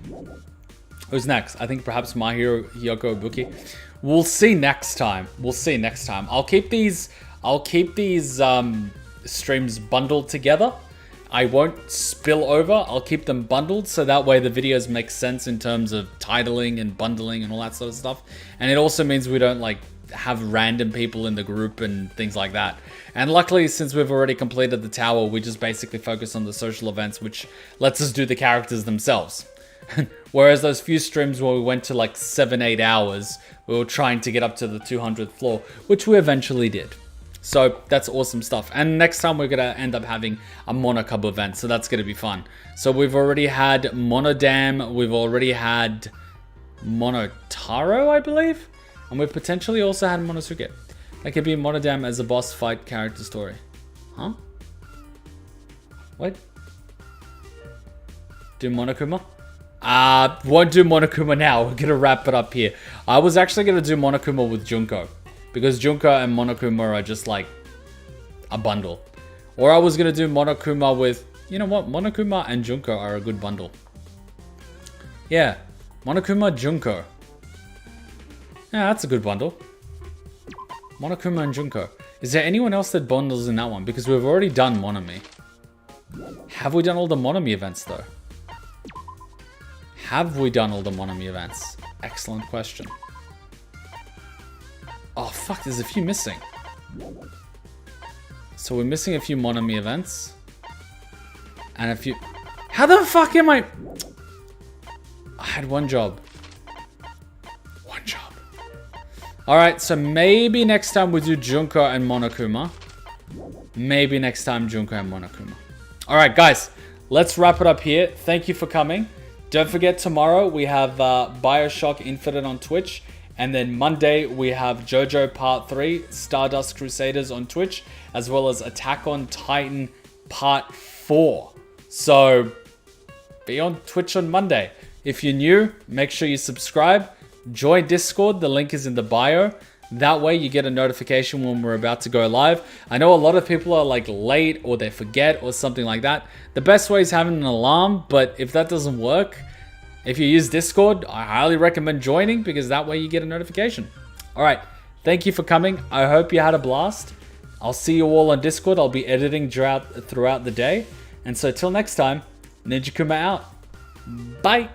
Who's next? I think perhaps My Hero Hyoko Ibuki. We'll see next time. We'll see next time. I'll keep these streams bundled together. I won't spill over. I'll keep them bundled so that way the videos make sense in terms of titling and bundling and all that sort of stuff. And it also means we don't like have random people in the group and things like that. And luckily, since we've already completed the tower, we just basically focus on the social events, which lets us do the characters themselves. Whereas those few streams where we went to like 7-8 hours, we were trying to get up to the 200th floor, which we eventually did. So that's awesome stuff. And next time we're going to end up having a Monokub event. So that's going to be fun. So we've already had Monodam. We've already had Monotaro, I believe. And we've potentially also had Monosuke. That could be Monodam as a boss fight character story. Huh? What? Do Monokuma? Won't do Monokuma now. We're going to wrap it up here. I was actually going to do Monokuma with Junko. Because Junko and Monokuma are just like a bundle. Or I was going to do Monokuma with... You know what? Monokuma and Junko are a good bundle. Yeah. Monokuma, Junko. Yeah, that's a good bundle. Monokuma and Junko. Is there anyone else that bundles in that one? Because we've already done Monomi. Have we done all the Monomi events though? Have we done all the Monomi events? Excellent question. Oh fuck, there's a few missing. So we're missing a few Monomi events. And a few... How the fuck am I... I had one job. One job. Alright, so maybe next time we do Junko and Monokuma. Maybe next time Junko and Monokuma. Alright, guys. Let's wrap it up here. Thank you for coming. Don't forget, tomorrow we have Bioshock Infinite on Twitch. And then Monday we have JoJo Part 3, Stardust Crusaders on Twitch. As well as Attack on Titan Part 4. So, be on Twitch on Monday. If you're new, make sure you subscribe. Join Discord, the link is in the bio. That way you get a notification when we're about to go live. I know a lot of people are like late or they forget or something like that. The best way is having an alarm, but if that doesn't work, if you use Discord, I highly recommend joining because that way you get a notification. Alright, thank you for coming. I hope you had a blast. I'll see you all on Discord. I'll be editing throughout the day. And so till next time, Ninjakuma out. Bye!